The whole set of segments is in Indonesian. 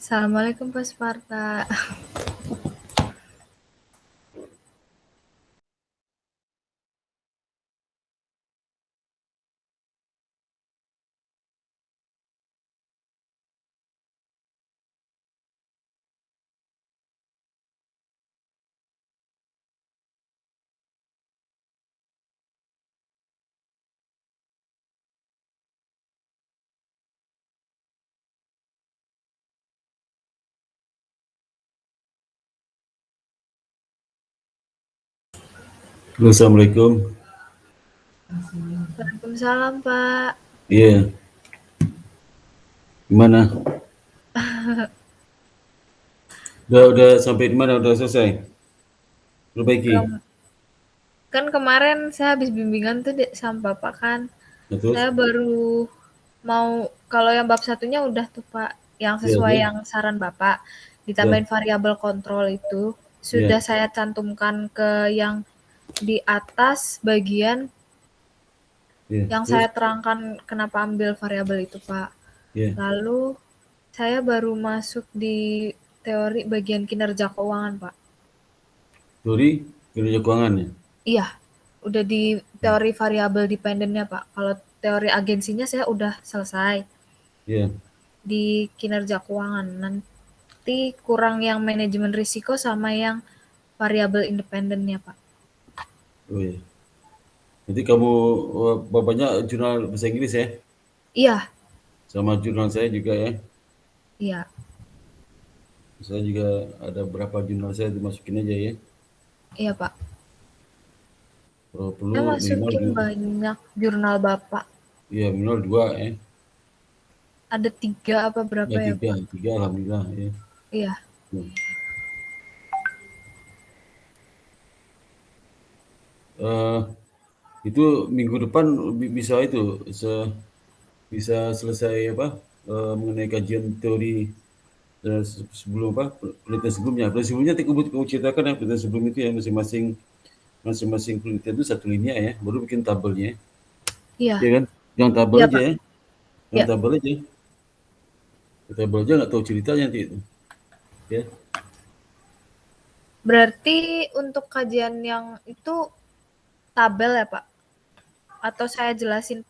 Assalamualaikum Pak Sparta. Halo, Assalamualaikum. Waalaikumsalam Pak. Iya, gimana? Udah sampai di mana? Udah selesai? Perbaiki? Kem- kan kemarin saya habis bimbingan tuh sama Bapak kan. Nah, terus? Saya baru mau kalau yang bab satunya udah tuh Pak, yang Ya, sesuai terus? yang saran Bapak, Ya, ditambahin variabel kontrol itu ya, sudah saya cantumkan ke yang di atas bagian ya, yang saya terus? terangkan kenapa ambil variabel itu Pak. Ya, Lalu saya baru masuk di teori bagian kinerja keuangan Pak. teori kinerja keuangan ya? Iya, udah di teori variabel dependennya, Pak. Kalau teori agensinya saya udah selesai Ya, di kinerja keuangan. Nanti kurang yang manajemen risiko sama yang variabel independennya, Pak. oh ya. Nanti kamu, bapaknya jurnal bahasa Inggris ya? Iya, Sama jurnal saya juga ya. iya, Saya juga ada berapa jurnal saya dimasukin aja ya. iya, Pak. Kalau Saya perlu minimal, masukin banyak jurnal Bapak. ya minimal 2 ya. Ada 3 apa berapa Ya ya, tiga, Pak? tiga alhamdulillah ya. Iya, Ya. Eh, itu minggu depan bisa itu bisa selesai apa, mengenai kajian teori, sebelum apa, penelitian sebelumnya. Penelitian sebelumnya tadi kamu ceritakan ya, penelitian sebelum itu ya, masing-masing penelitian itu satu linear ya, baru bikin tabelnya, iya, ya kan? Yang tabel iya, aja Pak. ya, yang Iya. tabel aja. Tabel aja nggak tahu ceritanya nanti itu, ya. Berarti untuk kajian yang itu tabel ya, Pak? Atau saya jelasin?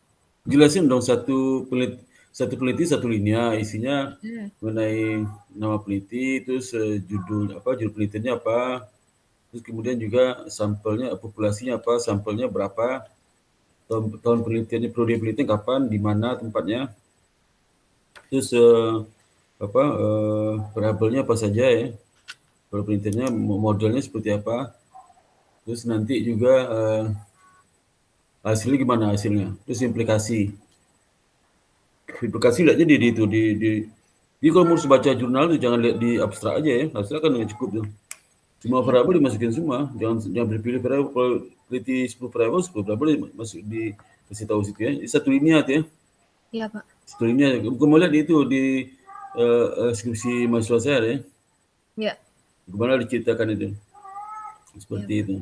Jelasin dong, satu peneliti satu linear, isinya Hmm. mengenai nama peneliti, terus judul apa, judul penelitiannya apa, terus kemudian juga sampelnya, populasinya apa, sampelnya berapa, tahun penelitiannya, periode penelitian kapan, di mana tempatnya, terus apa, variabelnya apa saja ya, periode penelitiannya, modelnya seperti apa, terus nanti juga hasilnya gimana hasilnya, terus implikasi lihat aja di itu jadi kalau mau baca jurnal tuh jangan lihat di abstrak aja ya, abstrak kan nggak cukup tuh. Semua Iya, variabel Pak. dimasukin semua, jangan berpilih variabel. Kalau teliti 10 variabel, 10 variabel masuk dikasih tahu situ ya. Ini satu linear tuh ya, Iya, Pak. satu linear. Bukan mau lihat di itu di skripsi mahasiswa saya ya. Iya, Gimana diceritakan itu, iya, seperti Pak. itu.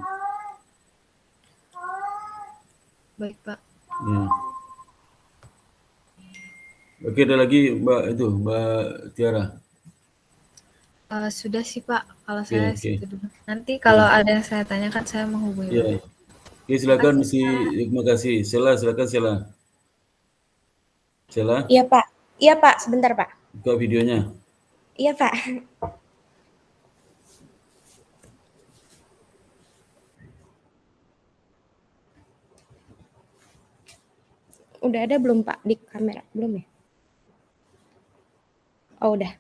Baik, Pak. Ya. Oke, ada lagi Mbak itu, Mbak Tiara. Sudah sih, Pak, kalau Oke, saya oke. situ dulu. Nanti kalau Ya, ada yang saya tanyakan, saya menghubungi ya. Bapak. Oke, silakan Makasih, si, Pak. terima kasih. Sela, silakan Sela. Sela, Iya Pak, iya Pak, sebentar Pak. buka videonya. Iya Pak, udah ada belum Pak di kamera? Belum ya? Oh udah.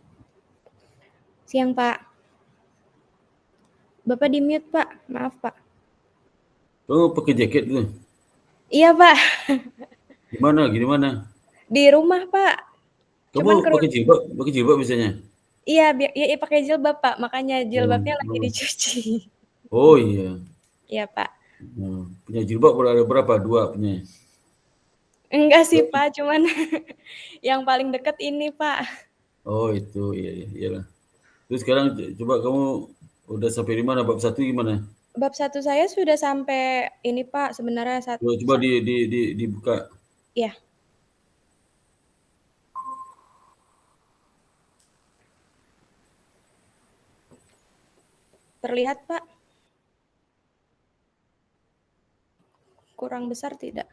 Siang Pak. Bapak di mute Pak, maaf Pak. Oh, pakai jaket tuh. Iya Pak, Gimana? Gimana? di rumah Pak. Kamu Cuman pakai jilbab biasanya? iya, iya pakai jilbab Pak, makanya Oh, jilbabnya lagi oh. dicuci. Oh, iya. Iya Pak. Nah, punya jilbab ada berapa? Dua punya. Enggak sih Dua. Pak, cuman yang paling deket ini Pak. Oh, itu. Iya, iya, iyalah. Terus sekarang coba kamu udah sampai di mana? Bab satu gimana? Bab satu saya sudah sampai ini Pak, sebenarnya Coba dibuka. iya. Terlihat, Pak? Kurang besar tidak?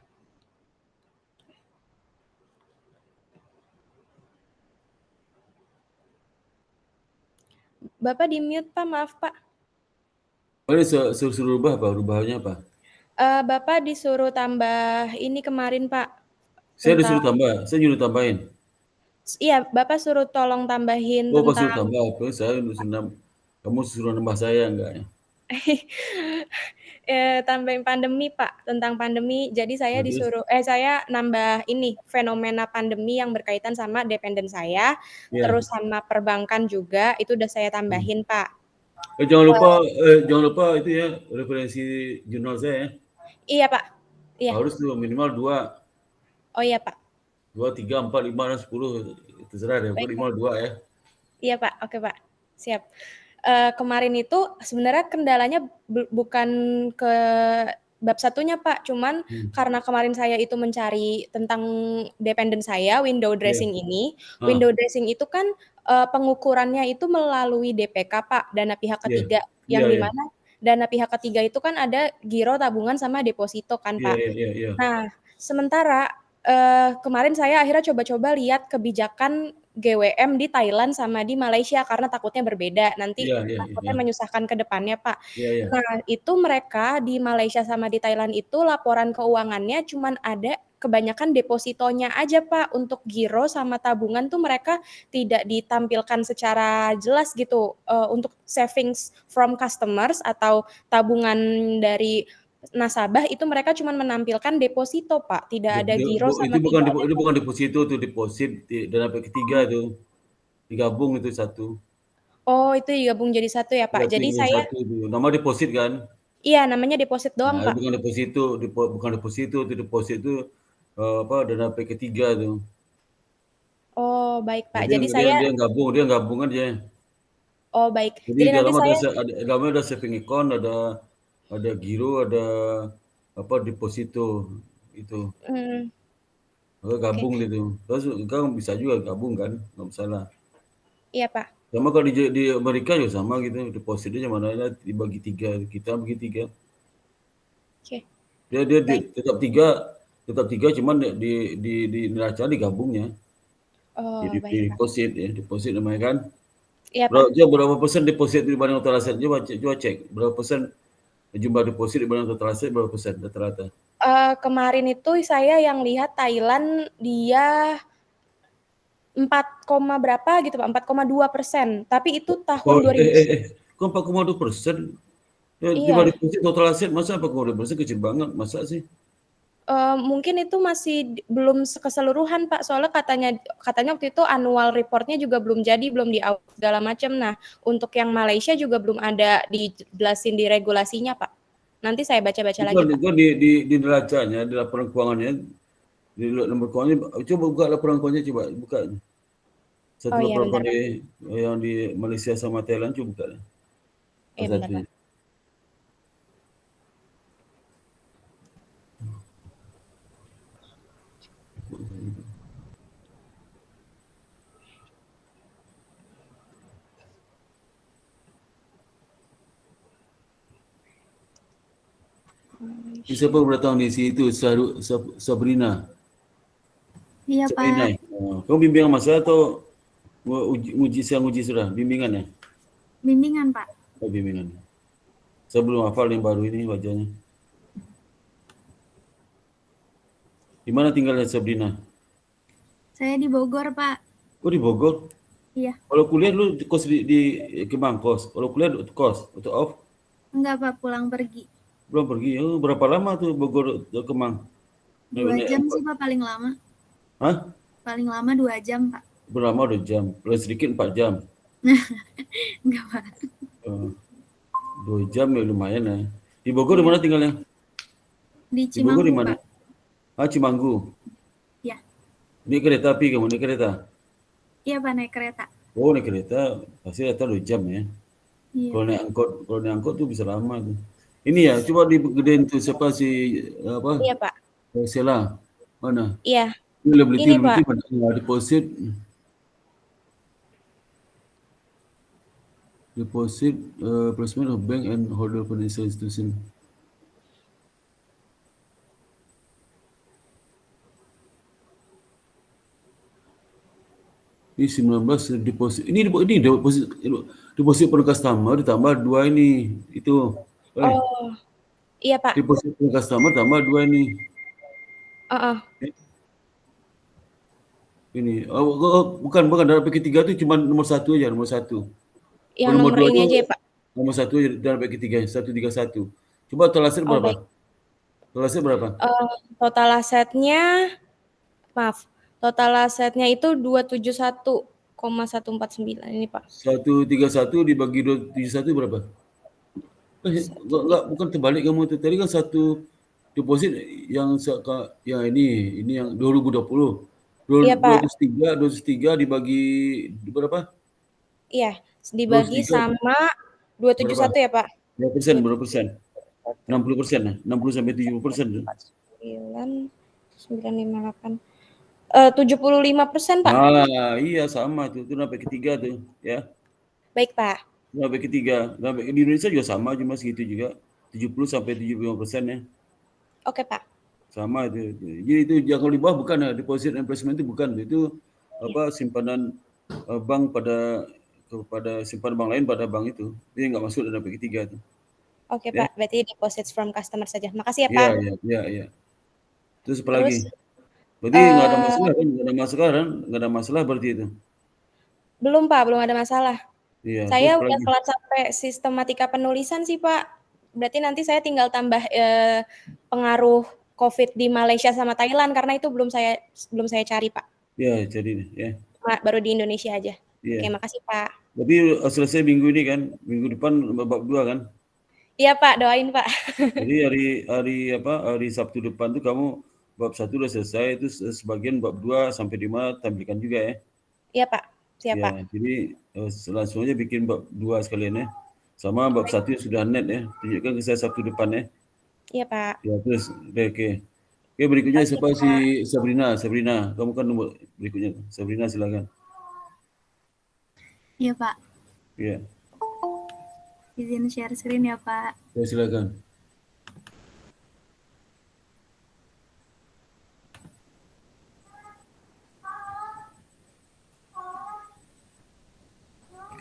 Bapak di-mute, Pak. Maaf, Pak. Oh, ini suruh rubah apa? Rubahnya apa? Bapak disuruh tambah ini kemarin, Pak. Saya Tentang disuruh tambah, saya nyuruh tambahin. iya, Bapak suruh tolong tambahin Oh, pas suruh tentang tambah apa? Kamu suruh nambah saya enggak ya? tambahin pandemi, Pak, tentang pandemi. Jadi saya Terus? saya nambah ini, fenomena pandemi yang berkaitan sama dependen saya, Iya. terus sama perbankan juga, itu udah saya Hmm. tambahin, Pak. Jangan lupa itu ya, referensi jurnal saya ya. Iya, Pak. Iya. Harus tuh minimal 2, Oh iya, Pak. 2, 3, 4, 5, dan 10. Terserah deh, Baik, Pak. minimal 2 ya. Iya, Pak. Oke, Pak. Siap. Kemarin itu sebenarnya kendalanya bukan ke bab satunya, Pak, cuman karena kemarin saya itu mencari tentang dependen saya, window Iya. dressing ini. Ah, Window dressing itu kan, pengukurannya itu melalui DPK, Pak, dana pihak iya. ketiga, Iya, yang di iya. mana dana pihak ketiga itu kan ada giro, tabungan, sama deposito kan, Iya, Pak. iya, iya, iya. Nah, sementara, kemarin saya akhirnya coba-coba lihat kebijakan GWM di Thailand sama di Malaysia karena takutnya berbeda, nanti Iya, iya, takutnya iya. menyusahkan ke depannya, Pak. Iya, iya. Nah, itu mereka di Malaysia sama di Thailand itu laporan keuangannya cuman ada kebanyakan depositonya aja, Pak. Untuk giro sama tabungan tuh mereka tidak ditampilkan secara jelas gitu, untuk savings from customers atau tabungan dari nasabah itu mereka cuman menampilkan deposito, Pak, tidak ada giro sama tidak ada Itu bukan deposito tuh, deposit dana pihak ketiga tuh. Digabung itu satu. Oh, itu digabung jadi satu ya, Pak. Iya, Jadi tinggal saya satu tuh. Nama deposit kan? iya, namanya deposit doang, Nah, Pak. bukan deposito, itu deposit itu apa dana pihak ketiga tuh. Oh, baik, Nah, Pak. Jadi saya dia gabung aja. oh, baik. Jadi Jadi di nanti dalam saya dalamnya ada saving account, ada giro, ada apa deposito itu. mmm, Maka oke. gabung gitu. Terus kan bisa juga gabung kan, nggak masalah. Iya, Pak. Sama kalau di Amerika juga sama gitu, depositnya mana dibagi 3, kita bagi 3. Oke, Dia dia baik. tetap 3 cuman di neraca digabungnya. Jadi Oh, baik, Pak. deposit ya, deposit namanya kan. Iya, Pak. Berapa persen deposit dibanding total aset? Coba cek berapa persen jumlah deposit dibanding total aset, berapa persen rata-rata? Kemarin itu saya yang lihat Thailand dia 4, berapa gitu, Pak, 4,2%. Tapi itu tahun Oh, 2000 kok 4,2%? Ya, iya. dibanding deposit total aset masa 4,2% kecil banget, masa sih? Mungkin itu masih belum keseluruhan, Pak, soalnya katanya waktu itu annual report-nya juga belum jadi, belum di-audit segala macam. Nah, untuk yang Malaysia juga belum ada dijelasin di regulasinya, Pak. Nanti saya baca-baca Bukan, lagi, Pak. bukan di neracanya, di laporan keuangannya, di nomor keuangannya, coba buka laporan keuangannya, coba buka. Satu Oh iya, laporan bentar, Pak. keuangan yang di Malaysia sama Thailand, coba buka. Iya, bentar, Pak. Satu. Siapa datang di situ? Sabrina. Iya, Sabrina. Pak. Kamu bimbingan masa atau uji sudah? Bimbingan ya? Bimbingan, Pak. Oh, bimbingan. Saya belum hafal yang baru ini wajahnya. Di mana tinggalnya Sabrina? Saya di Bogor, Pak. Oh, di Bogor. Iya. Kalau kuliah lu kos di Kemang kos. Kalau kuliah kos atau off? Enggak, Pak. Pulang pergi. Belum pergi. Oh, berapa lama tuh Bogor ke Kemang? 2 Naik jam angkot. sih, Pak, paling lama. Hah? Paling lama 2 jam, Pak. Berlama 2 jam. Paling sedikit 4 jam. Enggak, Pak. 2 jam ya lumayan ya. Di Bogor di mana tinggalnya? Di Di Bogor di Cimanggu, mana? Pak. Ah, Cimanggu. Ya. Naik kereta api kamu, naik kereta? Iya, Pak, naik kereta. Oh, naik kereta pasti datang 2 jam ya. Iya. Kalau naik angkot tuh bisa lama tuh. Ini ya, coba digedein tuh siapa si apa? Iya, Pak. Sheila. Mana? Iya. Liability Ini, Pak. deposit. deposit placement of bank and holder financial institution. Ini 19 deposit. Ini deposit per customer ditambah 2 ini. Itu. Oh, iya Pak. Deposit per customer tambah 2 ini. Ini. Bukan dalam paket 3 itu cuma nomor 1 aja, nomor 1. Yang Nomor nomor 2 ini itu aja ya Pak. nomor 1 aja dalam paket 3, 131. Coba total aset Oh, berapa? baik. Total aset berapa? Total asetnya, maaf, total asetnya itu 271,149 ini Pak. 131 dibagi 271 berapa? Enggak, bukan terbalik kamu itu. Tadi kan satu deposit yang ini yang 2020. Iya Pak. 203 dibagi berapa? Iya, dibagi 203 sama 271 berapa? ya Pak. Berapa persen? 60% lah, 60 sampai 70% tuh. 9,958. 75% Pak. Iya sama tuh. Itu sampai ketiga tuh, ya. Baik Pak. Sampai ketiga. Sampai di Indonesia juga sama, cuma segitu juga. 70 sampai 75% ya. Oke Pak. Sama itu. Jadi itu kalau di bawah bukan deposit and placement itu bukan. Itu apa simpanan bank kepada simpanan bank lain pada bank itu. Jadi nggak masuk dalam paket 3 itu. Oke Ya. Pak, berarti deposits from customer saja. Makasih ya Pak. Iya. Terus apa Terus, lagi? Berarti nggak ada masalah kan? Nggak ada masalah berarti itu. belum Pak, belum ada masalah. Iya. Saya Terus apa udah lagi? kelar sampai sistematika penulisan sih Pak. Berarti nanti saya tinggal tambah pengaruh COVID di Malaysia sama Thailand karena itu belum saya cari Pak. Ya, jadi ya. Baru di Indonesia aja. Iya. Oke, makasih Pak. Berarti selesai minggu ini kan? Minggu depan bab 2 kan? Iya Pak, doain Pak. Jadi hari Sabtu depan tuh kamu bab 1 udah selesai, itu sebagian bab 2 sampai 5 tampilkan juga ya. Iya Pak, siap Ya, Pak. jadi langsung aja bikin bab 2 sekalian ya. Sama bab 1 sudah net ya. Tunjukkan ke saya Sabtu depan ya. Iya Pak. Ya, terus oke. Oke, berikutnya siapa si Sabrina. Kamu kan nomor berikutnya. Sabrina silakan. Iya Pak. Iya. Izin share screen ya Pak. Ya, silakan.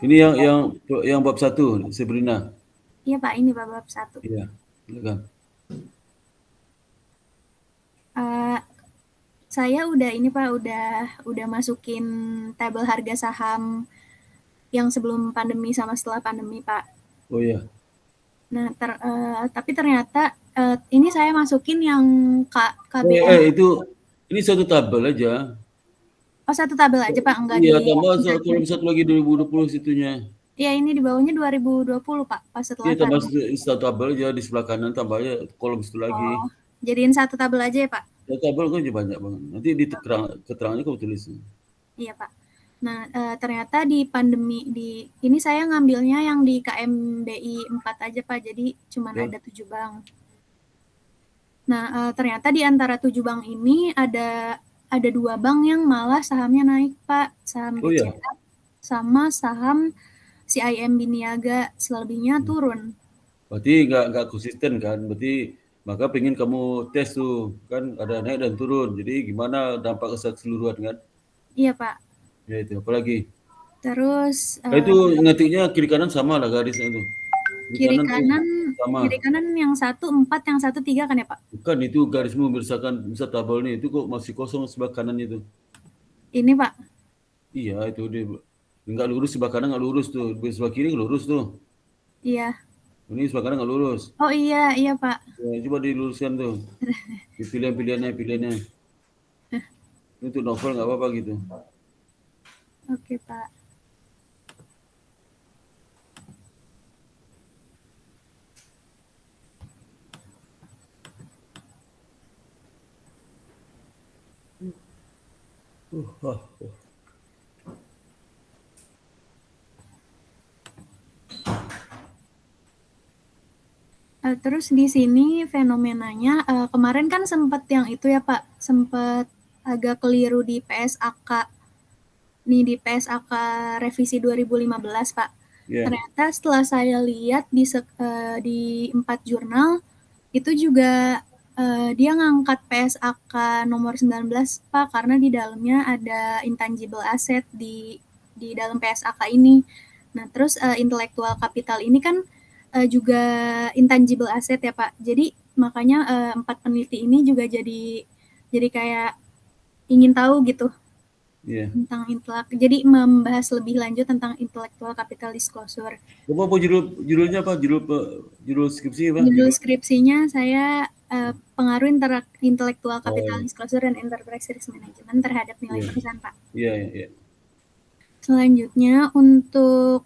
Ini yang bab 1, Sabrina. Iya Pak, ini bab 1. Iya, silakan. Saya udah ini Pak, udah masukin tabel harga saham yang sebelum pandemi sama setelah pandemi Pak. Oh iya. Nah, tapi ternyata ini saya masukin yang KBM. Ini satu tabel aja. Oh, satu tabel aja Pak, enggak Iya, di. tambah satu lagi 2020 situnya. Iya, ini di bawahnya 2020 Pak, pas setelah Iya, tambah pandemi. satu tabel aja di sebelah kanan, tambah aja kolom situ lagi. Oh, jadiin satu tabel aja ya Pak? Ya, tabel kan banyak banget. Nanti di keterangannya kamu tulis. Iya Pak. Nah, ternyata di pandemi ini saya ngambilnya yang di KMBI 4 aja Pak, jadi cuman ada 7 bank. Nah, ternyata di antara 7 bank ini ada 2 bank yang malah sahamnya naik Pak, saham BCA sama saham CIMB Niaga, selebihnya turun. Berarti nggak konsisten kan? Berarti maka pengen kamu tes tuh, kan ada naik dan turun. Jadi gimana dampak keseluruhan kan? Iya Pak. Ya itu, apalagi? Terus itu ngetiknya kiri kanan sama lah garisnya itu. Kiri kanan yang 1 4, yang 1 3 kan ya Pak? Bukan, itu garismu misalkan tabel nih, itu kok masih kosong sebelah kanan itu. Ini Pak? Iya, itu dia nggak lurus, sebelah kanan nggak lurus tuh, sebelah kiri lurus tuh. Iya. Ini sebelah kanan nggak lurus. Oh iya Pak. Ya, coba diluruskan tuh. Di pilihannya. Untuk novel nggak apa-apa gitu. Oke Pak. Terus di sini fenomenanya kemarin kan sempat yang itu ya Pak, sempat agak keliru di PSAK. Nih di PSAK revisi 2015 Pak. Ternyata setelah saya lihat di 4 jurnal itu juga dia ngangkat PSAK nomor 19 Pak, karena di dalamnya ada intangible asset di dalam PSAK ini. Nah, terus intellectual capital ini kan juga intangible asset ya Pak. Jadi makanya 4 peneliti ini juga jadi kayak ingin tahu gitu tentang jadi membahas lebih lanjut tentang intellectual capital disclosure. Apa judulnya apa? Judul skripsi apa? Judul skripsinya saya pengaruh intellectual capital disclosure dan enterprise risk management terhadap nilai perusahaan, Pak. Iya. Selanjutnya untuk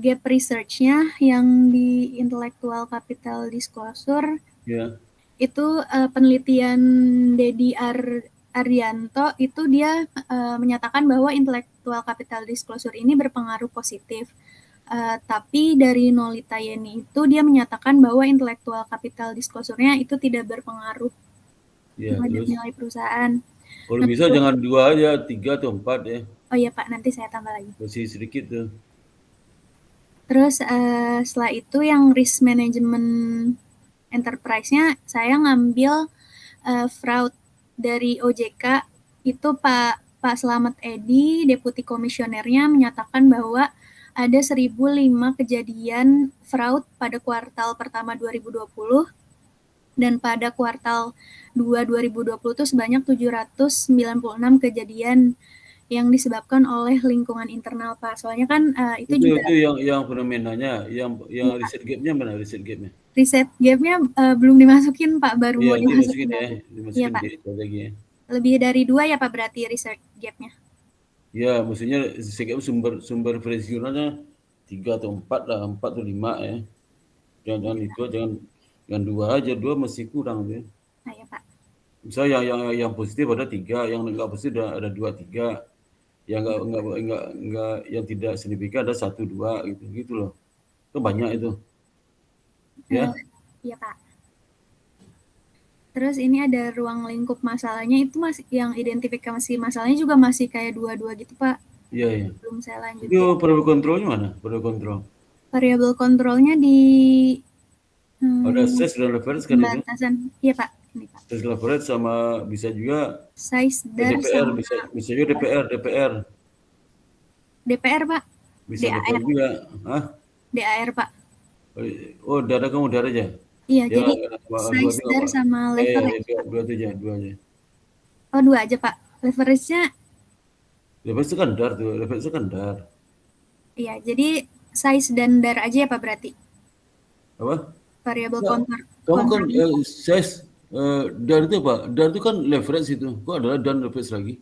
gap research-nya yang di intellectual capital disclosure itu penelitian Dedi Arianto itu dia menyatakan bahwa intellectual capital disclosure ini berpengaruh positif. Tapi dari Nolita Yeni itu dia menyatakan bahwa intellectual capital disclosure-nya itu tidak berpengaruh terhadap nilai perusahaan. Kalau bisa jangan 2 aja, 3 atau 4 ya. Oh iya Pak, nanti saya tambah lagi. Masih sedikit tuh. Terus setelah itu yang risk management enterprise-nya saya ngambil fraud dari OJK itu Pak Slamet Edi, Deputi Komisionernya menyatakan bahwa ada 1005 kejadian fraud pada kuartal pertama 2020 dan pada kuartal 2 2020 itu sebanyak 796 kejadian yang disebabkan oleh lingkungan internal Pak. Soalnya kan itu juga yang fenomenanya, yang riset gap-nya mana riset gap-nya? Riset gap-nya belum dimasukin Pak, baru mau dimasukin Iya Pak. Lagi ya. Lebih dari 2 ya Pak berarti riset gap-nya? Ya, maksudnya riset gap sumber referensi jurnalnya 3 atau 4 lah, 4 atau 5 ya. Jangan itu, jangan 2 aja, 2 masih kurang ya. Nah ya Pak. Misalnya yang positif ada 3, yang enggak positif ada 2 3. Yang enggak yang tidak signifikan ada 1 2 gitu loh. Itu banyak itu. Ya. Iya Pak. Terus ini ada ruang lingkup masalahnya itu masih yang identifikasi masalahnya juga masih kayak 2 gitu Pak. Iya. Belum saya lanjutin. Itu variable kontrolnya mana? Variable kontrol. Variable kontrolnya di ada size dan leverage kan itu? Iya Pak. Ini Pak. Size leverage sama bisa juga size dan DPR bisa juga DPR. DPR Pak. Bisa DPR juga. Hah? DAR Pak. Oh, DAR kamu DAR aja. Iya, jadi size DAR sama leverage. 2 aja. Oh, 2 aja Pak. Leverage-nya leverage kan DAR tuh, leverage kan DAR. Iya, jadi size dan DAR aja ya Pak berarti. Apa? Variable contour. Kamu kan size DAR itu apa? DAR itu kan leverage itu. Kok adalah dan leverage lagi?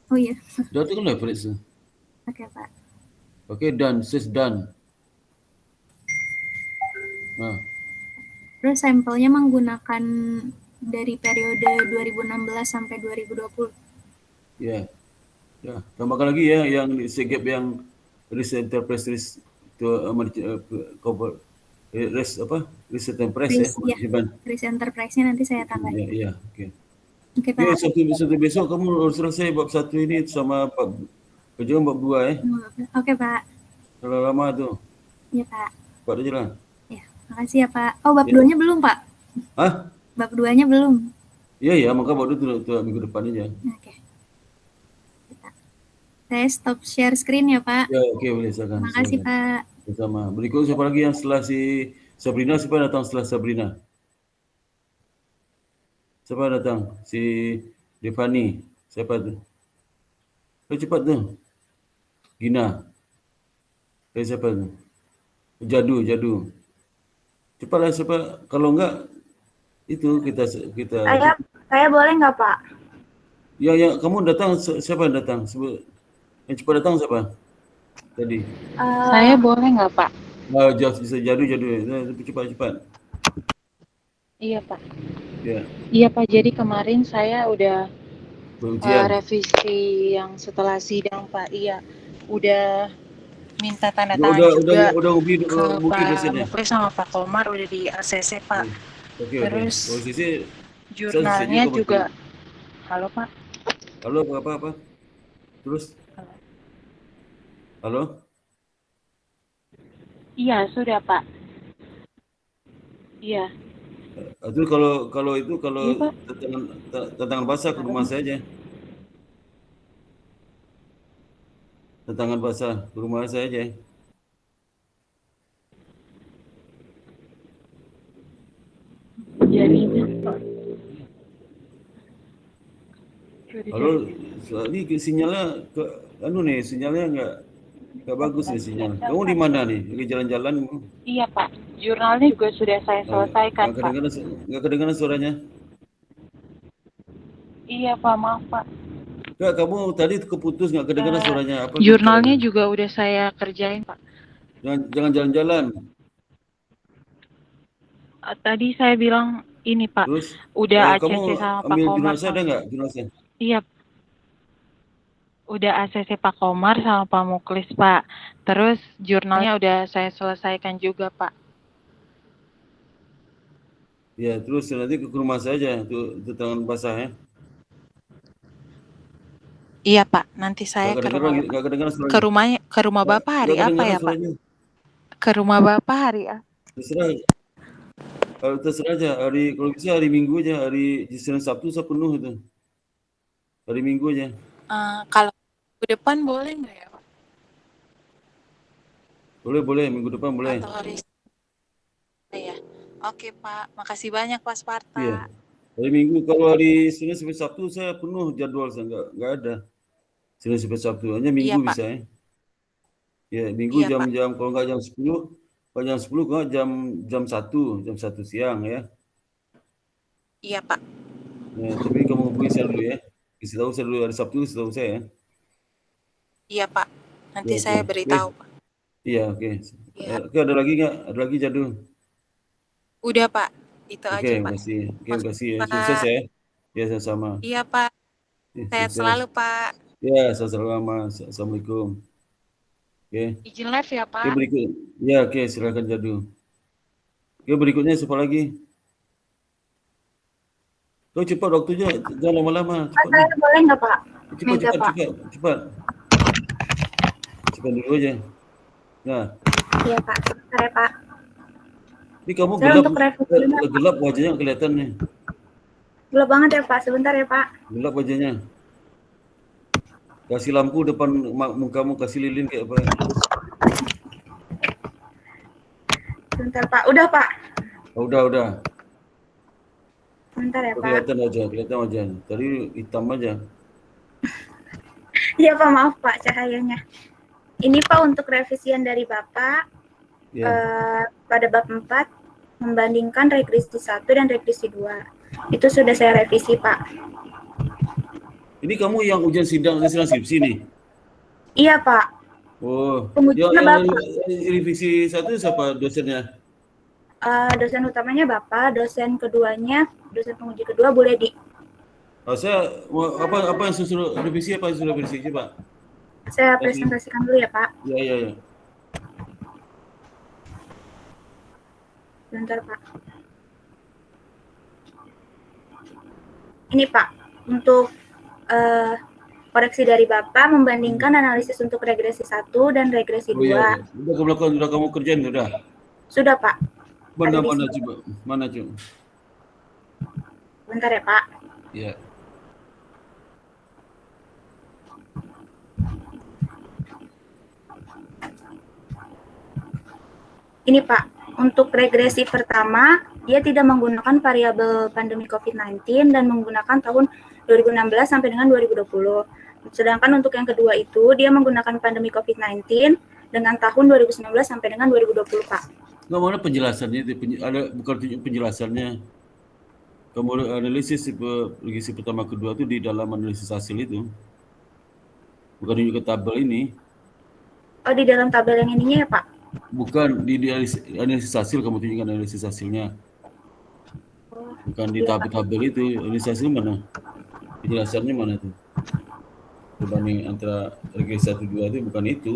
Oh iya. DAR itu kan leverage tuh. Oke Pak. Oke, dan size dan. Nah. Terus sampelnya menggunakan dari periode 2016 sampai 2020. Ya. Ya, tambahkan lagi ya yang segap yang risk enterprise risk itu risk apa? Risk enterprise ya. Risk enterprise-nya nanti saya tambah. Iya, oke. Oke, Pak. Satu besok kamu harus selesai bab 1 ini sama kerjaan bab 2 ya. Oke, Pak. Terlalu lama tuh. Iya, Pak. Cepat aja lah. Ya, makasih ya, Pak. Oh, bab 2-nya belum, Pak? Hah? Bab 2-nya belum. Iya, maka bab 2 tuh minggu depan aja. Oke. Saya stop share screen ya, Pak. Ya, oke, boleh silakan. Makasih, Pak. Sama. Berikut siapa lagi yang setelah si Sabrina? Siapa datang setelah Sabrina? Siapa datang? Si Devani. Siapa tu? Cepat tu. Gina. Siapa tu? Jadu. Cepatlah siapa? Kalau enggak itu kita Saya boleh enggak, Pak? Ya, kamu datang, siapa yang datang? Yang cepat datang siapa? Tadi. Saya boleh nggak, Pak? Jadu. Cepat. Iya, Pak. Ya. Iya, Pak. Jadi kemarin saya udah revisi yang setelah sidang, Pak. Iya. Udah minta tanda tangan juga udah ubi ke Pak Muklis sama Pak Komar udah di ACC, Pak. Oke. Terus posisi jurnalnya juga. Halo, Pak. Halo, apa? Terus? Halo? Iya, sudah Pak. Iya. Itu kalau Iya Pak. tantangan basah ke rumah saya aja. Tantangan basah ke rumah saya aja. Jarinya. Kalau ini sinyalnya sinyalnya nggak bagus nih sinyal. Kamu di mana nih? Lagi jalan-jalan? Iya Pak. Jurnalnya juga sudah saya selesaikan Pak. Nggak kedengaran suaranya? Iya Pak, maaf Pak. Kak, kamu tadi keputus nggak kedengaran suaranya apa? Jurnalnya juga udah saya kerjain Pak. Jangan jalan-jalan. Tadi saya bilang ini Pak, Terus udah kamu ACC sama Pak ambil Komar. jurnal saya ada nggak jurnal saya? Iya, udah ACC Pak Komar sama Pak Muklis Pak. Terus jurnalnya udah saya selesaikan juga Pak. Ya, terus nanti ke rumah saya aja, tuh tangan basah ya. Iya Pak, nanti saya ke rumah. Nggak kedengaran suaranya. Ke rumah Bapak hari apa ya Pak? Ke rumah Bapak hari apa? Terserah aja. Kalau bisa hari Minggu aja, hari Senin Sabtu saya penuh itu. Hari Minggu aja. Kalau minggu depan boleh nggak ya Pak? Boleh, minggu depan boleh. Atau hari ya. Oke Pak, makasih banyak Pak Sparta. Iya. Hari Minggu, kalau hari Senin sampai Sabtu saya penuh jadwal, saya nggak ada. Senin sampai Sabtu, hanya Minggu Iya, bisa ya. Ya, Minggu Iya, jam kalau nggak jam 10, kalau jam 10 kalau jam 1 siang ya. Iya Pak. Nah, tapi kamu hubungi saya dulu ya. Kasih tahu saya dulu hari Sabtu, kasih tahu saya ya. Iya Pak, nanti Ya, saya oke. beritahu Pak. Iya, oke. Iya. Oke, ada lagi nggak? Ada lagi Jadu? Udah Pak, itu Oke, aja Pak. makasih. Oke, makasih ya. Pak. Sukses ya. Ya, sama-sama. Iya Pak, sehat Sukses. selalu Pak. Ya, sama-sama. Assalamualaikum. Oke. Izin live ya Pak. Oke, berikut. Ya, oke, silakan Jadu. Oke, berikutnya siapa lagi? Kau cepat waktunya, jangan lama-lama. Saya boleh nggak Pak? Cepat. Cepat dulu aja. Nah. Iya Pak, sebentar ya Pak. Ini kamu gelap wajahnya kelihatan nih. Gelap banget ya Pak, sebentar ya Pak. Gelap wajahnya. Kasih lampu depan mukamu, kasih lilin kayak apa? Sebentar Pak, udah Pak. Oh, udah. Sebentar ya Pak. Kelihatan wajah. Tadi hitam aja. Iya Pak, maaf Pak cahayanya. Ini Pak untuk revisian dari Bapak pada bab 4 membandingkan regresi 1 dan regresi 2. Itu sudah saya revisi Pak. Ini kamu yang ujian sidang skripsi nih? Iya Pak. Oh, yang revisi 1 siapa dosennya? Dosen utamanya Bapak, dosen penguji kedua Bu Ledi. Apa yang suruh revisi, Pak? Saya presentasikan dulu ya Pak. Iya. Bentar Pak. Ini Pak, untuk koreksi dari Bapak membandingkan analisis untuk regresi 1 dan regresi 2. Iya. Udah kamu kerjain, udah? Sudah Pak. Mana coba? Bentar ya Pak. Iya. Ini Pak, untuk regresi pertama, dia tidak menggunakan variabel pandemi COVID-19 dan menggunakan tahun 2016 sampai dengan 2020. Sedangkan untuk yang kedua itu, dia menggunakan pandemi COVID-19 dengan tahun 2019 sampai dengan 2020, Pak. Nggak, mana penjelasannya? Ada bukan penjelasannya. Kamu analisis regresi pertama kedua itu di dalam analisis hasil itu. Bukan di tabel ini. Oh, di dalam tabel yang ininya ya, Pak? Bukan di analisis hasil, kamu tunjukkan analisis hasilnya. Bukan di tabel itu, analisis hasil mana? Penjelasannya mana tuh? Berbanding antara regresi 1 2 itu bukan itu.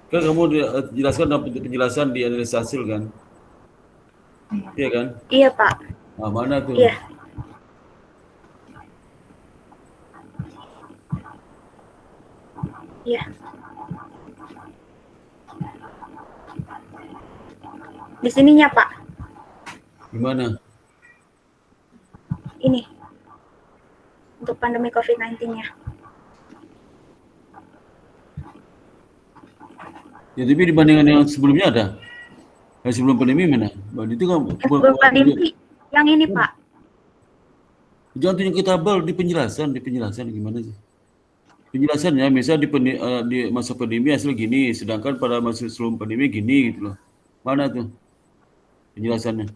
Kan kamu jelaskan dalam penjelasan di analisis hasil kan? Iya kan? Iya, Pak. Nah, mana tuh? Iya. Iya. Di sininya, Pak. Gimana? Ini. Untuk pandemi COVID-19-nya. Ya, tapi dibandingkan yang sebelumnya ada? Yang sebelum pandemi mana? Itu kan Sebelum pandemi, yang ini, Pak. Jangan tunjuk tabel di penjelasan gimana sih? Penjelasannya misal di masa pandemi hasil gini, sedangkan pada masa sebelum pandemi gini gitu loh. Mana tuh penjelasannya?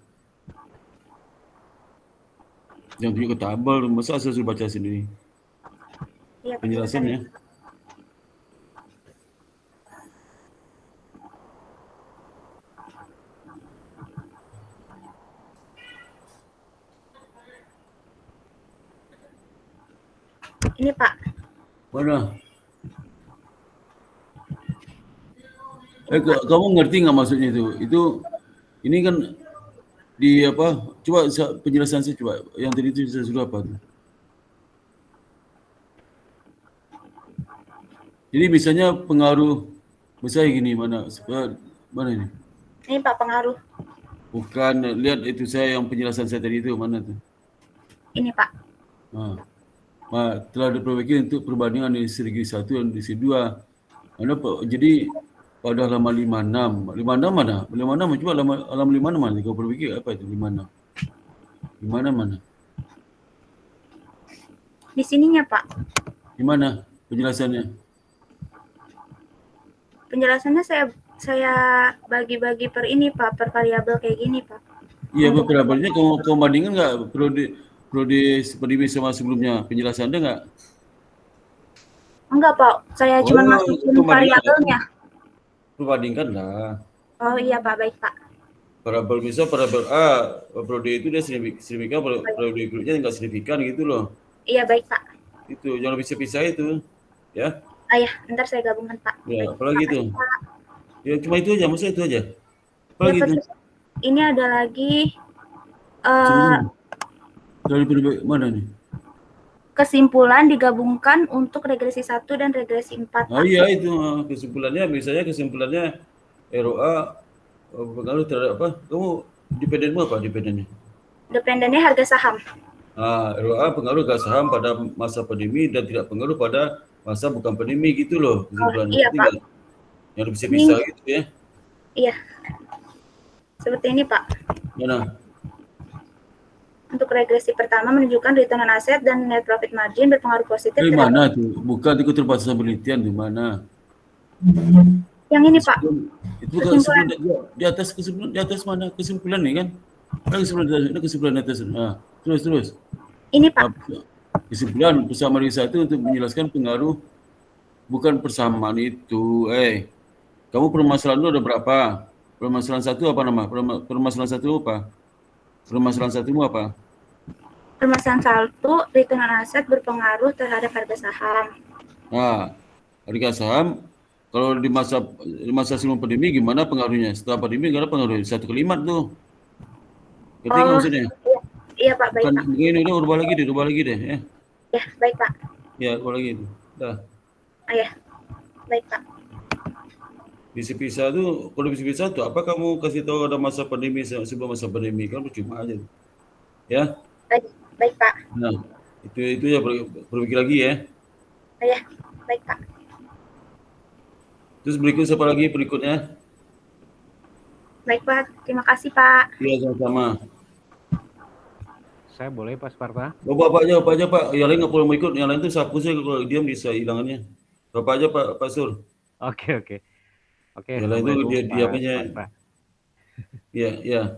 Jangan tunjuk ke tabel, masa saya suruh baca sendiri. Iya, Penjelasannya. Ini, Pak. Mana? Kamu ngerti nggak maksudnya itu? Ini kan di apa? Coba penjelasan saya coba. Yang tadi itu saya suruh apa tuh? Jadi misalnya pengaruh besar gini mana ini? Ini, Pak, pengaruh. Bukan, lihat itu saya yang penjelasan saya tadi itu mana tuh? Ini, Pak. Telah diperbaiki untuk perbandingan di segi 1 dan di segi 2. Jadi pada halaman 56 mana? 56 coba halaman 56 mana? Kau perbaiki apa itu 56? Di mana? Di sininya, Pak. Di mana penjelasannya? Penjelasannya saya bagi-bagi per ini, Pak, per variabel kayak gini, Pak. Iya, variabelnya kau bandingkan nggak periode pandemi sama sebelumnya? Penjelasannya nggak? Enggak, Pak. Saya cuma masukin variabelnya. Perbandingkan lah. Oh iya, Pak. Baik, Pak. Variabel misal variabel A, periode itu dia signifikan, periode berikutnya nggak signifikan gitu loh. Iya, baik, Pak. Itu jangan pisah-pisah itu, ya. Ya, ntar saya gabungkan, Pak. Ya, baik, apalagi itu? Ya cuma itu aja, masa itu aja. Apalagi itu? Ini ada lagi dari mana nih? Kesimpulan digabungkan untuk regresi 1 dan regresi 4. Iya itu kesimpulannya, misalnya kesimpulannya ROA pengaruh terhadap apa? Kamu dependenmu apa dependennya? Dependennya harga saham. ROA pengaruh harga saham pada masa pandemi dan tidak pengaruh pada masa bukan pandemi gitu loh kesimpulannya. Iya, Pak. Yang bisa gitu ya? Iya. Seperti ini, Pak. Mana? Untuk regresi pertama menunjukkan return on asset dan net profit margin berpengaruh positif. Di mana tuh? Bukan itu terbatas penelitian di mana? Yang ini, Pak. Itu kesimpulan di atas kesimpulan di atas mana? Kesimpulan nih kan? Kesimpulan di atas. Terus. Ini, Pak. Kesimpulan persamaan riset itu untuk menjelaskan pengaruh bukan persamaan itu. Kamu permasalahan itu ada berapa? Permasalahan satu apa nama? Permasalahan satu apa? Permasalahan satumu apa? Permasalahan satu, return on asset berpengaruh terhadap harga saham. Harga saham kalau di masa sebelum pandemi gimana pengaruhnya? Setelah pandemi gimana pengaruhnya? Satu kalimat tuh. Ngerti nggak maksudnya? Iya, Pak. Baik, Pak. Ini udah rubah lagi deh. Ya. Ya, baik, Pak. Ya, rubah lagi itu. Dah. Ya, baik, Pak. Bisa-bisa tuh, kalau bisa-bisa tuh, apa kamu kasih tahu ada masa pandemi sebelum masa pandemi kan cuma aja. Ya. Baik, Pak. Nah, itu ya berpikir lagi ya. Ya, baik, Pak. Terus siapa lagi berikutnya? Baik, Pak. Terima kasih, Pak. Iya, sama-sama. Saya boleh, Pak Sparta? Bapak aja, Pak. Yang lain nggak perlu mau ikut. Yang lain tuh sapu saya kalau diam bisa hilangannya. Bapak aja, Pak Sur. Oke. Yang lain itu dia apanya. Iya.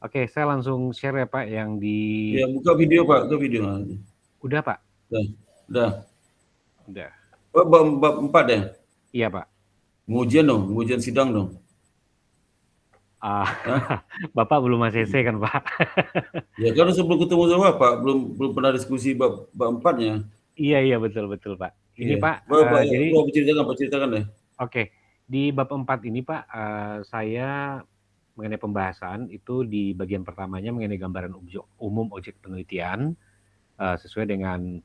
Oke, saya langsung share ya, Pak, yang di... Ya, buka video, Pak. Buka video. Udah, Pak? Udah. Bab 4 ya? Iya, Pak. Pengujian sidang dong. Bapak belum ACC kan, Pak? Ya, karena sebelum ketemu sama Bapak, belum pernah diskusi bab 4-nya. Iya, betul, Pak. Ini, Pak, jadi... Ceritakan deh. Oke, di bab 4 ini, Pak, saya mengenai pembahasan itu di bagian pertamanya mengenai gambaran umum objek penelitian sesuai dengan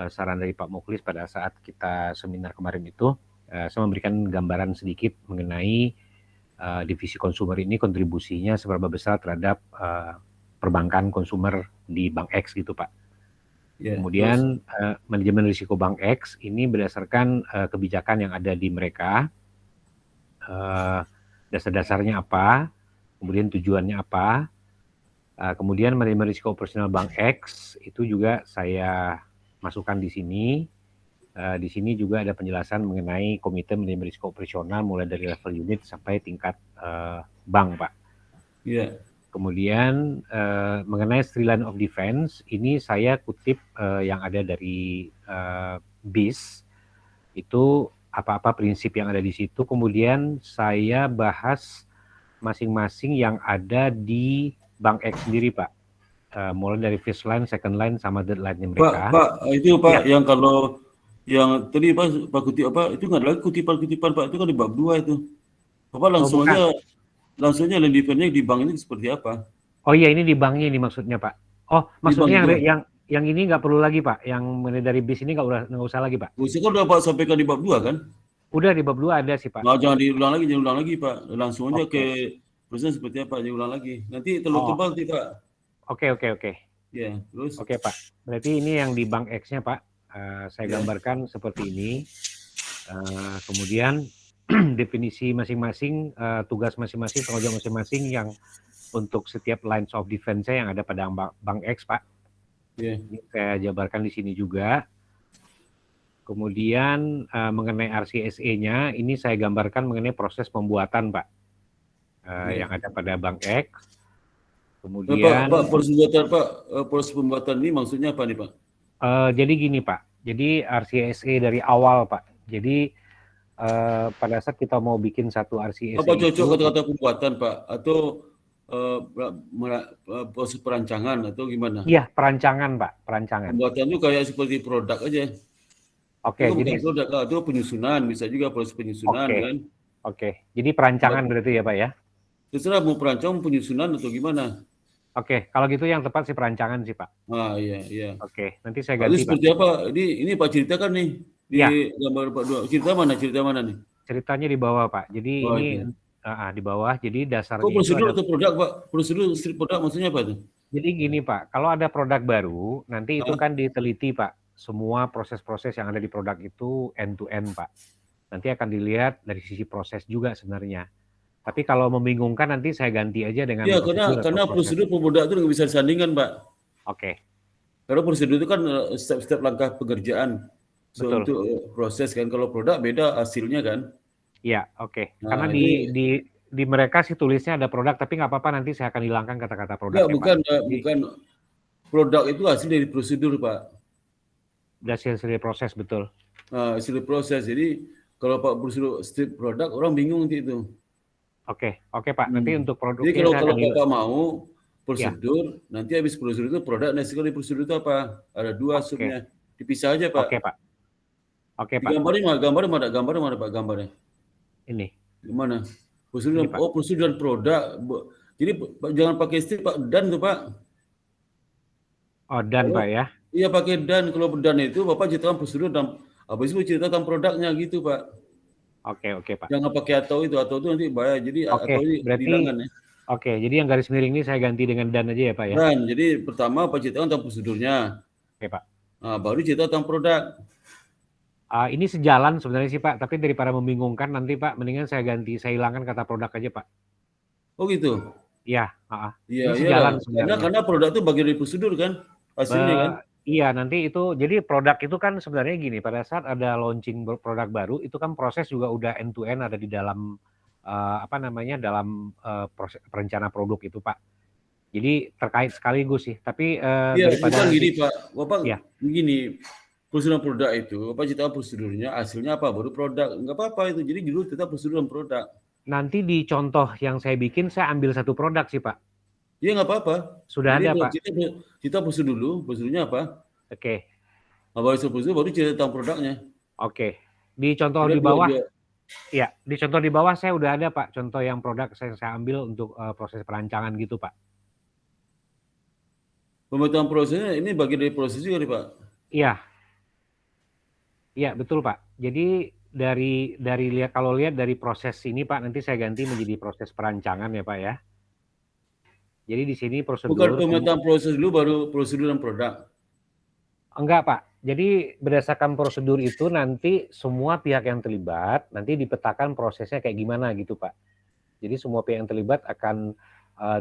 saran dari Pak Mukhlis pada saat kita seminar kemarin itu. Saya memberikan gambaran sedikit mengenai divisi konsumer ini kontribusinya seberapa besar terhadap perbankan konsumer di Bank X gitu Pak. Kemudian manajemen risiko Bank X ini berdasarkan kebijakan yang ada di mereka, dasar-dasarnya apa, kemudian tujuannya apa, kemudian manajemen risiko operasional Bank X itu juga saya masukkan di sini. Di sini juga ada penjelasan mengenai komite manajemen risiko operasional mulai dari level unit sampai tingkat bank, Pak. Iya. Kemudian mengenai three line of defense, ini saya kutip yang ada dari BIS, itu apa-apa prinsip yang ada di situ. Kemudian saya bahas masing-masing yang ada di Bank X sendiri, Pak. Mulai dari first line, second line, sama third line-nya mereka. Pak, itu Pak ya. Yang kalau yang tadi Pak kutip apa itu nggak ada lagi kutipan Pak, itu kan di bab 2 itu. Bapak langsung aja land defense-nya di bank ini seperti apa? Oh iya, ini di banknya ini maksudnya Pak. Oh maksudnya yang ini nggak perlu lagi Pak, yang dari BIS ini nggak usah lagi Pak. Kan udah Pak sampaikan di bab 2 kan? Udah di bab 2 ada sih Pak. Nah, jangan diulang lagi Pak. Langsung aja ke prosesnya seperti apa, diulang lagi. Nanti terlalu tebal sih Pak. Oke. Ya, terus. Oke Pak. Berarti ini yang di Bank X-nya Pak. Saya gambarkan seperti ini. Kemudian definisi masing-masing, tugas masing-masing, tanggung jawab masing-masing yang untuk setiap lines of defense yang ada pada Bank X, Pak. Ini saya jabarkan di sini juga. Kemudian mengenai RCSE-nya, ini saya gambarkan mengenai proses pembuatan, Pak, yang ada pada Bank X. Kemudian proses pembuatan ini maksudnya apa nih Pak? Jadi gini Pak, jadi RCSE dari awal Pak. Jadi pada saat kita mau bikin satu RCSE apa cocok kata-kata pembuatan Pak? Atau proses perancangan atau gimana? Iya, perancangan Pak, perancangan. Pembuatan itu kayak seperti produk aja. Oke, jadi produk itu penyusunan, bisa juga proses penyusunan kan? Oke, jadi perancangan berarti ya Pak ya? Terserah mau perancang, penyusunan atau gimana? Oke, kalau gitu yang tepat sih perancangan sih Pak. Iya. Oke, nanti saya ganti Pak. Seperti apa? Ini Pak ceritakan nih di gambar Pak 2. Cerita mana nih? Ceritanya di bawah Pak. Jadi ini di bawah. Jadi dasarnya prosedur atau produk Pak? Prosedur produk maksudnya apa tuh? Jadi gini Pak, kalau ada produk baru, nanti itu kan diteliti Pak. Semua proses-proses yang ada di produk itu end to end Pak. Nanti akan dilihat dari sisi proses juga sebenarnya. Tapi kalau membingungkan nanti saya ganti aja dengan karena prosedur produk itu nggak bisa disandingkan Pak. Oke. Karena prosedur itu kan step-step langkah pekerjaan. Untuk proses kan, kalau produk beda hasilnya kan. Iya, oke. Karena di mereka sih tulisnya ada produk, tapi nggak apa-apa nanti saya akan hilangkan kata-kata produk. Bukan produk itu hasil dari prosedur Pak. Hasil dari proses, betul. Hasil dari proses. Jadi kalau Pak prosedur strip produk, orang bingung nanti itu. Oke Pak. Nanti untuk produk. Jadi kalau Bapak mau prosedur, nanti habis prosedur itu produk, nah sekali prosedur itu apa? Ada 2 subnya. Dipisah aja Pak. Oke Pak. Gambarnya mana Pak gambarnya? Ini. Gimana? Prosedur prosedur dan produk. Jadi jangan pakai strip Pak, dan tuh Pak. Oh, dan Pak ya? Iya pakai dan. Kalau dan itu Bapak ceritakan prosedur dan habis itu cerita tentang produknya gitu Pak. Oke Pak. Jangan pakai atau itu nanti bahaya. Jadi atau ini berarti Oke, jadi yang garis miring ini saya ganti dengan dan aja ya Pak ya? Dan, jadi pertama Pak ceritakan tentang prosedurnya. Oke Pak. Nah, baru cerita tentang produk. Ini sejalan sebenarnya sih Pak, tapi daripada membingungkan nanti Pak, mendingan saya ganti, saya hilangkan kata produk aja Pak. Oh gitu? Iya. Iya. Karena produk itu bagian dari prosedur kan? Hasilnya kan? Iya, nanti itu, jadi produk itu kan sebenarnya gini, pada saat ada launching produk baru, itu kan proses juga udah end to end ada di dalam, dalam proses perencana produk itu Pak. Jadi terkait sekaligus sih, tapi daripada gini Pak, Bapak begini, prosedur produk itu, Bapak cerita prosedurnya, hasilnya apa, baru produk, nggak apa-apa itu, jadi dulu tetap prosedur dan produk. Nanti di contoh yang saya bikin, saya ambil satu produk sih Pak. Iya nggak apa-apa. Sudah ada Pak. Kita prosedur dulu, prosedurnya apa? Oke. Baru prosedur, baru cerita tentang produknya. Oke. Di contoh di bawah, di contoh di bawah saya udah ada Pak, contoh yang produk saya ambil untuk proses perancangan gitu Pak. Pembuatan prosesnya ini bagian dari proses juga nih Pak? Iya, betul Pak. Jadi dari lihat, kalau lihat dari proses ini Pak, nanti saya ganti menjadi proses perancangan ya Pak ya. Jadi di sini Bukan prosedur pemetaan proses dulu baru prosedur dan produk. enggak Pak. Jadi berdasarkan prosedur itu nanti semua pihak yang terlibat nanti dipetakan prosesnya kayak gimana gitu Pak. Jadi semua pihak yang terlibat akan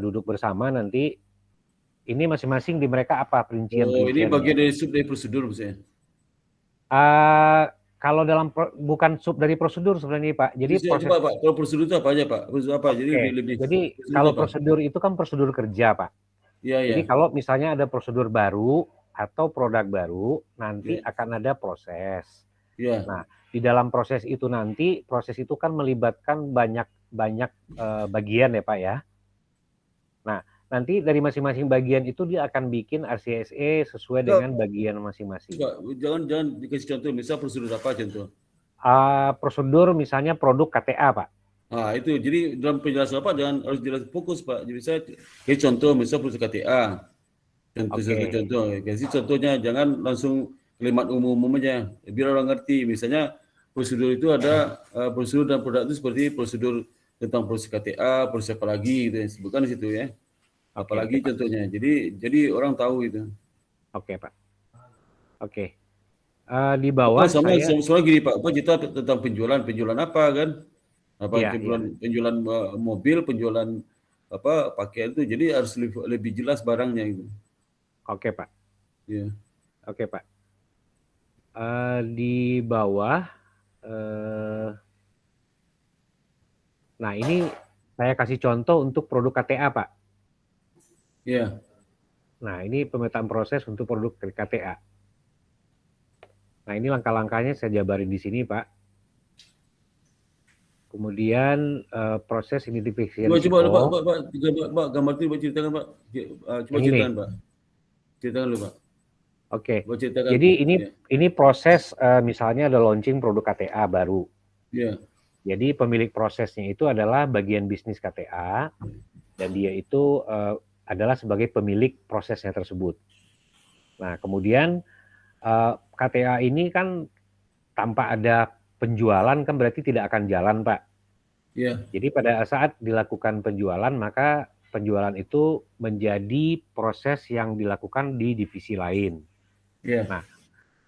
duduk bersama nanti ini masing-masing di mereka apa Oh, ini perincian-perinciannya. bagian dari sub dari prosedur misalnya. Kalau dalam bukan sub dari prosedur sebenarnya Pak. Jadi proses coba Pak, kalau prosedur itu apa aja Pak? Prosedur apa? Jadi Oke. lebih. Jadi kalau prosedur itu kan prosedur kerja Pak. Iya, iya. Jadi kalau misalnya ada prosedur baru atau produk baru, nanti Iya. akan ada proses. Iya. Nah, di dalam proses itu nanti, proses itu kan melibatkan banyak bagian ya Pak ya. Nah, nanti dari masing-masing bagian itu dia akan bikin RCSE sesuai dengan bagian masing-masing. Pak, jangan dikasih contoh, misal prosedur apa contoh? Prosedur misalnya produk KTA Pak. Nah, itu jadi dalam penjelasan apa jangan harus jelas fokus Pak. Jadi saya contoh misal prosedur KTA. Contoh, kasih contohnya, jangan langsung kalimat umum aja, biar orang ngerti. Misalnya prosedur itu ada prosedur dan produk itu seperti prosedur tentang proses KTA, proses apa lagi gitu ya, sebutkan di situ ya. Apalagi contohnya. Jadi orang tahu itu. Oke Pak. Oke. Di bawah sama saya gini Pak, apa cerita tentang penjualan apa kan? Apa Iya, penjualan mobil, penjualan apa pakaian itu, jadi harus lebih jelas barangnya itu. Oke Pak. Iya. Oke Pak. Di bawah, nah ini saya kasih contoh untuk produk KTA Pak. Iya. Nah ini pemetaan proses untuk produk KTA. Nah ini langkah-langkahnya saya jabarin di sini Pak. Kemudian proses identifikasi Coba Pak, gambar itu ceritakan Pak. Coba ceritakan Pak. Ceritakan dulu Pak. Oke. Jadi ini proses misalnya ada launching produk KTA baru. Iya. Jadi pemilik prosesnya itu adalah bagian bisnis KTA dan dia itu adalah sebagai pemilik prosesnya tersebut. Nah kemudian KTA ini kan tanpa ada penjualan kan berarti tidak akan jalan Pak. Iya. Jadi pada saat dilakukan penjualan maka penjualan itu menjadi proses yang dilakukan di divisi lain. Yeah. Nah,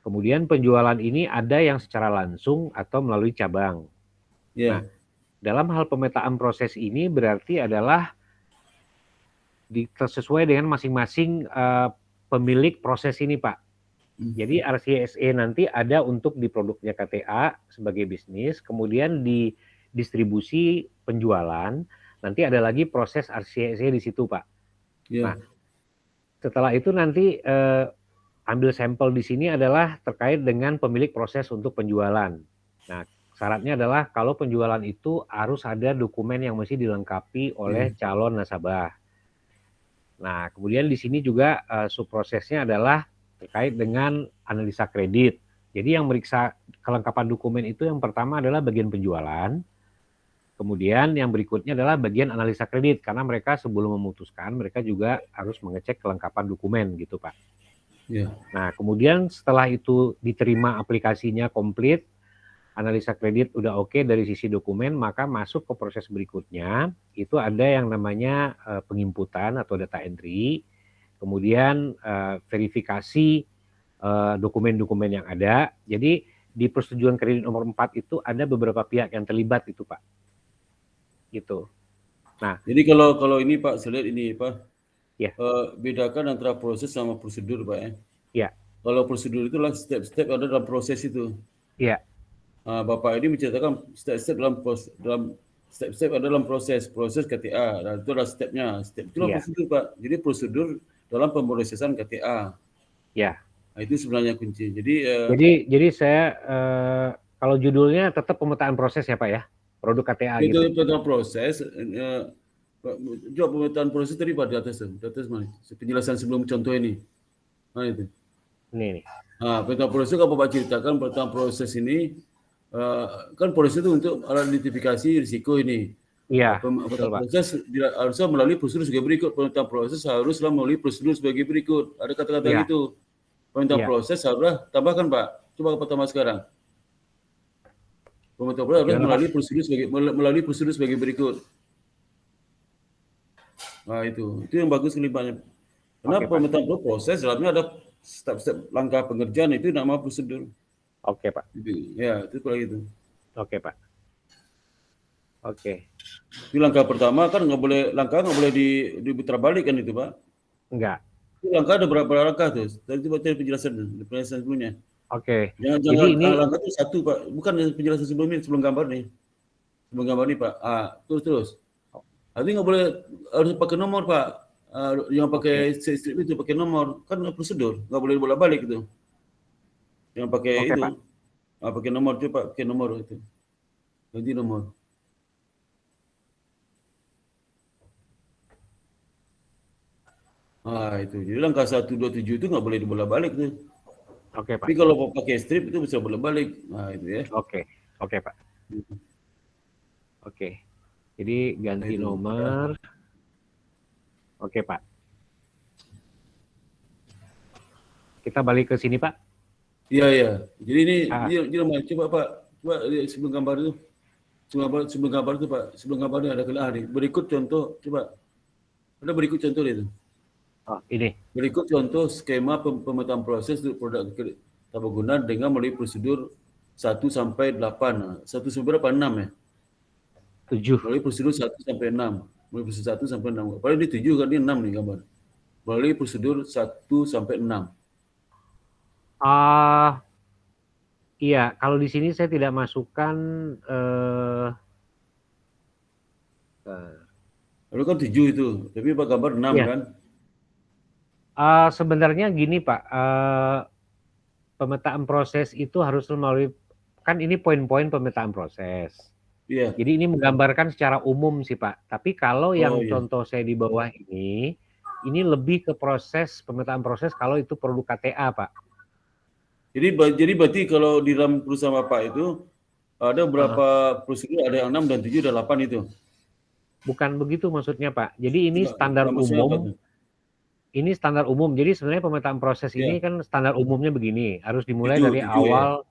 kemudian penjualan ini ada yang secara langsung atau melalui cabang. Yeah. Nah, dalam hal pemetaan proses ini berarti adalah sesuai dengan masing-masing pemilik proses ini, Pak. Jadi RCSE nanti ada untuk di produknya KTA sebagai bisnis, kemudian di distribusi penjualan, nanti ada lagi proses RCSE di situ, Pak. Yeah. Nah, setelah itu nanti ambil sampel di sini adalah terkait dengan pemilik proses untuk penjualan. Nah, syaratnya adalah kalau penjualan itu harus ada dokumen yang mesti dilengkapi oleh calon nasabah. Nah, kemudian di sini juga subprosesnya adalah terkait dengan analisa kredit. Jadi yang meriksa kelengkapan dokumen itu yang pertama adalah bagian penjualan. Kemudian yang berikutnya adalah bagian analisa kredit, karena mereka sebelum memutuskan, mereka juga harus mengecek kelengkapan dokumen gitu Pak. Yeah. Nah kemudian setelah itu diterima aplikasinya komplit, analisa kredit udah oke dari sisi dokumen, maka masuk ke proses berikutnya, itu ada yang namanya penginputan atau data entry, kemudian verifikasi dokumen-dokumen yang ada. Jadi di persetujuan kredit nomor 4 itu ada beberapa pihak yang terlibat itu Pak. Gitu. Nah, jadi kalau ini Pak, saya lihat ini Pak, ya. Bedakan antara proses sama prosedur Pak ya. Ya. Kalau prosedur itulah step-step ada dalam proses itu. Ya. Bapak ini menceritakan step-step dalam step-step ada dalam proses KTA. Dan itu adalah stepnya. Step itulah prosedur Pak. Jadi prosedur dalam pemrosesan KTA. Ya. Nah, itu sebenarnya kunci. Jadi saya kalau judulnya tetap pemetaan proses ya Pak ya. Produk KTA itu gitu. Pemetaan proses. Jawab pemetaan proses tadi Pak di atas mana? Penjelasan sebelum contoh ini. Nah itu. Ini. Nah, pemetaan proses kalau Bapak ceritakan pemetaan proses ini kan proses itu untuk alat identifikasi risiko ini. Iya. Pemetaan proses harusnya melalui prosedur sebagai berikut. Pemetaan proses haruslah melalui prosedur sebagai berikut. Ada kata-kata gitu. Pemetaan proses haruslah tambahkan Pak. Coba Pak tambah sekarang. Pemetaan proses harus melalui prosedur sebagai berikut. Nah itu yang bagus kelipatnya. Karena pemetaan proses dalamnya ada step-step langkah pengerjaan itu nama prosedur. Oke Pak. Ya itu kalau gitu. Oke Pak. Oke. Itu langkah pertama kan nggak boleh diputar balik kan itu Pak? Enggak. Itu langkah ada berapa langkah tuh? Tadi penjelasan sebelumnya. Oke. Jangan ini langkah itu satu Pak, bukan penjelasan sebelumnya sebelum gambar nih Pak. Terus. Nanti nggak boleh harus pakai nomor Pak. Yang pakai strip itu pakai nomor kan prosedur, nggak boleh bolak-balik itu. Yang pakai itu, pakai nomor coba pakai nomor itu. Ganti nomor. Itu. Jadi langkah 127 itu nggak boleh dibolak-balik tuh. Oke Pak. Tapi kalau mau pakai strip itu bisa bolak-balik. Nah itu ya. Oke Pak. Oke. Jadi ganti nomor. Oke Pak. Kita balik ke sini Pak. Iya. Jadi ini coba Pak, coba lihat sebelum gambar itu. Sebelum gambar itu Pak, sebelum gambarnya ada kelihatan. Berikut contoh, coba. Ada berikut contoh itu. Ini. Berikut contoh skema pemetaan proses untuk produk tabungan dengan melalui prosedur 1 sampai 8. 1 sampai berapa? 6 ya? 7. Melalui prosedur 1 sampai 6. Melalui prosedur 1 sampai 6. Padahal ini 7 kan ini 6 nih gambar. Melalui prosedur 1 sampai 6. Iya, kalau di sini saya tidak masukkan Lalu kan 7 itu, tapi Pak gambar 6 kan? Sebenarnya gini Pak, pemetaan proses itu harus melalui, kan ini poin-poin pemetaan proses. Iya. Jadi ini menggambarkan secara umum sih Pak. Tapi kalau yang contoh saya di bawah ini lebih ke proses pemetaan proses kalau itu produk KTA Pak. Jadi berarti kalau di dalam perusahaan Bapak itu ada berapa prosedur? Ada yang 6 dan 7 dan 8 itu? Bukan begitu maksudnya Pak. Jadi ini standar umum. Ini standar umum. Jadi sebenarnya pemetaan proses ini kan standar umumnya begini. Harus dimulai dari awal.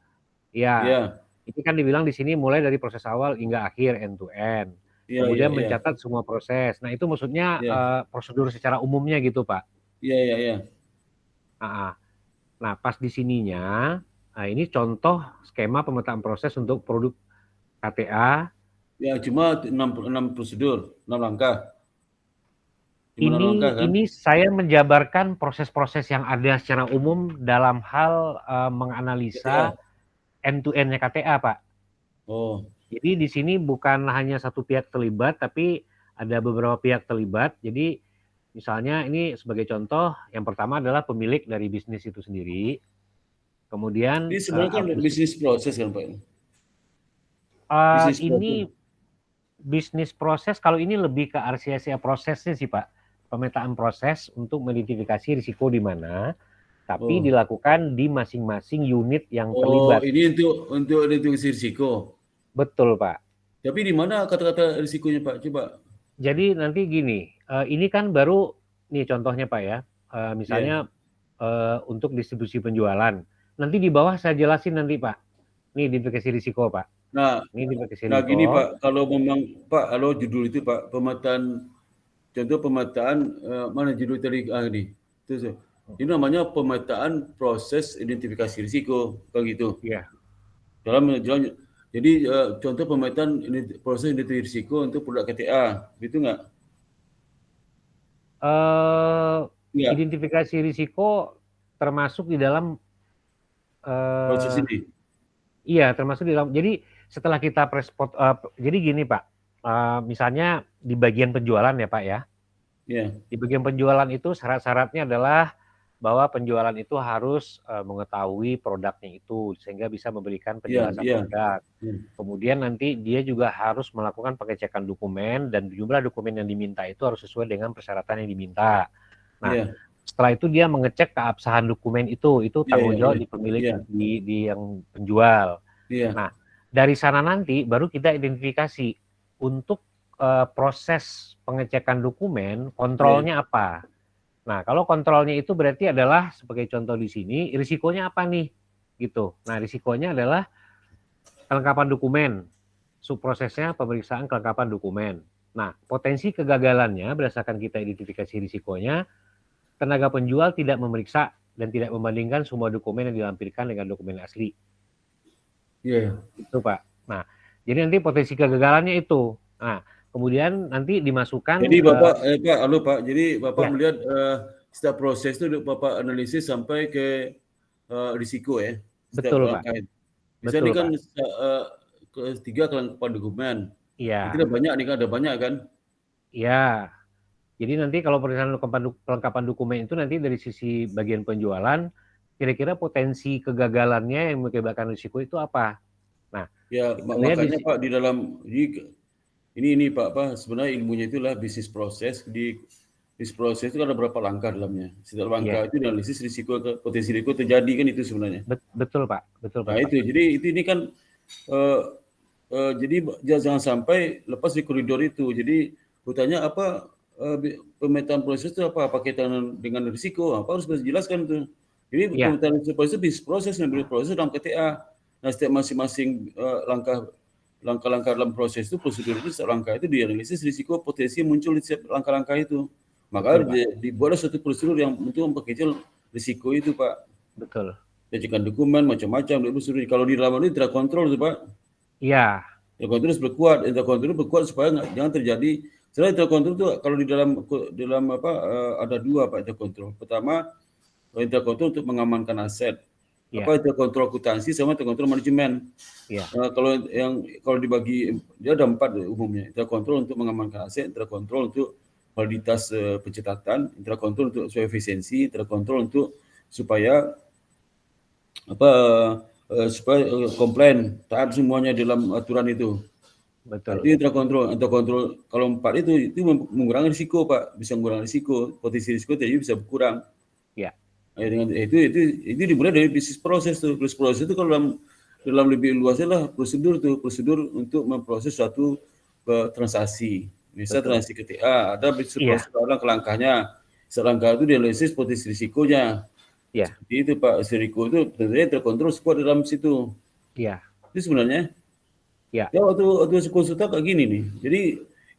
Ya. Ini kan dibilang di sini mulai dari proses awal hingga akhir end to end. Kemudian mencatat semua proses. Nah itu maksudnya prosedur secara umumnya gitu Pak. Iya. Nah pas di sininya, ini contoh skema pemetaan proses untuk produk KTA. Ya cuma 6 prosedur, 6 langkah. Ini saya menjabarkan proses-proses yang ada secara umum dalam hal menganalisa end-to-end-nya KTA, Pak. Jadi di sini bukan hanya satu pihak terlibat, tapi ada beberapa pihak terlibat. Jadi misalnya ini sebagai contoh, yang pertama adalah pemilik dari bisnis itu sendiri. Kemudian ini sebenarnya kan bisnis proses kan Pak? Bisnis proses, kalau ini lebih ke RCA prosesnya sih Pak. Pemetaan proses untuk mengidentifikasi risiko di mana, tapi dilakukan di masing-masing unit yang terlibat. Ini untuk identifikasi risiko. Betul Pak. Tapi di mana kata-kata risikonya Pak? Coba. Jadi nanti gini, ini kan baru nih contohnya Pak ya. Misalnya untuk distribusi penjualan. Nanti di bawah saya jelasin nanti Pak. Ini identifikasi risiko Pak. Nah gini Pak, kalau memang Pak, kalau judul itu Pak, contoh pemetaan mana judul tadi ini? Ini namanya pemetaan proses identifikasi risiko, kan gitu. Iya. Jadi contoh pemetaan proses identifikasi risiko untuk produk KTA, gitu nggak? Identifikasi risiko termasuk di dalam proses ini. Iya, termasuk di dalam. Jadi setelah kita jadi gini Pak, misalnya di bagian penjualan ya Pak ya. Di bagian penjualan itu syarat-syaratnya adalah bahwa penjualan itu harus mengetahui produknya itu sehingga bisa memberikan penjelasan produk. Kemudian nanti dia juga harus melakukan pengecekan dokumen dan jumlah dokumen yang diminta itu harus sesuai dengan persyaratan yang diminta. Nah, setelah itu dia mengecek keabsahan dokumen itu tanggung jawab di pemilik di yang penjual. Nah, dari sana nanti baru kita identifikasi untuk proses pengecekan dokumen, kontrolnya apa. Nah, kalau kontrolnya itu berarti adalah sebagai contoh di sini, risikonya apa nih? Gitu. Nah, risikonya adalah kelengkapan dokumen. Subprosesnya pemeriksaan kelengkapan dokumen. Nah, potensi kegagalannya berdasarkan kita identifikasi risikonya, tenaga penjual tidak memeriksa dan tidak membandingkan semua dokumen yang dilampirkan dengan dokumen asli. Iya. Itu Pak. Nah, jadi nanti potensi kegagalannya itu. Nah, kemudian nanti dimasukkan. Jadi Bapak, Pak, halo Pak. Jadi Bapak Ya. melihat setiap proses itu Bapak analisis sampai ke risiko ya. Betul Pak. Misalnya Betul, ini kan ketiga kelengkapan dokumen. Iya. Itu ada banyak kan? Iya. Jadi nanti kalau pemeriksaan kelengkapan dokumen itu nanti dari sisi bagian penjualan, kira-kira potensi kegagalannya yang mengakibatkan risiko itu apa? Nah, ya makanya Pak di dalam ini Pak sebenarnya ilmunya itulah bisnis proses. Di bisnis proses itu ada berapa langkah dalamnya. Setiap langkah itu analisis risiko potensi risiko terjadi kan itu sebenarnya. Betul Pak, betul Pak. Nah itu jadi ini kan jadi jangan sampai lepas di koridor itu. Jadi bertanya apa pemetaan proses itu apa kaitan dengan risiko? Apa harus dijelaskan itu. Jadi pemetaan proses itu bisnis proses dan bisnis proses dalam KTA. Nah setiap masing-masing langkah-langkah dalam proses itu prosedur itu setiap langkah itu dianalisis risiko potensi muncul di setiap langkah-langkah itu. Maka dibuat suatu prosedur yang untuk memperkecil risiko itu Pak. Betul. Cekkan dokumen macam-macam prosedur. Kalau di dalam ini terkontrol itu Pak. Iya. Terkontrol berkuat, berkuat supaya jangan terjadi. Selain terkontrol itu kalau di dalam apa ada dua Pak terkontrol. Pertama terkontrol untuk mengamankan aset. Apa terkontrol akuntansi sama terkontrol manajemen. Kalau dibagi dia ada 4 umumnya. Terkontrol untuk mengamankan aset, terkontrol untuk validitas pencatatan, terkontrol untuk efisiensi, terkontrol untuk supaya supaya komplain taat semuanya dalam aturan itu. Betul. Itu terkontrol kalau 4 itu mengurangi risiko Pak, bisa mengurangi risiko, potensi risiko jadi bisa berkurang. Ya. Dengan itu dimulai dari bisnis proses tuh. Bisnis proses itu kalau dalam lebih luasnya lah prosedur untuk memproses suatu transaksi. Misal transaksi KTA, ada bisnis proses langkah-langkahnya. Selangkah itu dianalisis potensi risikonya. Ya. Jadi itu Pak, risiko itu tentunya terkontrol kuat dalam situ. Iya. Itu sebenarnya. Ya. Ya waktu konsultan kayak gini nih. Jadi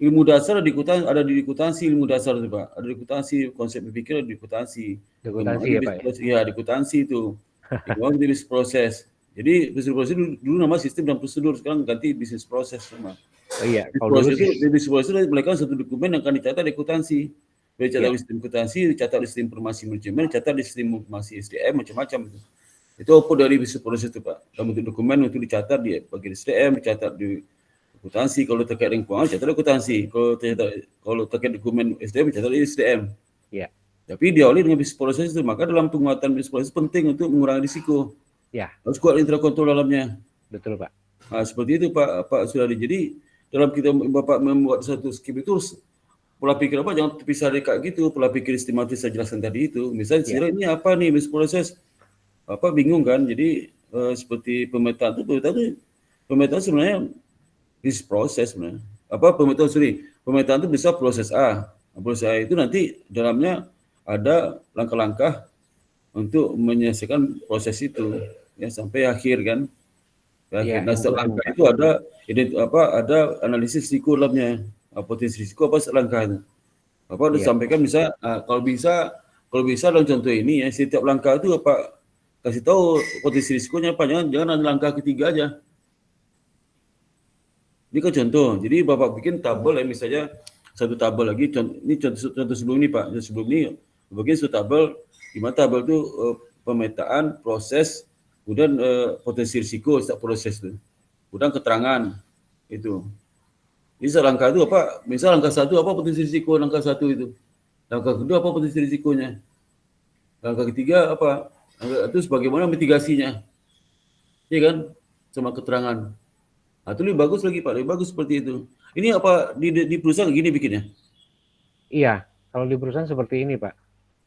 ilmu dasar ada di akuntansi ilmu dasar itu Pak. Ada di akuntansi konsep berpikir ada di akuntansi. Akuntansi ya Pak. Iya di akuntansi itu. Memang bisnis proses. Jadi bisnis proses dulu nama sistem dan prosedur, sekarang ganti bisnis proses semua. Oh iya. Kalau bisnis proses itu mereka satu dokumen yang akan dicatat di akuntansi. Dicatat di sistem akuntansi, dicatat di sistem informasi manajemen, dicatat di sistem informasi SDM macam-macam itu. Itu output dari bisnis proses itu Pak. Dalam bentuk dokumen untuk dicatat di bagian SDM, dicatat di akuntansi. Kalau terkait dengan keuangan, dicatat di akuntansi. Kalau terkait dokumen SDM, dicatat di SDM. Iya. Tapi diawali dengan bisnis proses itu, maka dalam penguatan bisnis proses penting untuk mengurangi risiko. Ya. Harus kuat intrakontrol dalamnya. Betul Pak. Nah, seperti itu Pak Sudadi. Jadi dalam kita Bapak membuat satu skip itu pola pikir apa jangan terpisah dari kayak gitu. Pola pikir sistematis saya jelaskan tadi itu. Misalnya ini apa nih bisnis proses? Apa bingung kan? Jadi seperti pemetaan sebenarnya bisnis proses sebenarnya. Pemetaan itu bisa proses A. Proses A itu nanti dalamnya ada langkah-langkah untuk menyelesaikan proses itu ya sampai akhir kan. Nah, setelah langkah itu ada analisis risiko dalamnya. Potensi risiko apa langkah itu. Apa disampaikan kalau bisa dalam contoh ini ya setiap langkah itu apa kasih tahu potensi risikonya apa, jangan ada langkah ketiga aja. Ini kan contoh. Jadi Bapak bikin tabel ya misalnya satu tabel lagi ini contoh sebelum ini Pak. Sebelum ini bikin satu tabel di mana tabel itu pemetaan proses kemudian potensi risiko setiap proses itu. Kemudian keterangan itu. Ini langkah itu apa? Misal langkah 1 apa potensi risiko langkah 1 itu. Langkah kedua apa potensi risikonya? Langkah ketiga apa? Terus bagaimana mitigasinya? Iya kan? Sama keterangan. Nah, itu lebih bagus lagi Pak, lebih bagus seperti itu. Ini apa di perusahaan gini bikinnya? Iya, kalau di perusahaan seperti ini Pak.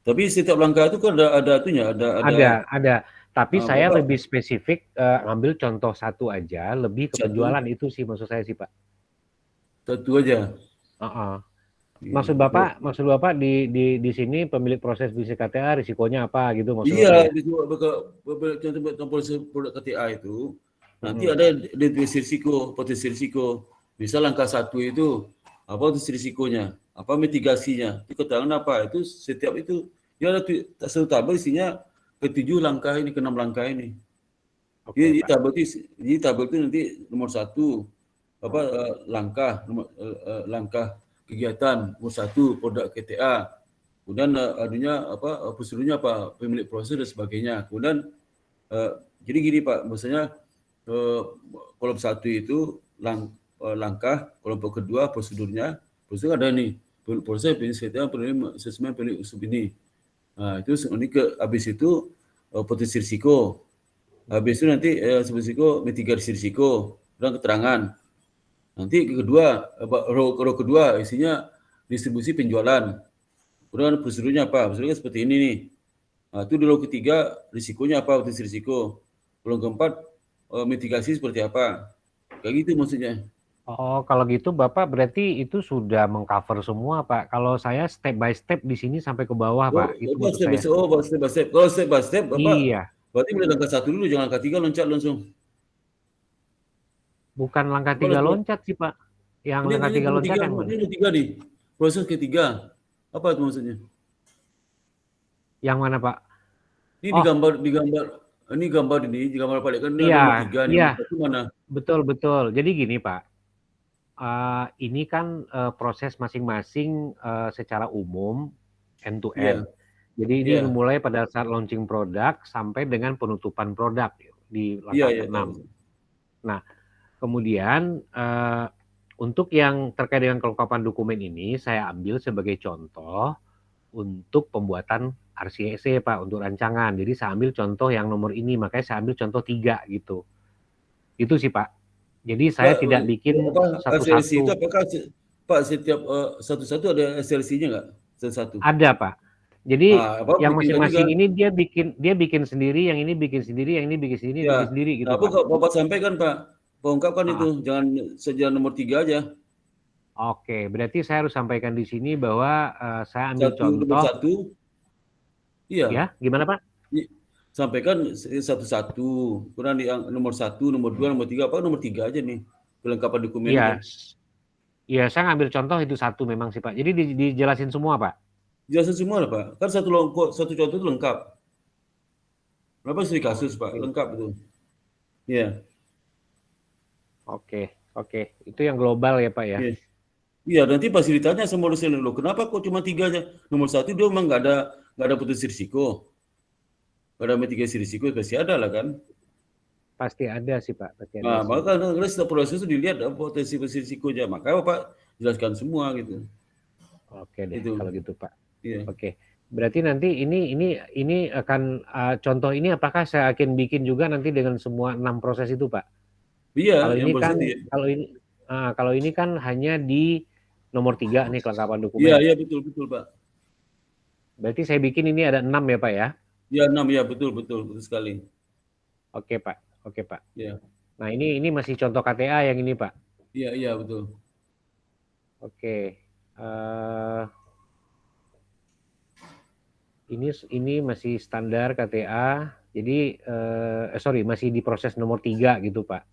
Tapi setiap langkah itu kan ada itunya, ada. Tapi saya Bapak, lebih spesifik ngambil contoh satu aja, lebih ke penjualan itu sih maksud saya sih Pak. Satu aja. Maksud Bapak di sini pemilik proses bisnis KTA risikonya apa gitu maksudnya? Iya, contoh produk KTA itu Nanti ada deteksi risiko, potensi risiko. Misal langkah 1 itu apa potensi risikonya, apa mitigasinya, itu keterangan apa, itu setiap itu dia ada satu tabel isinya ke-7 langkah ini, ke-6 langkah ini. Jadi tabel itu nanti nomor 1 apa langkah kegiatan nomor 1 produk KTA, kemudian adanya apa prosedurnya apa, pemilik proses dan sebagainya. Kemudian jadi gini Pak, maksudnya kolom 1 itu langkah, kelompok kedua prosedurnya, prosedur ada nih, proses asesmen pemilik usul ini. Nah, itu ini habis itu potensi risiko. Habis itu nanti risiko, mitigasi risiko dan keterangan. Nanti kedua, row kedua isinya distribusi penjualan. Kemudian prosedurnya apa? Prosedurnya seperti ini nih. Nah, itu di row ketiga risikonya apa? Potensi risiko. Row keempat mitigasi seperti apa? Kayak gitu maksudnya. Oh, kalau gitu Bapak berarti itu sudah mengcover semua, Pak. Kalau saya step by step di sini sampai ke bawah, Pak. Itu maksud saya. Step by step. Kalau step by step, Bapak, Iya. berarti mulai langkah 1 dulu, jangan langkah 3 loncat langsung. Bukan langkah 3 loncat sih, Pak. Yang langkah 3 loncat yang mana? Ini 3 nih. Proses ketiga. Apa itu maksudnya? Yang mana, Pak? Ini ini gambar balik kan Iya, nomor 3 nih. iya. Itu mana? Betul. Jadi gini, Pak. Ini kan proses masing-masing secara umum end to end. Jadi ini mulai pada saat launching produk sampai dengan penutupan produk di langkah 6. Nah, kemudian untuk yang terkait dengan kelengkapan dokumen ini saya ambil sebagai contoh untuk pembuatan RCEC Pak, untuk rancangan. Jadi saya ambil contoh yang nomor ini, makanya saya ambil contoh 3 gitu. Itu sih Pak. Jadi saya tidak bikin satu-satu. Itu apakah Pak setiap satu-satu ada SLC-nya nggak? Satu-satu. Ada Pak. Jadi yang masing-masing ini dia bikin sendiri, yang ini bikin sendiri, yang ini bikin sendiri, bikin sendiri gitu. Nah, Pak. Bapak sampaikan Pak, ungkapkan itu, jangan sejalan nomor 3 aja. Oke, berarti saya harus sampaikan di sini bahwa saya ambil contoh. Nomor 1. Iya. Ya, gimana Pak? Sampaikan satu-satu. Kurang di nomor 1, nomor 2, nomor 3. Apa nomor 3 aja nih kelengkapan dokumen. Iya, saya ngambil contoh itu 1 memang sih Pak. Jadi dijelasin semua Pak. Jelasin semua lah Pak. Kan satu contoh itu lengkap. Berapa studi kasus Pak? Lengkap itu. Iya. Oke. Itu yang global ya Pak ya. Iya, nanti pas ditanya sama dosen lo, kenapa kok cuma 3 aja? Nomor 1 dia memang nggak ada potensi risiko. Nggak ada mitigasi risiko, pasti ada lah kan? Pasti ada sih Pak. Pasti ada. Nah, maka setelah proses itu dilihat potensi risikonya. Maka Bapak jelaskan semua gitu. Oke deh, kalau gitu Pak. Iya. Oke. Berarti nanti ini akan contoh ini apakah saya akan bikin juga nanti dengan semua 6 proses itu Pak? Iya. Kalau ini kan hanya di nomor 3 nih kelengkapan dokumen. Iya betul Pak. Berarti saya bikin ini ada 6 ya Pak ya? Iya 6 ya betul sekali. Oke Pak. Iya. Nah ini masih contoh KTA yang ini Pak. Iya betul. Oke. Ini masih standar KTA. Jadi masih di proses nomor 3 gitu Pak.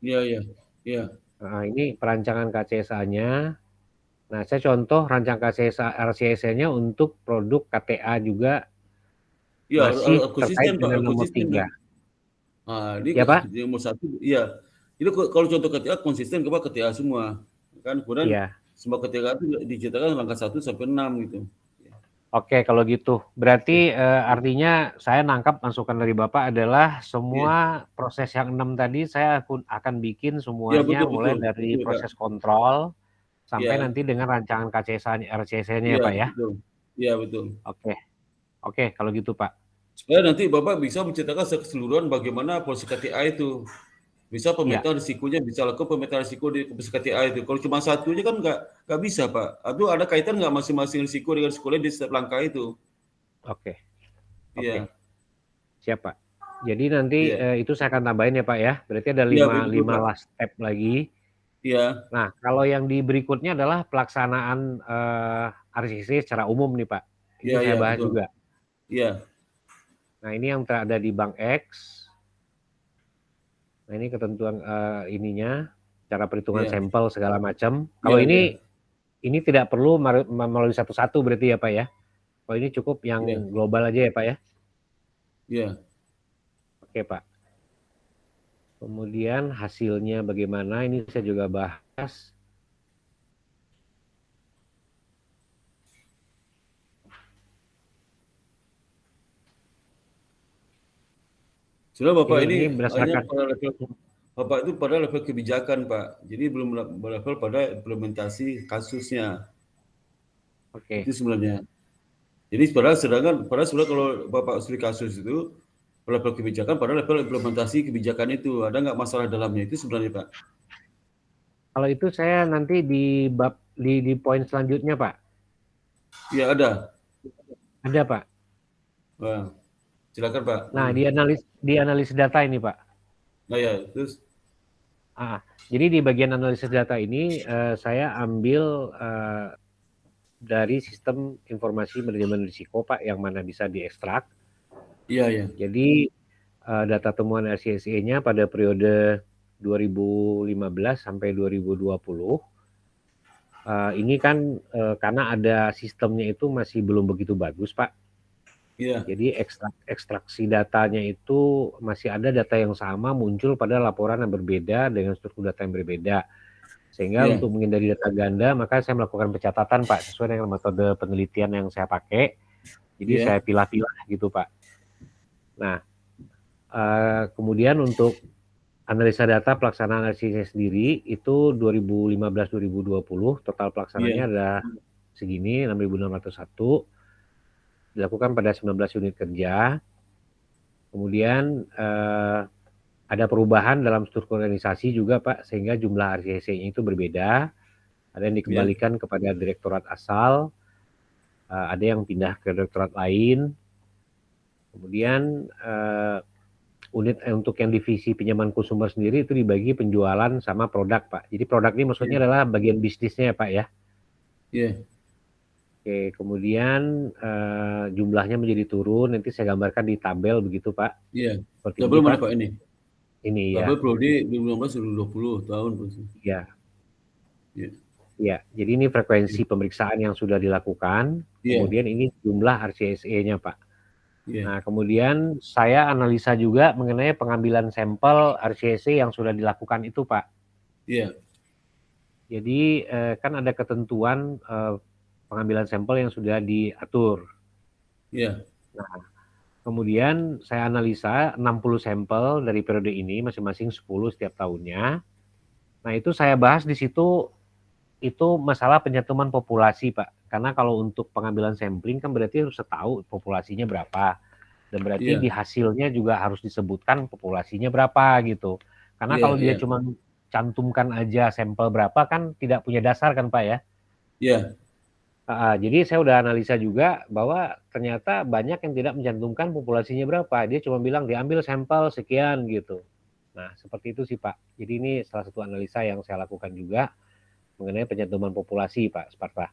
Iya. Nah, ini perancangan KCSA-nya. Nah, saya contoh rancang RCSA-nya untuk produk KTA juga masih terkait dengan nomor 3. Nah, ini ya Pak? Di nomor 1, iya. Jadi kalau contoh KTA konsisten ke KTA semua. Kan kemudian semua KTA itu diceritakan langkah 1 sampai 6 gitu. Oke, kalau gitu. Berarti artinya saya nangkap masukan dari Bapak adalah semua proses yang 6 tadi saya akan bikin semuanya mulai dari proses kontrol sampai nanti dengan rancangan RCSA-nya ya Pak ya? Iya, betul. Oke, kalau gitu Pak. Supaya nanti Bapak bisa menceritakan keseluruhan bagaimana proses KTA itu. Bisa pemetaan risikonya, bisa lakukan pemetaan risiko di proses KTA itu. Kalau cuma 1 aja kan nggak bisa Pak. Atau ada kaitan nggak masing-masing risiko dengan sekolah di setiap langkah itu? Oke. Iya. Siap Pak. Jadi nanti itu saya akan tambahin ya Pak ya. Berarti ada 5 last step lagi. Iya. Nah, kalau yang di berikutnya adalah pelaksanaan RCC secara umum nih Pak. Ini saya bahas juga. Iya. Nah, ini yang terada di Bank X. Nah ini ketentuan ininya, cara perhitungan Iya. sampel segala macam. Kalau Iya. ini tidak perlu melalui satu-satu berarti ya Pak ya? Kalau ini cukup yang Iya. global aja ya Pak ya? Iya. Oke Pak. Kemudian hasilnya bagaimana? Ini saya juga bahas. Sudah Bapak Ini ini berdasarkan hanya pada level Bapak itu pada level kebijakan Pak. Jadi belum level pada implementasi kasusnya. Oke. Itu sebenarnya. Jadi sedangkan sebenarnya kalau Bapak studi kasus itu level kebijakan pada level implementasi kebijakan itu. Ada nggak masalah dalamnya itu sebenarnya Pak? Kalau itu saya nanti di poin selanjutnya Pak. Iya ada. Ada Pak. Nah, silakan Pak. Nah di analis data ini Pak. Nah ya terus. Jadi di bagian analisis data ini saya ambil dari sistem informasi manajemen risiko Pak, yang mana bisa diekstrak. Iya. Jadi data temuan RCSE-nya pada periode 2015 sampai 2020 ini kan karena ada sistemnya itu masih belum begitu bagus Pak. Iya. Jadi ekstraksi datanya itu masih ada data yang sama muncul pada laporan yang berbeda dengan struktur data yang berbeda. Sehingga untuk menghindari data ganda, maka saya melakukan pencatatan Pak, sesuai dengan metode penelitian yang saya pakai. Jadi saya pilah-pilah gitu Pak. Nah, kemudian untuk analisa data pelaksanaan RCSE sendiri itu 2015-2020 total pelaksanaannya ada segini 6.601, dilakukan pada 19 unit kerja. Kemudian ada perubahan dalam struktur organisasi juga Pak, sehingga jumlah RCSE-nya itu berbeda. Ada yang dikembalikan kepada direktorat asal, ada yang pindah ke direktorat lain. Kemudian unit untuk yang divisi pinjaman konsumer sendiri itu dibagi penjualan sama produk Pak. Jadi produk ini maksudnya adalah bagian bisnisnya ya Pak ya. Iya. Oke, kemudian jumlahnya menjadi turun, nanti saya gambarkan di tabel begitu Pak. Iya. Seperti Tabel mana Pak ini? Ini ya. Tabel Prodi 2019-2020 tahun. Iya. Iya. Ya, jadi ini frekuensi pemeriksaan yang sudah dilakukan, kemudian ini jumlah RCSE-nya Pak. Nah, kemudian saya analisa juga mengenai pengambilan sampel RCSE yang sudah dilakukan itu Pak. Iya. Jadi kan ada ketentuan pengambilan sampel yang sudah diatur. Iya. Nah, kemudian saya analisa 60 sampel dari periode ini, masing-masing 10 setiap tahunnya. Nah, itu saya bahas di situ, itu masalah pencantuman populasi Pak. Karena kalau untuk pengambilan sampling kan berarti harus tahu populasinya berapa. Dan berarti di hasilnya juga harus disebutkan populasinya berapa gitu. Karena kalau dia cuma cantumkan aja sampel berapa kan tidak punya dasar kan Pak ya. Iya. Jadi saya udah analisa juga bahwa ternyata banyak yang tidak mencantumkan populasinya berapa. Dia cuma bilang diambil sampel sekian gitu. Nah seperti itu sih Pak. Jadi ini salah satu analisa yang saya lakukan juga mengenai pencantuman populasi Pak Sparta.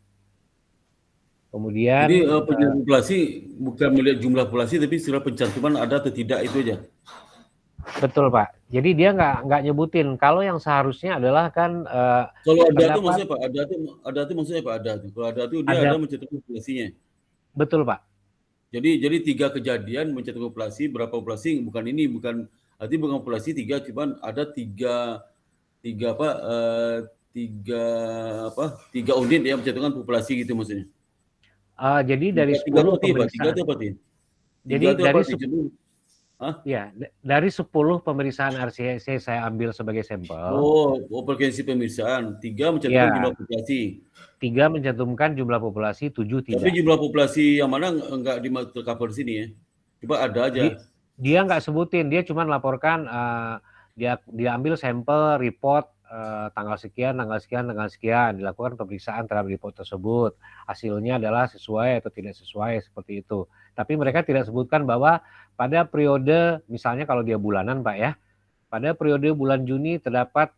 Kemudian jadi pencantuman populasi bukan melihat jumlah populasi tapi setelah pencantuman ada atau tidak itu aja. Betul Pak. Jadi dia nggak nyebutin. Kalau yang seharusnya adalah kan kalau ada itu maksudnya Pak, ada itu maksudnya Pak, ada itu. Kalau ada itu dia ada mencantumkan populasinya. Betul Pak. Jadi 3 kejadian mencantumkan populasi, berapa populasi, bukan artinya bukan populasi 3, cuman ada 3 unit yang mencantumkan populasi gitu maksudnya. Jadi dari 10 pemeriksaan. Jadi dari 10 pemeriksaan RCSE saya ambil sebagai sampel. Frekuensi pemeriksaan 3 mencantumkan jumlah populasi. 3 mencantumkan jumlah populasi, 7 tidak. Tapi jumlah populasi yang mana enggak di-cover di sini ya? Coba ada aja. Dia nggak sebutin, dia cuma laporkan dia ambil sampel report tanggal sekian, dilakukan pemeriksaan terhadap report tersebut. Hasilnya adalah sesuai atau tidak sesuai seperti itu. Tapi mereka tidak sebutkan bahwa pada periode, misalnya kalau dia bulanan Pak ya, pada periode bulan Juni terdapat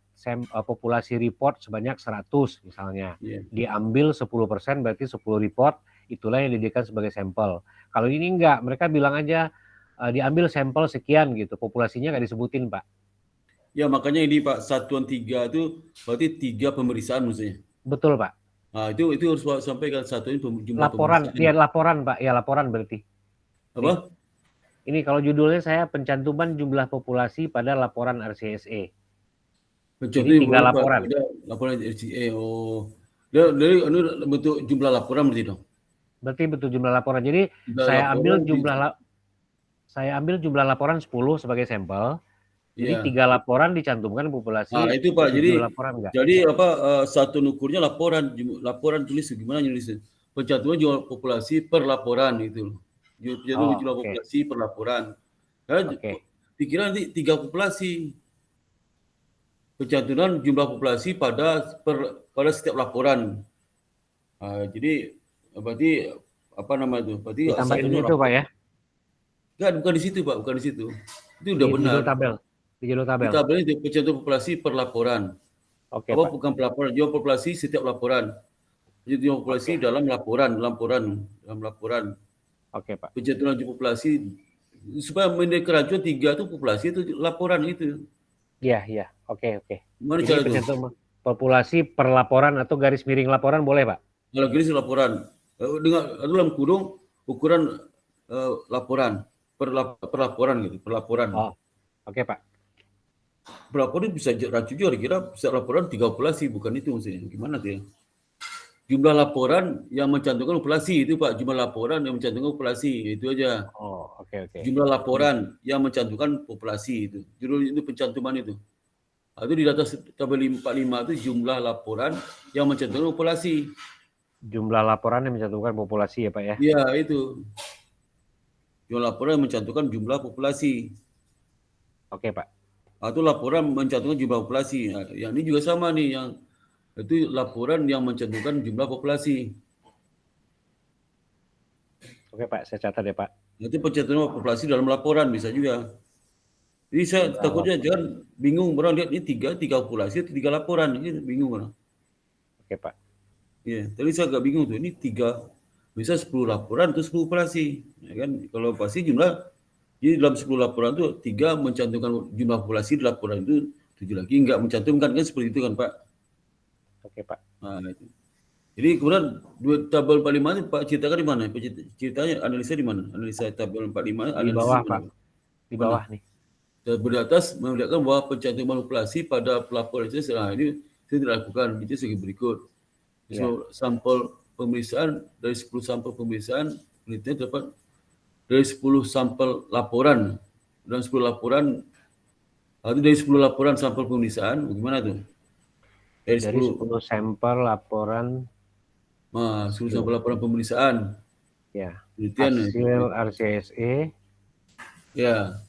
populasi report sebanyak 100 misalnya. Diambil 10%, berarti 10 report, itulah yang dijadikan sebagai sampel. Kalau ini enggak, mereka bilang aja diambil sampel sekian gitu, populasinya nggak disebutin Pak. Ya makanya ini Pak, satuan 3 itu berarti 3 pemeriksaan maksudnya. Betul Pak. Nah, itu harus sampaikan satu ini jumlah Laporan, pemeriksaan. ya laporan Pak, ya laporan berarti. Apa? Ini kalau judulnya saya pencantuman jumlah populasi pada laporan RCSE. Jadi 3 laporan. Laporan RCSE. Oh. Dari bentuk jumlah laporan berarti dong. Berarti betul jumlah laporan. Jadi saya ambil jumlah laporan 10 sebagai sampel. Jadi 3 laporan dicantumkan populasi. Nah, itu Pak. Jadi laporan enggak? Jadi satu ukurnya laporan tulis gimana nulis? Pencantuman jumlah populasi per laporan itu. Jumlah populasi per laporan. Karena pikiran nanti 3 populasi. Pencantuman jumlah populasi pada setiap laporan. Jadi berarti apa nama itu? Berarti ditambahin itu Pak ya? Enggak, bukan di situ Pak, bukan di situ. Itu udah benar. Di judul tabel. Di tabel itu pencantuman populasi per laporan. Oke, Pak. Pak. Bukan pelaporan, jumlah populasi setiap laporan. Jadi jumlah populasi dalam laporan. Oke, Pak. Pencantuman jumlah populasi supaya menjadi keracuan 3 itu populasi itu laporan itu. Iya. Oke. Gimana Jadi cara itu? pencantuman populasi per laporan atau garis miring laporan boleh, Pak? Kalau garis laporan. Dalam kurung ukuran laporan per laporan gitu, per laporan. Oh. Oke, Pak. Laporan bisa racu juga, kira bisa laporan 3 populasi, bukan itu maksudnya. Gimana tuh ya? Jumlah laporan yang mencantumkan populasi itu Pak, jumlah laporan yang mencantumkan populasi, itu aja. Oh, oke. Jumlah laporan yang mencantumkan populasi itu. Judul itu pencantuman itu. Itu di atas tabel 45 itu jumlah laporan yang mencantumkan populasi. Jumlah laporan yang mencantumkan populasi ya Pak ya? Iya, itu. Jumlah laporan yang mencantumkan jumlah populasi. Oke, Pak. Atau laporan mencantumkan jumlah populasi. Nah, yang ini juga sama nih, yang itu laporan yang mencantumkan jumlah populasi. Oke Pak, saya catat ya Pak. Itu pencantuman populasi dalam laporan bisa juga. Jadi saya takutnya jangan bingung orang lihat ini tiga populasi atau 3 laporan, ini bingung orang. Oke Pak. Iya, tadi saya agak bingung tuh, ini 3 bisa 10 laporan atau 10 populasi, ya kan? Kalau pasti jumlah. Jadi dalam 10 laporan itu 3 mencantumkan jumlah populasi di laporan itu, 7 lagi enggak mencantumkan, kan seperti itu kan Pak? Oke Pak. Nah, itu. Jadi kemudian tabel 45 itu Pak ceritakan di mana? Ceritanya analisa di mana? Analisa tabel 45 di bawah Pak. Di bawah nih. Di atas memperlihatkan bahwa pencantuman populasi pada pelapor itu ini dilakukan itu sebagai berikut. Sampel pemeriksaan dari 10 sampel pemeriksaan penelitian dapat dari 10 sampel laporan dan 10 laporan atau dari 10 laporan sampel pemeriksaan bagaimana tuh? Dari 10 sampel laporan 10 sampel laporan pemeriksaan. Ya. Penelitian hasil RCSE. Ya.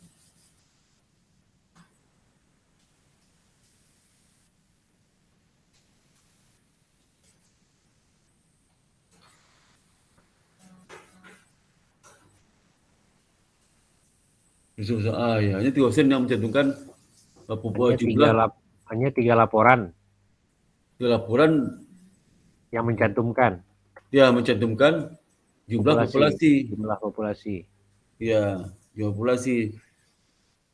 Ya, hanya 3% yang mencantumkan jumlah. Hanya 3 laporan. 3 laporan yang mencantumkan. Ya, mencantumkan jumlah populasi. Jumlah populasi. Ya, jumlah populasi.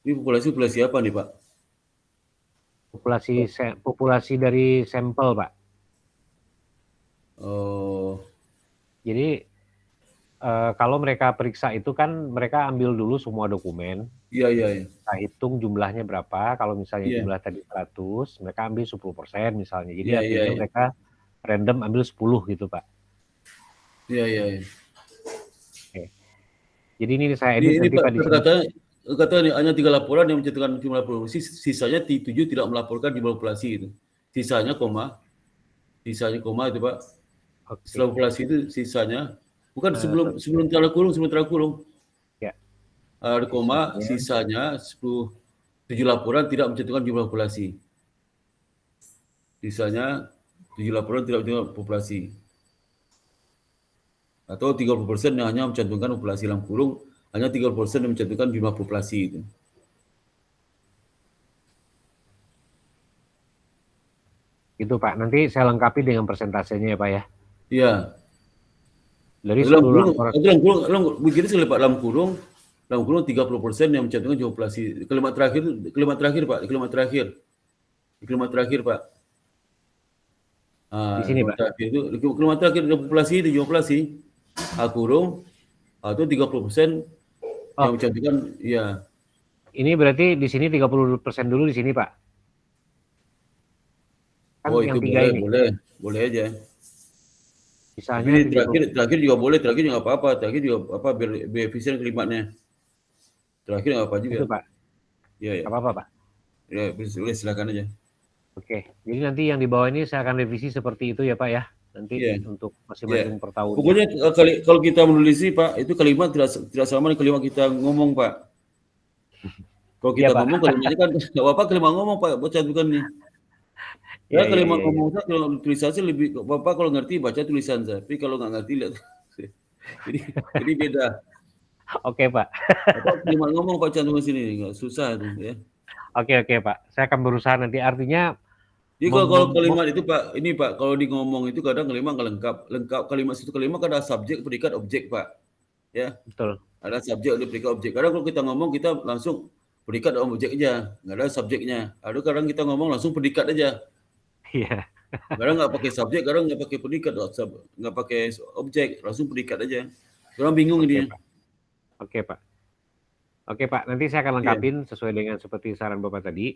Ini populasi apa nih Pak? Populasi dari sampel Pak. Oh. Jadi kalau mereka periksa itu kan mereka ambil dulu semua dokumen. Iya. Kita hitung jumlahnya berapa. Kalau misalnya jumlah tadi 100, mereka ambil 10% misalnya. Jadi artinya mereka random ambil 10 gitu Pak. Iya. Oke. Jadi ini saya edit nanti Pak di sini. Kata hanya 3 laporan yang mencantumkan jumlah populasi, sisanya 7 tidak melaporkan jumlah populasi itu. Sisanya koma itu Pak. Okay. Setelah populasi itu sisanya bukan sebelum tanda kurung. Ya. Ada koma, sisanya 7 laporan tidak mencantumkan jumlah populasi. Sisanya 7 laporan tidak mencantumkan populasi. Atau 30% yang hanya mencantumkan populasi dalam kurung, hanya 30% yang mencantumkan jumlah populasi itu. Itu Pak, nanti saya lengkapi dengan persentasenya ya Pak ya. Iya. Dari dalam kurung, begini sekali Pak, dalam kurung dalam kurung 30% yang mencantumkan jumlah populasi. Kalimat terakhir Pak, kalimat terakhir Pak. Di sini Pak. Kalimat terakhir populasi itu jumlah populasi. Kurung atau 30% yang mencantumkan ya. Ini berarti di sini 30% dulu di sini Pak. Kan yang itu tiga boleh aja. Misalnya terakhir juga boleh, terakhir juga nggak apa-apa, terakhir juga apa biar efisien kalimatnya. Terakhir nggak apa juga. Itu Pak. Ya. Apa-apa Pak. Ya, boleh silakan aja. Oke, jadi nanti yang di bawah ini saya akan revisi seperti itu ya Pak ya. Nanti untuk masing-masing per tahun. Pokoknya kalau kita menulis Pak, itu kalimat tidak sama dengan kalimat kita ngomong Pak. Kalau kita ngomong kalimatnya kan nggak apa-apa kalimat ngomong Pak, baca bukan nih. Ya, kalimat ngomong saya kalau tulisan saya lebih Bapak kalau ngerti baca tulisan saya, tapi kalau nggak ngerti lihat. Jadi beda. Oke Pak. Kalimat ngomong Pak cantum sini nggak susah itu ya. Oke Pak, saya akan berusaha nanti artinya. Jadi kalau kalimat itu Pak, ini Pak, kalau di ngomong itu kadang kalimat nggak lengkap kalimat satu kalimat kan ada subjek, predikat, objek Pak, ya. Betul. Ada subjek, ada predikat, objek. Kadang kalau kita ngomong kita langsung predikat dan objek aja, nggak ada subjeknya. Ada kadang kita ngomong langsung predikat aja. Iya. Kadang nggak pakai subjek, kadang nggak pakai predikat, nggak pakai objek, langsung predikat aja. Orang bingung ini. Oke Pak, nanti saya akan lengkapin sesuai dengan seperti saran Bapak tadi.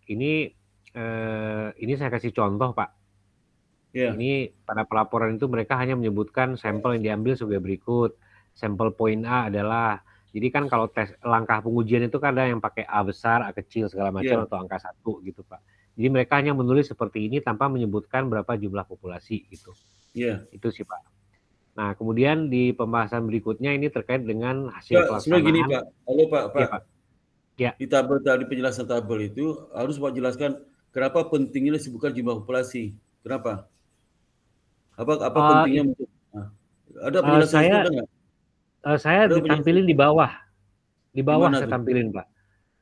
Ini saya kasih contoh Pak. Ini pada pelaporan itu mereka hanya menyebutkan sampel yang diambil sebagai berikut. Sampel poin A adalah, jadi kan kalau tes langkah pengujian itu kan ada yang pakai A besar, A kecil segala macam atau angka 1 gitu Pak. Jadi mereka hanya menulis seperti ini tanpa menyebutkan berapa jumlah populasi gitu. Itu sih Pak. Nah, kemudian di pembahasan berikutnya ini terkait dengan hasil pelaksanaan. Gini Pak, halo Pak. Ya, Pak. Ya. Di tabel tadi penjelasan tabel itu harus Pak jelaskan kenapa pentingnya disebutkan jumlah populasi. Kenapa? Apa pentingnya? Ada penjelasan itu enggak? Saya ditampilin di bawah. Di bawah saya tampilin Pak.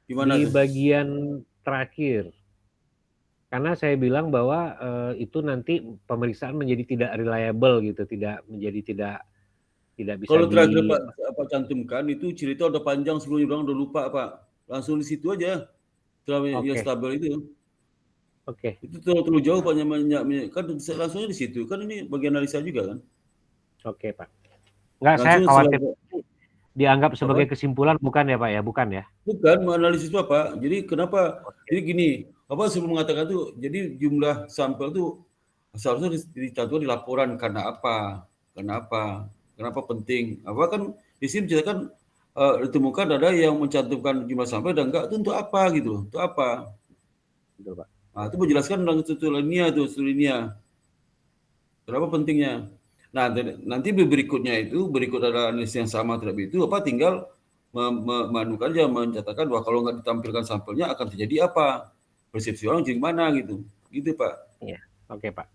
Di bagian terakhir. Karena saya bilang bahwa itu nanti pemeriksaan menjadi tidak reliable gitu, tidak bisa. Kalau terakhir Pak cantumkan itu cerita udah panjang sebelumnya udah lupa Pak. Langsung di situ aja. Yang stabil itu. Itu terlalu jauh Pak kan langsungnya di situ. Kan ini bagian analisa juga kan. Oke Pak. Enggak, saya khawatir dianggap sebagai kesimpulan bukan ya Pak ya, bukan ya? Bukan, menganalisis Pak. Jadi kenapa? Jadi gini, sebelum mengatakan itu, jadi jumlah sampel itu seharusnya dicantumkan di laporan karena apa? Kenapa penting? Apa kan di sini menceritakan ditemukan ada yang mencantumkan jumlah sampel dan enggak itu untuk apa gitu? Untuk apa? Betul Pak. Nah, itu menjelaskan dalam studi linia. Kenapa pentingnya? Nah, nanti berikut ada analisis yang sama terhadap itu tinggal menukan aja mencatatkan bahwa kalau nggak ditampilkan sampelnya akan terjadi apa? Persepsi orang jadi mana gitu. Gitu Pak. Iya. Oke Pak.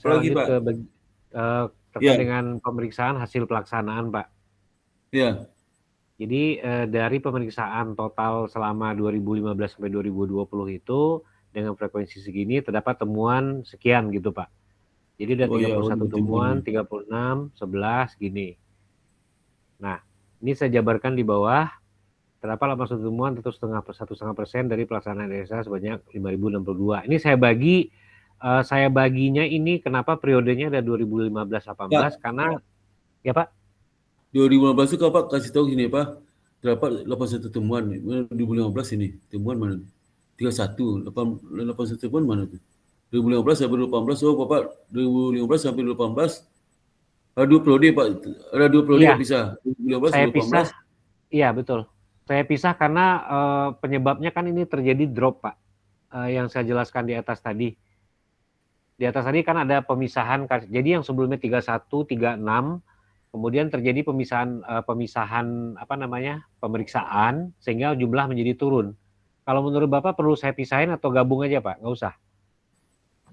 Saya lanjut ke terkait dengan pemeriksaan hasil pelaksanaan Pak. Iya. Jadi dari pemeriksaan total selama 2015 sampai 2020 itu dengan frekuensi segini terdapat temuan sekian gitu Pak. Jadi ada 31 temuan, 36, 11 gini. Nah, ini saya jabarkan di bawah. Terdapat 81 temuan atau 1,5% dari pelaksanaan desa sebanyak 5.062. Ini saya baginya ini kenapa periodenya ada 2015-18 karena ya Pak. 2015 itu Pak kasih tahu gini Pak. Terdapat 81 temuan. 2015 ini temuan mana? 31, 81 temuan mana tuh? 2015 sampai 2018, Bapak 2015 sampai 2018 ada 2 periode Pak, ada 2 periode yang pisah. 2015 saya pisah, iya betul. Saya pisah karena penyebabnya kan ini terjadi drop Pak, yang saya jelaskan di atas tadi. Di atas tadi kan ada pemisahan, jadi yang sebelumnya 31, 36, kemudian terjadi pemisahan pemeriksaan sehingga jumlah menjadi turun. Kalau menurut Bapak perlu saya pisahin atau gabung aja Pak? Nggak usah.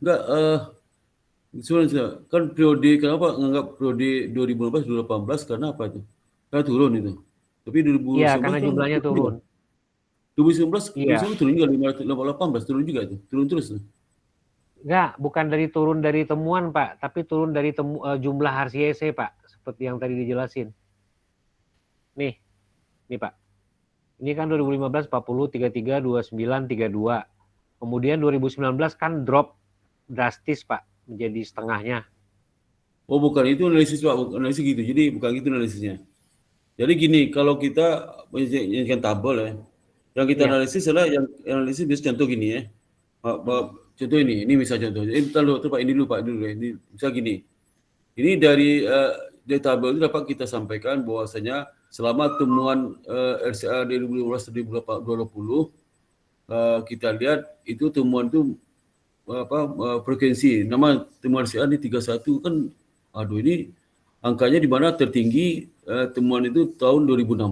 Enggak, sebenarnya kan periode kenapa nganggap periode 2015-2018 karena apa itu? Karena turun itu. Tapi 2019 iya, karena jumlahnya turun. 2019 turun juga 518 turun juga itu. Turun terus tuh. Enggak, bukan turun dari temuan, Pak, tapi turun dari jumlah RCEC, Pak, seperti yang tadi dijelasin. Nih, Pak. Ini kan 2015 40, 33, 29, 32. Kemudian 2019 kan drop drastis, Pak, menjadi setengahnya. Oh, bukan itu analisis, Pak, analisis gitu. Jadi bukan gitu analisisnya. Jadi gini, kalau kita menjadikan tabel ya, yang kita analisis adalah yang analisis bisa contoh gini ya. Contoh ini misal contoh. Kita lihat Pak, ini dulu Pak, dulu ya. Ini misal gini. Ini dari tabel itu dapat kita sampaikan bahwasanya selama temuan RCA 2015-2020 kita lihat itu temuan itu frekuensi. Nama temuan RCA di 31 kan ini angkanya di mana tertinggi temuan itu tahun 2016.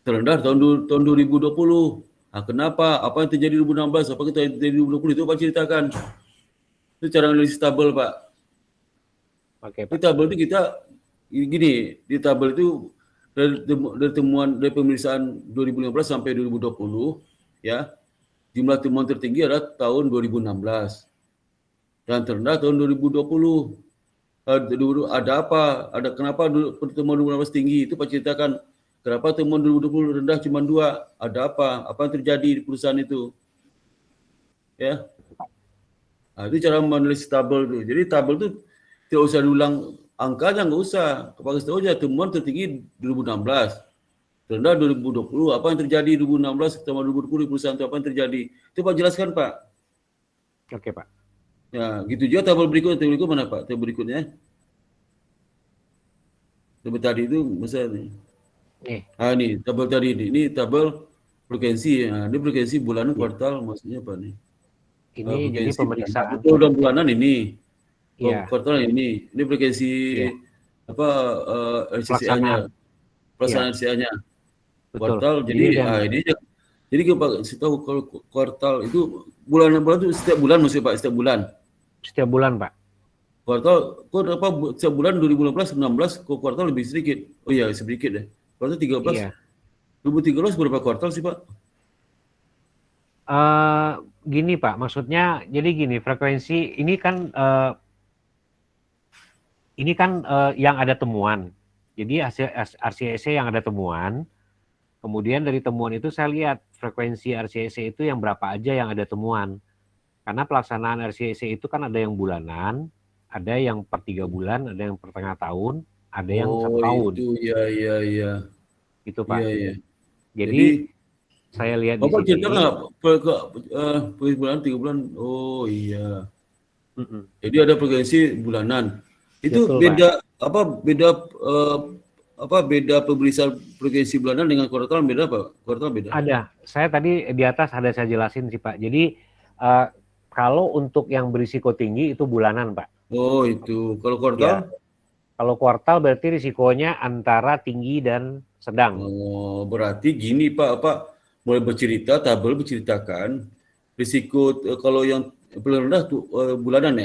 Terendah tahun 2020. Kenapa? Apa yang terjadi 2016? Apa yang terjadi 2020? Itu Pak ceritakan. Itu cara analisis tabel, Pak. Oke, Pak. Di tabel itu kita gini, di tabel itu dari pemeriksaan 2015 sampai 2020 ya. Jumlah temuan tertinggi adalah tahun 2016. Dan terendah tahun 2020. Ada apa? Kenapa temuan 2016 tinggi? Itu Pak ceritakan. Kenapa temuan 2020 rendah cuma 2? Ada apa? Apa yang terjadi di perusahaan itu? Ya. Itu cara menganalisis tabel itu. Jadi tabel itu tidak usah diulang angkanya, nggak usah. Kasih tahu aja temuan tertinggi 2016. Rendah 2020. Apa yang terjadi 2016 sama 2020 di perusahaan itu? Apa yang terjadi? Itu Pak jelaskan, Pak. Oke, Pak. Ya, gitu juga tabel berikutnya. Tabel berikut mana, Pak? Tabel berikutnya. Tabel tadi itu misalnya nih. Ini tabel tadi ini. Ini tabel frekuensi. Ini frekuensi bulanan, kuartal, maksudnya apa nih? Ini jadi pemeriksaan. Betul, dan bulanan ini. Iya. Kuartal ini. Ini frekuensi RCA-nya. Pelaksanaan RCA-nya. Kuartal. Jadi jadi Pak tahu kalau kuartal itu bulan itu setiap bulan maksudnya Pak, setiap bulan. Setiap bulan, Pak. Kuartal setiap bulan 2015 16 kuartal lebih sedikit. Oh iya, sedikit deh. Kuartal 13. Iya. 2013 berapa kuartal sih, Pak? Gini, Pak, maksudnya jadi gini, frekuensi ini kan yang ada temuan. Jadi RCEC yang ada temuan. Kemudian dari temuan itu saya lihat frekuensi RCEC itu yang berapa aja yang ada temuan. Karena pelaksanaan RCEC itu kan ada yang bulanan, ada yang per 3 bulan, ada yang per tengah tahun, ada yang 1 tahun. Itu iya. Itu Pak. Iya. Jadi saya lihat di sini. Bapak cerita nggak per bulan 3 bulan? Oh iya. Jadi ada frekuensi bulanan. Itu betul, beda Pak. Beda pemeriksaan frekuensi bulanan dengan kuartal beda apa? Kuartal beda? Ada. Saya tadi di atas saya jelasin sih Pak. Jadi kalau untuk yang berisiko tinggi itu bulanan Pak. Oh itu. Kalau kuartal? Ya. Kalau kuartal berarti risikonya antara tinggi dan sedang. Oh berarti gini Pak, mulai tabel berceritakan risiko kalau yang paling rendah tuh bulanan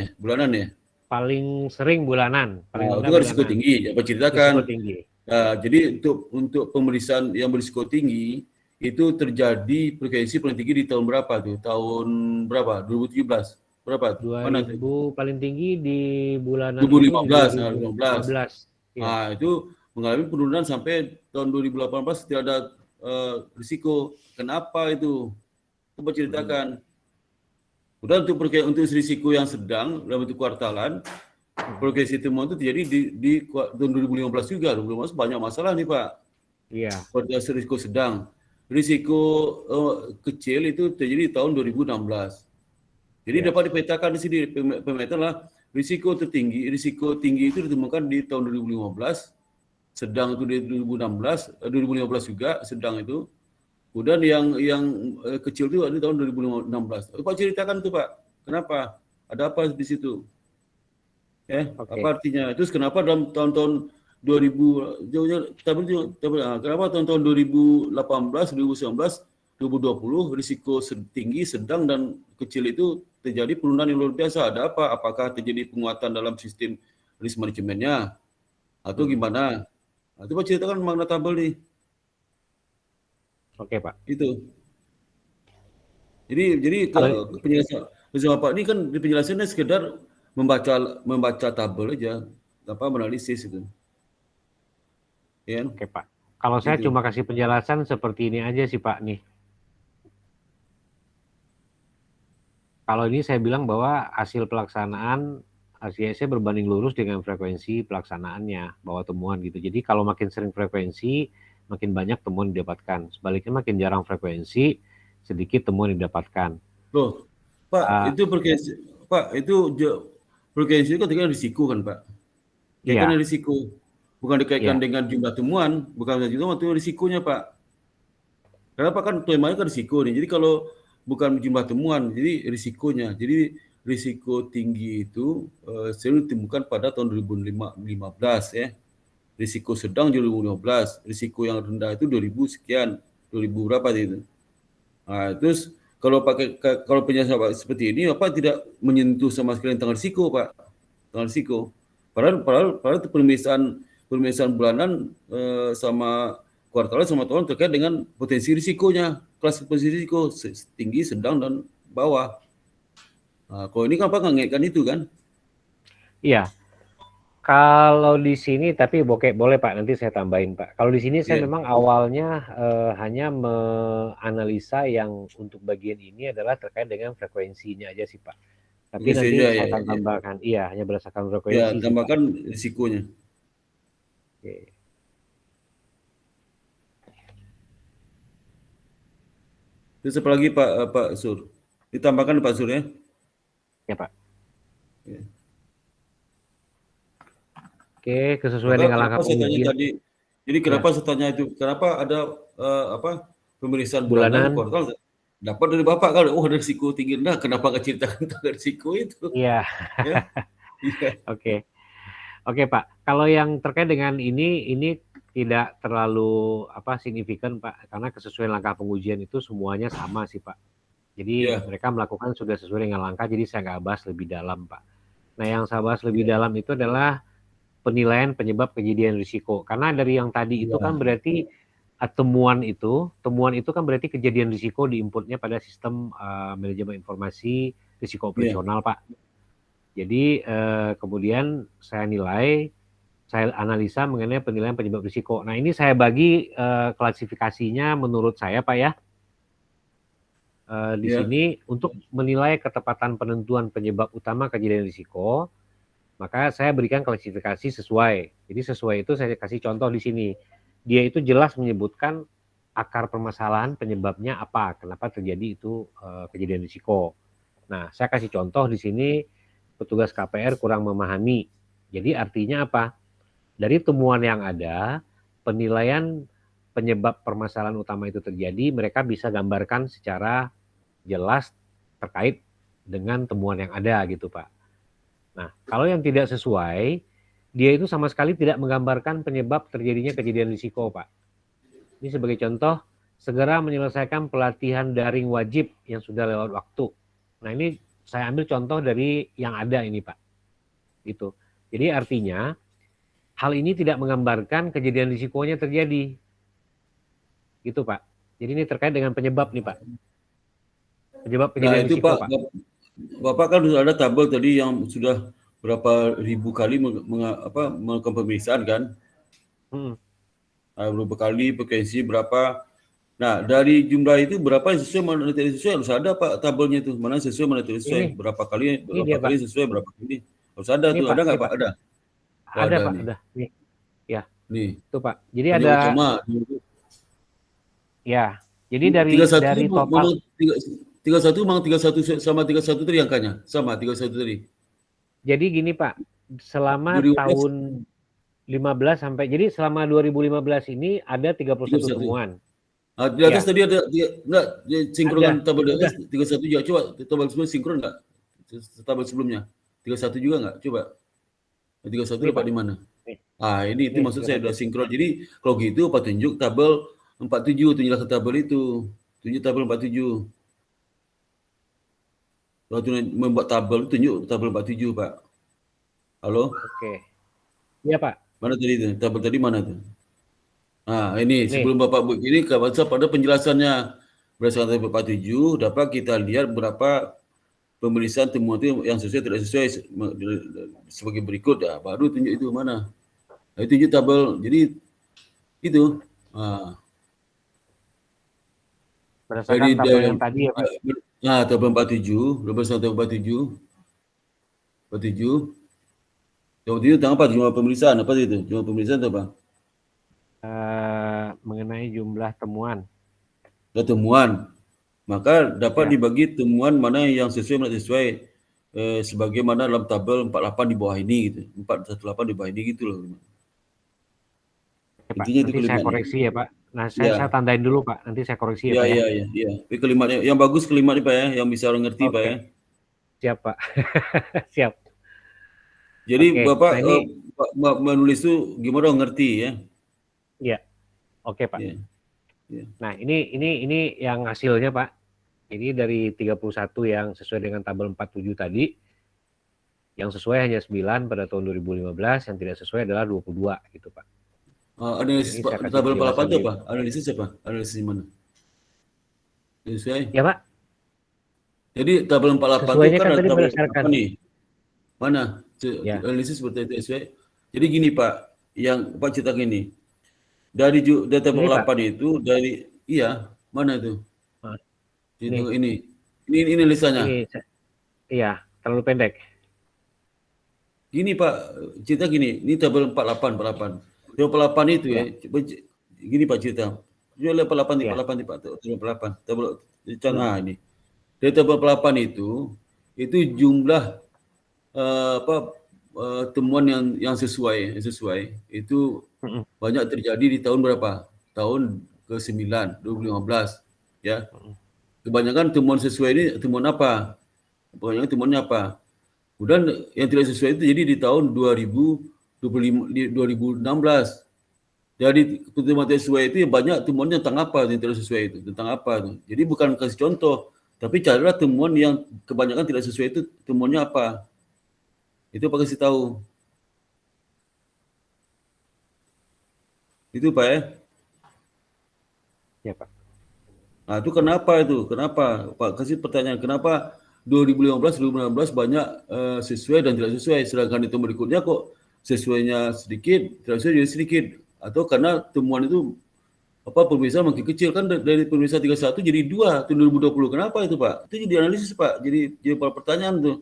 ya? Paling sering bulanan. Itu kan risiko tinggi. Apa ceritakan? Risiko tinggi. Jadi untuk pemeriksaan yang berisiko tinggi itu terjadi frekuensi paling tinggi di tahun berapa tuh? Tahun berapa? 2017. Berapa tuh? 2000 paling tinggi di bulan 2015. 2015. Itu mengalami penurunan sampai tahun 2018 tidak ada risiko. Kenapa itu? Coba ceritakan. Udah untuk risiko yang sedang dalam bentuk kuartalan, frekuensi temuan itu terjadi di tahun 2015 juga. 2015 banyak masalah nih Pak. Iya. Frekuensi risiko sedang. Risiko kecil itu terjadi di tahun 2016. Jadi dapat dipetakan di sini pemetaan lah risiko tinggi itu ditemukan di tahun 2015, sedang itu di 2015 juga sedang itu. Kemudian yang kecil itu ada di tahun 2016. Pak ceritakan tuh Pak, kenapa? Ada apa di situ? Apa artinya? Terus kenapa dalam tahun-tahun 2000 kenapa tahun-tahun 2018, 2019, 2020 risiko tinggi, sedang dan kecil itu terjadi penurunan yang luar biasa. Ada apa? Apakah terjadi penguatan dalam sistem risk manajemennya atau gimana? Itu Pak ceritakan makna tabel nih. Oke Pak. Itu. Jadi penjelasan Bersama Pak ini kan di penjelasannya sekedar membaca tabel aja, tanpa menganalisis itu. Ya. Oke Pak. Kalau saya Gitu. cuma kasih penjelasan seperti ini aja sih Pak nih. Kalau ini saya bilang bahwa hasil pelaksanaan RCSC berbanding lurus dengan frekuensi pelaksanaannya, bahwa temuan gitu. Jadi kalau makin sering frekuensi, makin banyak temuan didapatkan. Sebaliknya makin jarang frekuensi, sedikit temuan didapatkan. Loh, Pak, itu frekuensi, Pak, itu frekuensi itu kan risiko kan, Pak? Kaitkan Iya. risiko, bukan dikaitkan dengan jumlah temuan, bukan itu risikonya, Pak. Kenapa kan temanya kan risiko nih. Jadi kalau bukan jumlah temuan, jadi risikonya. Jadi risiko tinggi itu sering ditemukan pada tahun 2015 ya. Risiko sedang 2015, risiko yang rendah itu 2000 sekian, 2000 berapa itu. Nah, terus kalau penjelasan seperti ini, Bapak tidak menyentuh sama sekali tentang risiko, Pak. Tentang risiko. Padahal itu pemeriksaan bulanan sama kuartal sama tahun terkait dengan potensi risikonya, kelas potensi risiko tinggi, sedang, dan bawah. Nah, kalau ini kan Pak ngaitkan itu kan? Iya. Kalau di sini, tapi boleh Pak, nanti saya tambahin Pak. Kalau di sini saya memang awalnya hanya menganalisa yang untuk bagian ini adalah terkait dengan frekuensinya aja sih Pak. Tapi nanti saya akan tambahkan, hanya berdasarkan frekuensi. Ya, tambahkan risikonya. Oke. Terus apa lagi Pak Sur? Ditambahkan Pak Sur ya? Ya Pak. Ya. Oke, kesesuaian dengan langkah pengujian. Jadi kenapa saya tanya itu? Kenapa ada pemeriksaan bulanan kuartal dapat dari Bapak kan? Oh, ada risiko tinggi. Nah, kenapa nggak ceritakan tentang risiko itu? Iya. Ya? Oke Pak. Kalau yang terkait dengan ini tidak terlalu signifikan Pak, karena kesesuaian langkah pengujian itu semuanya sama sih Pak. Jadi mereka melakukan sudah sesuai dengan langkah, jadi saya nggak bahas lebih dalam Pak. Nah yang saya bahas lebih dalam itu adalah penilaian penyebab kejadian risiko. Karena dari yang tadi itu kan berarti temuan itu kan berarti kejadian risiko di inputnya pada sistem manajemen informasi risiko operasional Pak. Jadi kemudian saya analisa mengenai penilaian penyebab risiko. Nah ini saya bagi klasifikasinya menurut saya Pak ya. Di sini untuk menilai ketepatan penentuan penyebab utama kejadian risiko, maka saya berikan klasifikasi sesuai. Jadi sesuai itu saya kasih contoh di sini. Dia itu jelas menyebutkan akar permasalahan penyebabnya apa, kenapa terjadi itu kejadian risiko. Nah, saya kasih contoh di sini petugas KPR kurang memahami. Jadi artinya apa? Dari temuan yang ada, penilaian penyebab permasalahan utama itu terjadi, mereka bisa gambarkan secara jelas terkait dengan temuan yang ada gitu Pak. Nah, kalau yang tidak sesuai, dia itu sama sekali tidak menggambarkan penyebab terjadinya kejadian risiko, Pak. Ini sebagai contoh, segera menyelesaikan pelatihan daring wajib yang sudah lewat waktu. Nah, ini saya ambil contoh dari yang ada ini, Pak. Gitu. Jadi artinya, hal ini tidak menggambarkan kejadian risikonya terjadi. Gitu, Pak. Jadi ini terkait dengan penyebab nih, Pak. Penyebab kejadian risiko, Pak. Bapak kan sudah ada tabel tadi yang sudah berapa ribu kali melakukan pemeriksaan kan? Berapa kali, frekuensi berapa? Nah, dari jumlah itu berapa yang sesuai, mana tidak sesuai, harus ada Pak tabelnya itu. Mana sesuai, mana tidak sesuai. Berapa kali sesuai, berapa kali. Harus ada tuh, ada nggak Pak? Ada. Ada Pak, ada. Nih. Ya. Nih. Itu Pak. Jadi ada. Ya. Jadi dari total 31 memang 31 sama 31 tadi angkanya. Sama 31 tadi. Jadi gini Pak, selama tahun 15 sampai, jadi selama 2015 ini ada 31 temuan. Di atas tadi ada, enggak, sinkronkan tabel di atas 31 juga. Coba tabel sebelumnya sinkron enggak? Tabel sebelumnya. 31 juga enggak? Coba. 31 dapat di mana? Ini itu maksud saya udah sinkron. Jadi kalau gitu Pak tunjuk tabel 47, tunjukkan tabel itu. Tunjuk tabel 47. Waktu membuat tabel, tunjuk tabel 47, Pak. Halo? Oke. Iya, Pak. Mana tadi itu? Tabel tadi mana tuh? Nah, ini sebelum Bapak buat ini, pada penjelasannya berdasarkan tabel 47, dapat kita lihat berapa pemeriksaan temuan itu yang sesuai tidak sesuai sebagai berikut ya, baru tunjuk itu mana. Nah, itu tunjuk tabel. Jadi itu berdasarkan tabel yang tadi ya Pak. Nah, tabel 47, berdasarkan tabel 47. 47. Tabel 47 tentang apa? Jumlah pemeriksaan apa itu? Jumlah pemeriksaan itu apa? Mengenai jumlah temuan. Temuan. Maka dapat dibagi temuan mana yang sesuai mana sesuai sebagaimana dalam tabel 48 di bawah ini gitu. 418 di bawah ini gitu loh. Pak, nanti saya koreksi ya Pak. Nah, saya tandain dulu Pak. Nanti saya koreksi ya Pak ya. Iya. Kalimatnya yang bagus kalimatnya Pak ya, yang bisa orang ngerti Pak ya. Siap Pak. Siap. Jadi Bapak menulis itu gimana orang ngerti ya? Iya. Oke Pak. Nah, ini yang hasilnya Pak. Ini dari 31 yang sesuai dengan tabel 47 tadi. Yang sesuai hanya 9 pada tahun 2015, yang tidak sesuai adalah 22 gitu Pak. Analisis tabel 48 itu apa? Analisis apa? Analisis mana? Sesuai? Ya Pak. Jadi tabel 48 itu kan ada tabel apa nih? Mana? Analisis seperti itu sesuai. Jadi gini Pak, yang Pak cerita gini. Dari tabel 8 itu dari mana itu? Itu ini listanya. Iya, terlalu pendek. Gini Pak, cerita gini, ini tabel 48. Tabel 48 itu ya, gini Pak cerita. Tabel 48 tabel ini. Dari tabel 48 itu jumlah temuan yang sesuai itu banyak terjadi di tahun berapa? Tahun ke-9 2015 ya. Kebanyakan temuan sesuai ini temuan apa? Kebanyakan temuannya apa? Kemudian yang tidak sesuai itu jadi di tahun 2016. Jadi temuan tidak sesuai itu banyak temuannya tentang apa yang tidak sesuai itu, tentang apa itu. Jadi bukan kasih contoh, tapi carilah temuan yang kebanyakan tidak sesuai itu temuannya apa. Itu Pak kasih tahu. Itu Pak ya. Ya Pak. Nah itu kenapa itu? Kenapa? Pak kasih pertanyaan, kenapa 2015-2016 banyak sesuai dan tidak sesuai, sedangkan itu berikutnya kok sesuainya sedikit, tidak sesuai jadi sedikit, atau karena temuan itu pemeriksaan makin kecil kan dari pemeriksaan 31 jadi 2 tahun 2020. Kenapa itu Pak? Itu jadi analisis Pak. Jadi pertanyaan tuh.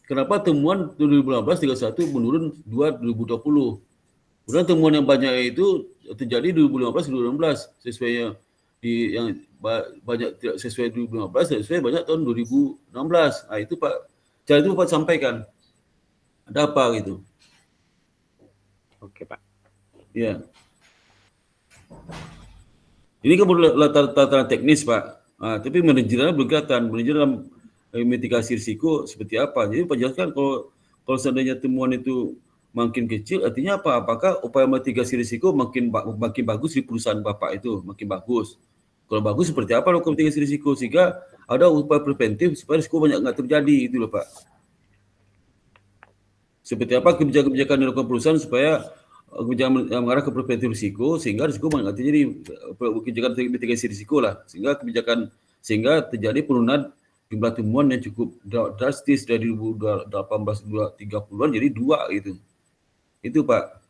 Kenapa temuan 2015 31 menurun 2 2020? Kemudian temuan yang banyak itu terjadi 2015-2016 sesuainya yang banyak tidak sesuai 2015, sesuai banyak tahun 2016. Nah itu Pak, cara itu Pak sampaikan. Ada apa gitu? Oke Pak. Ya. Ini kan latar teknis Pak. Nah, tapi manajernya belum kelihatan. Manajer dalam mitigasi risiko seperti apa. Jadi Pak jelaskan kalau seandainya temuan itu makin kecil, artinya apa? Apakah upaya mitigasi risiko makin bagus di perusahaan Bapak itu, makin bagus? Kalau bagus seperti apa loh mitigasi risiko sehingga ada upaya preventif supaya risiko banyak nggak terjadi itu loh Pak. Seperti apa kebijakan-kebijakan dilakukan perusahaan supaya kebijakan yang mengarah ke preventif risiko sehingga risiko banyak nggak terjadi, kebijakan mitigasi risiko lah sehingga terjadi penurunan jumlah temuan yang cukup drastis dari 2018 30-an jadi 2 gitu. Itu Pak.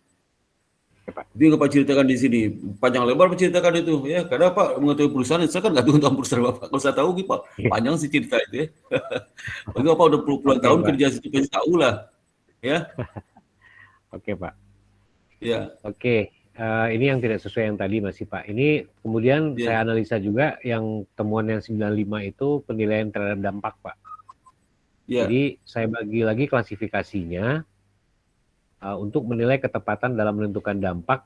Itu Pak ceritakan di sini panjang lebar Pak ceritakan itu ya, karena Pak mengetahui perusahaan saya kan nggak tahu tentang perusahaan Bapak. Kalau saya tahu Pak panjang sih cerita itu ya. Bagi Bapak udah puluhan tahun kerja situ pasti tahu lah ya. Oke Pak. Ya. Oke, ini yang tidak sesuai yang tadi masih Pak. Ini kemudian saya analisa juga yang temuan yang 95 itu penilaian terhadap dampak Pak. Jadi saya bagi lagi klasifikasinya. Untuk menilai ketepatan dalam menentukan dampak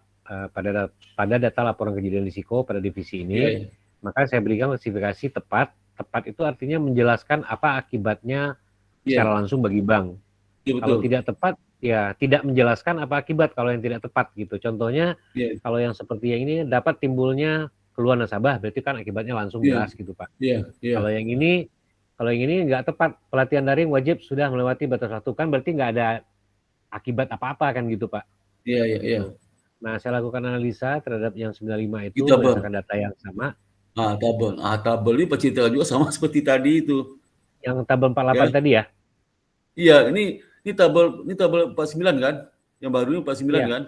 pada data laporan kejadian risiko pada divisi ini, maka saya berikan klasifikasi tepat. Tepat itu artinya menjelaskan apa akibatnya secara langsung bagi bank. Kalau tidak tepat, ya tidak menjelaskan apa akibat kalau yang tidak tepat gitu. Contohnya, kalau yang seperti yang ini dapat timbulnya keluhan nasabah, berarti kan akibatnya langsung jelas gitu Pak. Kalau yang ini nggak tepat, pelatihan daring wajib sudah melewati batas waktu, kan berarti nggak ada akibat apa-apa kan gitu Pak. Iya. Nah, saya lakukan analisa terhadap yang 95 itu berdasarkan data yang sama. Tabel ini Pak cerita juga sama seperti tadi itu. Yang tabel 48 Ya. tadi ya? Iya, ini tabel 49 kan? Yang baru ini 49 Iya. kan?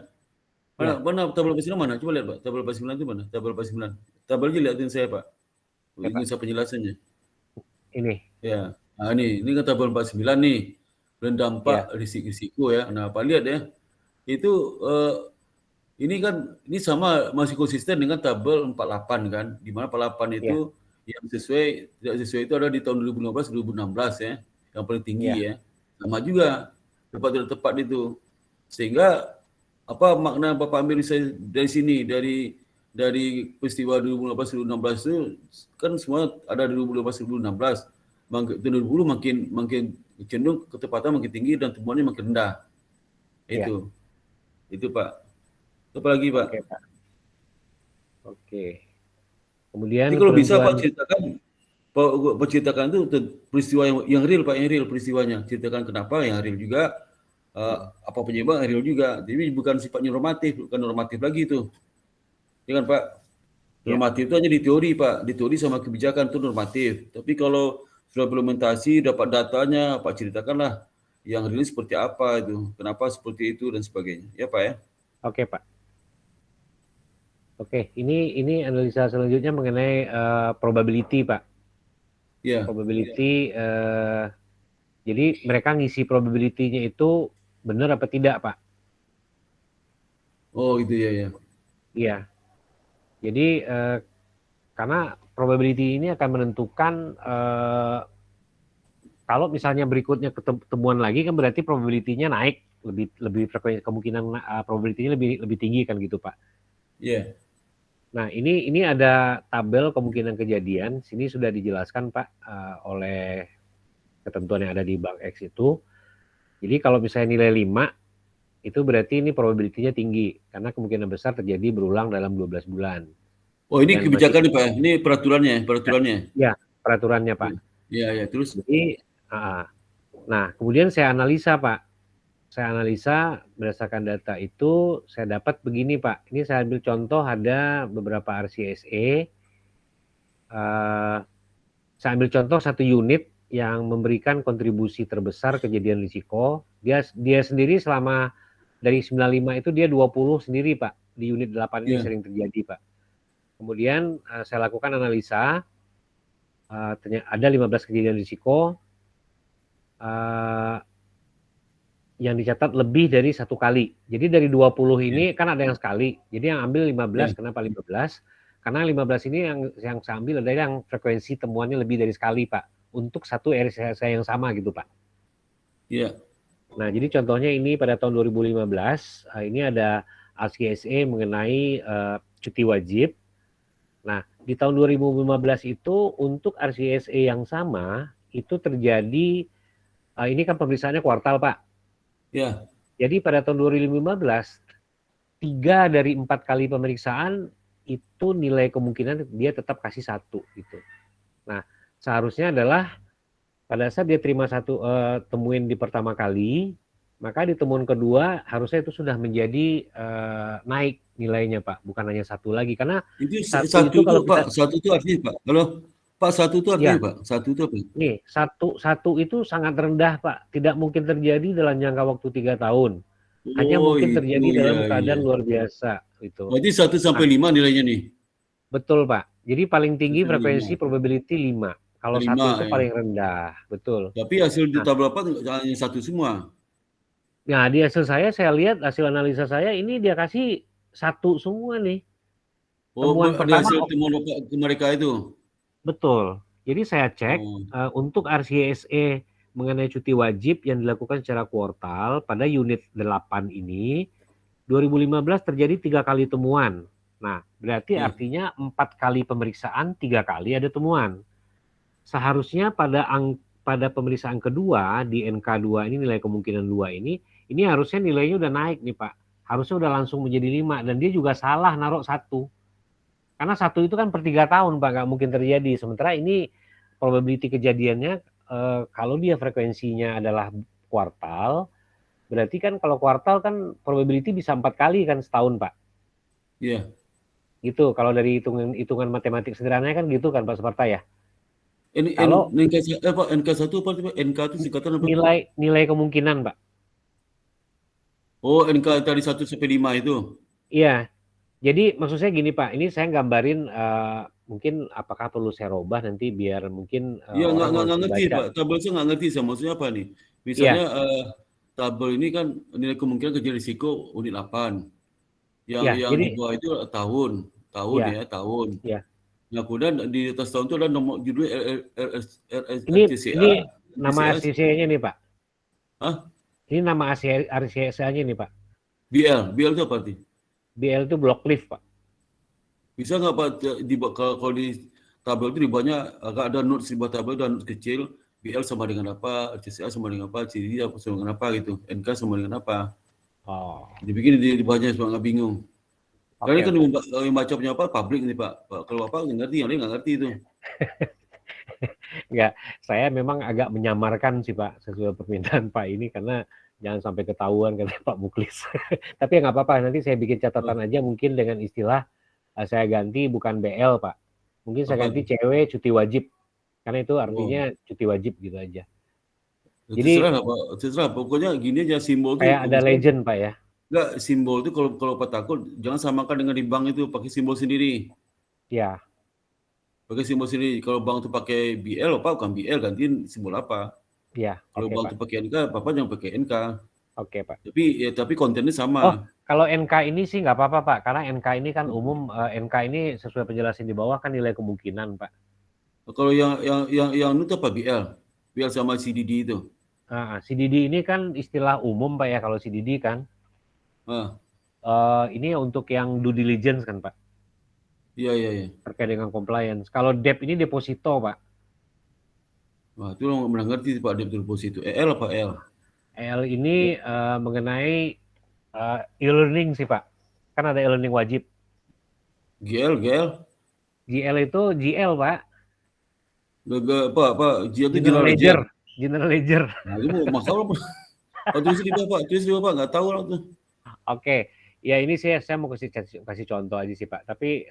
Mana tabel 49 mana? Coba lihat, Pak. Tabel 49 itu mana? Tabel 49. Tabelnya lihatin saya, Pak. Ya, Ini Pak. saya penjelasannya. Ini. Ya. Nah, ini kan tabel 49 nih. Dan dampak risiko ya. Nah, Pak lihat ya. Itu ini kan ini sama masih konsisten dengan tabel 48 kan. Di mana 48 itu yang tidak sesuai itu ada di tahun 2015 2016 ya. Yang paling tinggi ya. Sama juga tepat tidak tepat itu. Sehingga apa makna Bapak ambil dari sini dari peristiwa 2015 2016 itu kan semua ada 2015 2016. 2020 makin cenderung ketepatan makin tinggi dan temuannya makin rendah. Itu Pak. Apa lagi Pak? Oke, Pak. Oke. Kemudian jadi kalau bisa Pak ceritakan itu peristiwa yang real Pak, yang real peristiwanya. Ceritakan kenapa yang real juga, apa penyebab yang real juga. Jadi bukan sifatnya normatif, bukan normatif lagi itu. Ya kan Pak? Normatif itu hanya di teori Pak, di teori sama kebijakan itu normatif. Tapi kalau sudah implementasi, dapat datanya, Pak ceritakanlah yang real seperti apa itu, kenapa seperti itu dan sebagainya. Ya Pak ya? Oke Pak. Oke, ini analisa selanjutnya mengenai probability Pak. Ya. Probability, jadi mereka ngisi probability-nya itu benar apa tidak Pak? Oh itu ya. Iya. Jadi karena probability ini akan menentukan kalau misalnya berikutnya ketemuan lagi kan berarti probability-nya naik, lebih frekuensi, kemungkinan probability-nya lebih tinggi kan gitu Pak. Iya. Nah, ini ada tabel kemungkinan kejadian. Sini sudah dijelaskan Pak oleh ketentuan yang ada di Bank X itu. Jadi kalau misalnya nilai 5 itu berarti ini probability-nya tinggi karena kemungkinan besar terjadi berulang dalam 12 bulan. Oh, ini kebijakan nih Pak. Ini peraturannya. Ya, peraturannya Pak. Iya, terus. Jadi nah, kemudian saya analisa Pak. Saya analisa berdasarkan data itu, saya dapat begini Pak. Ini saya ambil contoh ada beberapa RCSE. Saya ambil contoh satu unit yang memberikan kontribusi terbesar kejadian risiko. Dia sendiri selama dari 95 itu dia 20 sendiri Pak. Di unit 8 ini sering terjadi Pak. Kemudian saya lakukan analisa. Ada 15 kejadian risiko. Yang dicatat lebih dari satu kali. Jadi dari 20 ini kan ada yang sekali. Jadi yang ambil 15, kenapa 15? Karena 15 ini yang saya ambil adalah yang frekuensi temuannya lebih dari sekali, Pak. Untuk satu RCSE yang sama gitu, Pak. Iya. Nah, jadi contohnya ini pada tahun 2015, ini ada RCSE mengenai cuti wajib. Nah, di tahun 2015 itu untuk RCSE yang sama, itu terjadi, ini kan pemeriksaannya kuartal, Pak. Ya. Jadi pada tahun 2015, 3 dari 4 kali pemeriksaan itu nilai kemungkinan dia tetap kasih 1 gitu. Nah, seharusnya adalah pada saat dia terima temuin di pertama kali, maka di temuan kedua harusnya itu sudah menjadi naik nilainya Pak, bukan hanya 1 lagi karena itu satu itu kalau Pak, satu itu artinya Pak. Kalau Pak satu itu artinya Pak, satu itu apa? Nih, satu itu sangat rendah Pak, tidak mungkin terjadi dalam jangka waktu 3 tahun. Hanya mungkin terjadi dalam keadaan luar biasa gitu. Berarti 1 sampai 5 nilainya nih. Betul Pak. Jadi paling tinggi frekuensi probability 5. Kalau 1 itu paling rendah, betul. Tapi hasil di tabel apa hanya 1 semua. Nah, di hasil saya lihat hasil analisa saya ini dia kasih 1 semua nih. Temuan pertama hasil temuan ke mereka itu. Betul. Jadi saya cek untuk RCSE mengenai cuti wajib yang dilakukan secara kuartal pada unit 8 ini 2015 terjadi 3 kali temuan. Nah, berarti artinya 4 kali pemeriksaan 3 kali ada temuan. Seharusnya pada pemeriksaan kedua di NK2 ini nilai kemungkinan 2 ini harusnya nilainya udah naik nih Pak. Harusnya udah langsung menjadi 5 dan dia juga salah naruh 1. Karena 1 itu kan per 3 tahun Pak, nggak mungkin terjadi. Sementara ini probability kejadiannya kalau dia frekuensinya adalah kuartal, berarti kan kalau kuartal kan probability bisa 4 kali kan setahun Pak. Iya. Gitu, kalau dari hitungan matematik sederhananya kan gitu kan Pak Suparta ya? Kalau NK1 apa itu Pak? NK itu singkatan apa? nilai kemungkinan, Pak. Oh, NK tadi 1 sampai 5 itu. Iya. Jadi maksud saya gini Pak, ini saya gambarin mungkin apakah perlu saya rubah nanti biar mungkin Iya, orang nggak langsung ngerti baca. Pak. Tabel saya nggak ngerti saya maksudnya apa nih. Iya, Misalnya tabel ini kan nilai kemungkinan kecil risiko unit 8. Yang iya. yang Jadi di bawah itu tahun iya, ya, tahun. iya. Nah, kemudian di atas tahun itu ada nomor judul Ini RCCA, nama RCCS. RCCA-nya nih Pak. Hah? Ini nama RCCA-nya nih Pak. BL itu apa arti? BL itu block leaf Pak. Bisa nggak Pak kalau di tabel itu di bawahnya agak ada notes di bawah tabel, ada notes kecil. BL sama dengan apa, RCCA sama dengan apa, CDD sama dengan apa gitu, NK sama dengan apa. Oh, Dibikin di bawahnya supaya nggak bingung. Karena oke. kan yang baca punya apa publik nih Pak. Kalau apa nggak ngerti, yang lain nggak ngerti itu. Enggak, saya memang agak menyamarkan sih Pak sesuai permintaan Pak ini karena jangan sampai ketahuan kata Pak Muklis. Tapi ya nggak apa-apa, nanti saya bikin catatan aja mungkin dengan istilah saya ganti bukan BL Pak. Mungkin saya Apa ganti itu? cewek cuti wajib. Karena itu artinya cuti wajib gitu aja. Jadi Terserah lah Pak, terserah. Pokoknya gini aja simbol tuh. kayak ada legend Pak ya. Enggak, simbol itu kalau Pak takut jangan samakan dengan di bank itu pakai simbol sendiri. Ya, Pakai simbol sendiri. Kalau bank itu pakai BL apa bukan BL gantiin simbol apa. ya. Kalau Oke bank Pak. itu pakai NK, Bapak jangan pakai NK. Oke Pak. Tapi kontennya Oh, sama. kalau NK ini sih nggak apa-apa Pak, karena NK ini kan umum. NK ini sesuai penjelasan di bawah kan nilai kemungkinan Pak. Kalau yang itu apa BL? BL sama CDD itu. CDD ini kan istilah umum Pak ya kalau CDD kan. Ah, Ini untuk yang due diligence kan Pak, iya. terkait dengan compliance. Kalau debt ini deposito Pak. Wah, itu orang pernah ngerti Pak deposito. EL apa L? EL ini mengenai e-learning sih Pak. Kan ada e-learning wajib. GL. GL itu GL Pak. Apa? GL itu General Ledger. Ledger. General Ledger. Nah, itu mau mahal apa? Tulis di Bapak, nggak tahu lah tuh. Oke, ya ini saya mau kasih contoh aja sih Pak. Tapi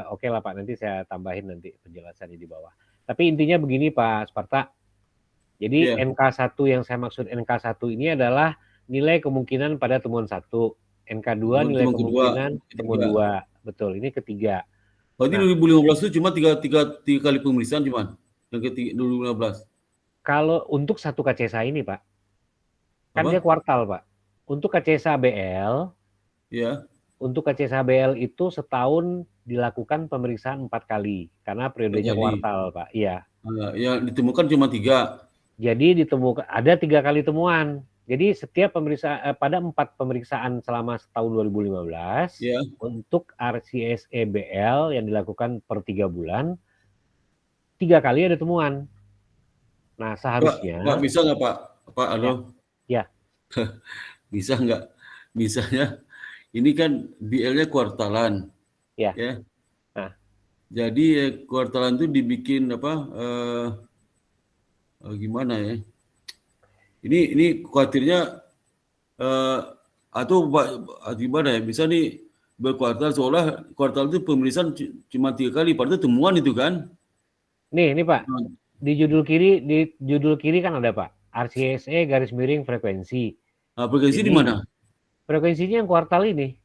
oke lah Pak, nanti saya tambahin nanti penjelasannya di bawah. Tapi intinya begini Pak Sparta. Jadi NK1 yang saya maksud NK1 ini adalah nilai kemungkinan pada temuan 1. NK2 nilai kemungkinan temuan 2. Betul, ini ketiga. Berarti 2015 itu cuma tiga kali pemeriksaan cuman yang ketiga 2015. Kalau untuk satu KCSA ini Pak, kan dia kuartal Pak. Untuk KCSA BL, ya. Untuk KCSA BL itu setahun dilakukan pemeriksaan 4 kali karena periodenya kuartal Pak. Iya. Yang ditemukan cuma 3. Jadi ditemukan ada 3 kali temuan. Jadi setiap pemeriksaan pada 4 pemeriksaan selama setahun 2015 untuk RCSA BL yang dilakukan per 3 bulan 3 kali ada temuan. Nah seharusnya Pak bisa nggak Pak halo? Ya. Bisa nggak? Misalnya ini kan BL-nya kuartalan. Ya. Nah. Jadi kuartalan itu dibikin apa? Gimana ya? Ini khawatirnya atau gimana ya? Bisa nih berkuartal seolah kuartal itu pemeriksaan cuma 3 kali, padahal temuan itu kan? Nih Pak. Di judul kiri kan ada Pak. RCSA garis miring frekuensi. Nah, frekuensi di mana? Frekuensinya yang kuartal ini.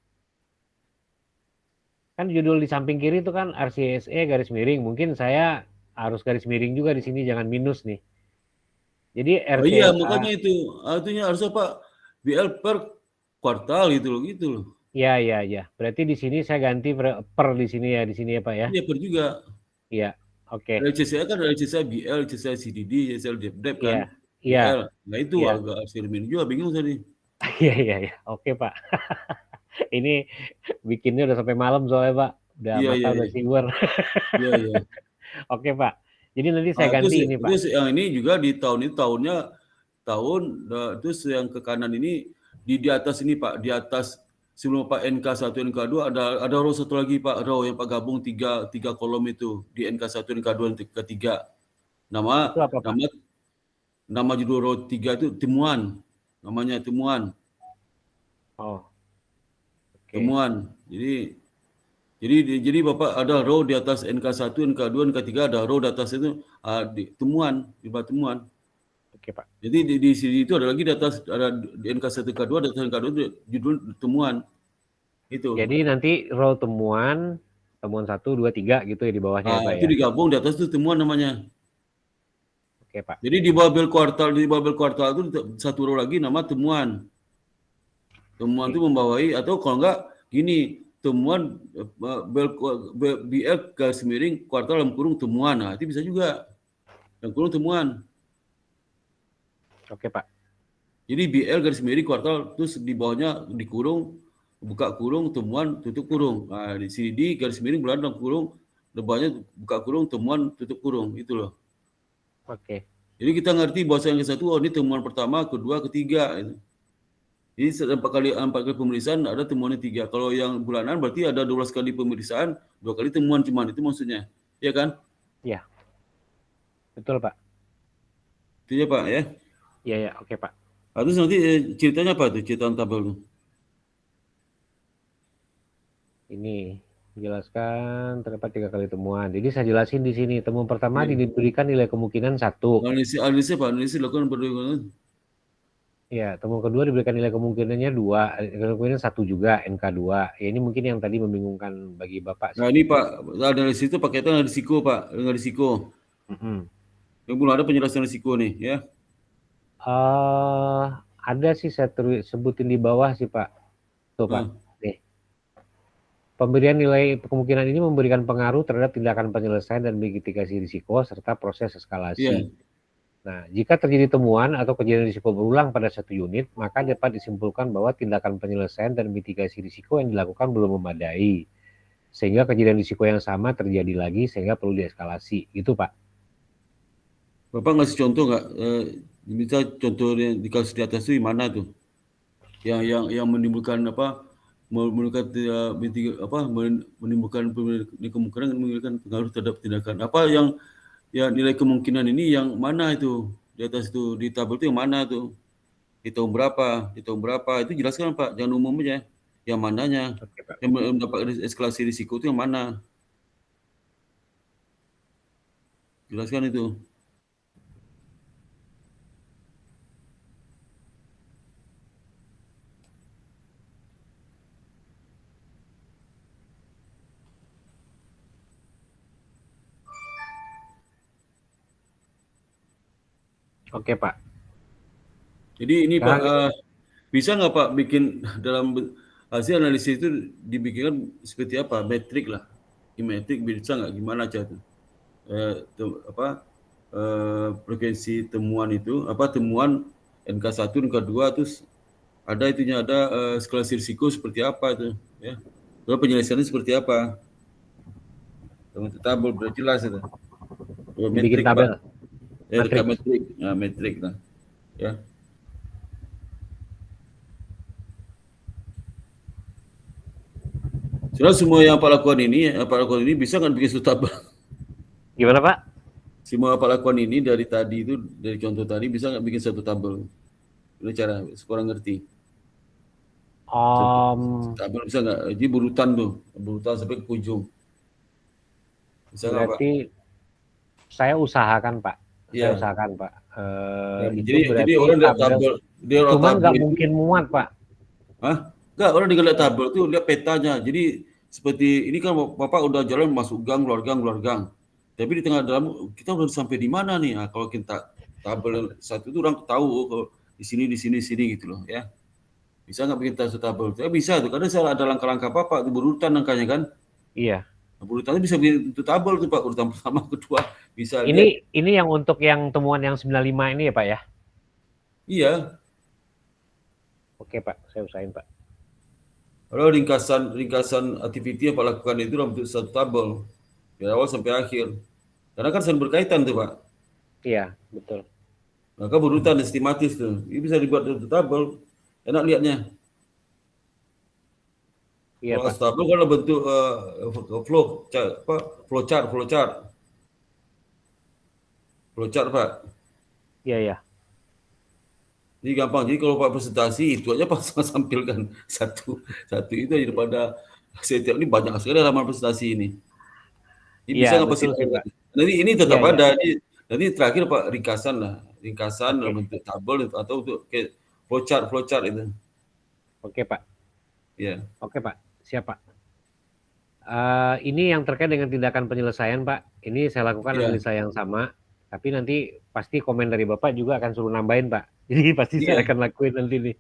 Kan judul di samping kiri itu kan RCSA garis miring. Mungkin saya harus garis miring juga di sini, jangan minus nih. Jadi RCSA. Oh iya, makanya itu. Artinya harusnya Pak BL per kuartal gitu loh. Iya. Berarti di sini saya ganti per di sini ya Pak ya. Iya, per juga. Iya, oke. LCCA kan LCCA BL, LCCA CDD, LCCA DEP kan. Iya. Nah itu agak firmin juga bingung tadi. Iya. Oke Pak. Ini bikinnya udah sampai malam soalnya Pak. Udah mata udah siwer. Iya. Oke Pak. Jadi nanti saya ganti ini Pak. Terus yang ini juga di tahun ini terus yang ke kanan ini di atas ini Pak, di atas sebelum Pak NK1 NK2 ada row satu lagi Pak, row yang Pak gabung tiga kolom itu di NK1 NK2 ketiga. Nama judul row 3 itu temuan. Namanya temuan. Oh. Okay. Temuan. Jadi Jadi Bapak ada row di atas NK1, NK2, NK3, ada row di atas itu temuan, di bawah temuan. Oke, Pak. Jadi di sini itu ada lagi di atas, ada di NK1, NK2, di atas NK2 itu judul temuan. Itu. Jadi nanti row temuan 1, 2, 3 gitu ya di bawahnya ya, Pak Itu ya. digabung di atas itu temuan namanya. Oke, Pak. Jadi di bawah bel kuartal itu satu row lagi nama temuan. Temuan itu membawahi, atau kalau enggak gini, temuan BL garis miring kuartal dalam kurung temuan. Nah, itu bisa juga. Dalam kurung temuan. Oke, Pak. Jadi BL garis miring kuartal, terus di bawahnya dikurung, buka kurung, temuan, tutup kurung. Nah, di sini di garis miring bulan dalam kurung, di bawahnya buka kurung, temuan, tutup kurung. Itu loh. Oke. Jadi kita ngerti bahasa yang ke-1, oh ini temuan pertama, kedua, ketiga. Jadi 4 kali pemeriksaan ada temuannya 3. Kalau yang bulanan berarti ada 12 kali pemeriksaan, 2 kali temuan cuman, itu maksudnya. Iya kan? Iya. Betul, Pak. Itu ya Pak ya? Iya, ya. Oke, Pak. Terus nanti ceritanya apa tuh, cerita tabel tuh? Ini menjelaskan terdapat 3 kali temuan. Jadi saya jelasin di sini. Temuan pertama diberikan nilai kemungkinan 1. Analisis Pak, analisis dilakukan berdasarkan. Ya, temuan kedua diberikan nilai kemungkinannya 2, kemungkinan 1 juga, NK2. Ya, ini mungkin yang tadi membingungkan bagi Bapak. Nah ini Pak, analisis itu pakaian risiko Pak, dengan risiko. Yang belum ada penjelasan risiko nih ya. Ada sih saya sebutin di bawah sih Pak. Tuh Pak. Nih. Pemberian nilai kemungkinan ini memberikan pengaruh terhadap tindakan penyelesaian dan mitigasi risiko serta proses eskalasi. Iya. Nah, jika terjadi temuan atau kejadian risiko berulang pada satu unit, maka dapat disimpulkan bahwa tindakan penyelesaian dan mitigasi risiko yang dilakukan belum memadai. Sehingga kejadian risiko yang sama terjadi lagi sehingga perlu dieskalasi. Gitu, Pak. Bapak ngasih contoh nggak? Bisa contoh yang di kasus di atas itu mana tuh? Yang menimbulkan apa? Menimbulkan kemungkinan menimbulkan pengaruh terhadap tindakan. Apa yang nilai kemungkinan ini yang mana itu? Di atas itu, di tabel itu yang mana tuh? Di tahun berapa? Itu jelaskan Pak, jangan umum aja. Yang mananya? Yang mendapat eskalasi risiko itu yang mana? Jelaskan itu. Oke Pak. Jadi ini Pak, bisa nggak Pak bikin dalam hasil analisis itu dibikinkan seperti apa? Metrik lah. Di metrik bisa nggak? Gimana aja tuh? Frekuensi temuan itu, temuan NK1, NK2, terus ada itunya, ada eskalasi risiko seperti apa itu, ya. Lalu penyelesaiannya seperti apa? Tabel sudah jelas itu. Bikin tabel. Metrik. Metrik lah. Ya. Sudah semua yang Pak lakukan ini bisa nggak bikin satu tabel? Gimana Pak? Semua Pak lakukan ini dari tadi itu, dari contoh tadi bisa nggak bikin satu tabel? Ini cara sekurang ngerti. Tabel bisa nggak? Jadi berurutan sampai ke ujung. Bisa nggak Pak? Berarti saya usahakan Pak. Ya. Saya usahakan Pak. Jadi orang lihat tabel, cuman nggak mungkin muat Pak. Hah? Enggak, orang lihat tabel itu lihat petanya. Jadi seperti ini kan Bapak udah jalan masuk gang, keluar gang. Tapi di tengah dalam kita udah sampai di mana nih? Nah, kalau kita tabel satu itu orang tahu kalau di sini gitu loh ya. Bisa nggak bikin tabel? Ya bisa tuh, karena saya ada langkah-langkah Bapak itu berurutan angkanya kan? Iya. Berurutannya bisa bikin itu tabel tuh Pak, urutan pertama, kedua bisa. Ini yang untuk yang temuan yang 95 ini ya Pak ya? Iya. Oke Pak, saya usahain Pak. Kalau ringkasan activity yang Pak lakukan itu dalam bentuk satu tabel dari awal sampai akhir. Karena kan saling berkaitan tuh Pak. Iya, betul. Maka berurutan estimatif tuh. Ini bisa dibuat satu tabel. Enak lihatnya. Iya, kalau Pak. tabel kan bentuk flowchart Pak. Iya. Jadi gampang. Jadi kalau Pak presentasi itu aja Pak sampilkan satu itu daripada Setiap ini banyak sekali halaman presentasi ini. Ini bisa Iya, nggak betul sih, Pak. Nanti ini tetap Iya, ada. Nanti terakhir Pak ringkasan Oke. dalam bentuk tabel atau untuk kayak flowchart itu. Oke, Pak. Ya. Oke, Pak. Siap, Pak. Ini yang terkait dengan tindakan penyelesaian, Pak. Ini saya lakukan analisa yang sama, tapi nanti pasti komen dari Bapak juga akan suruh nambahin, Pak. Jadi pasti saya akan lakuin nanti nih.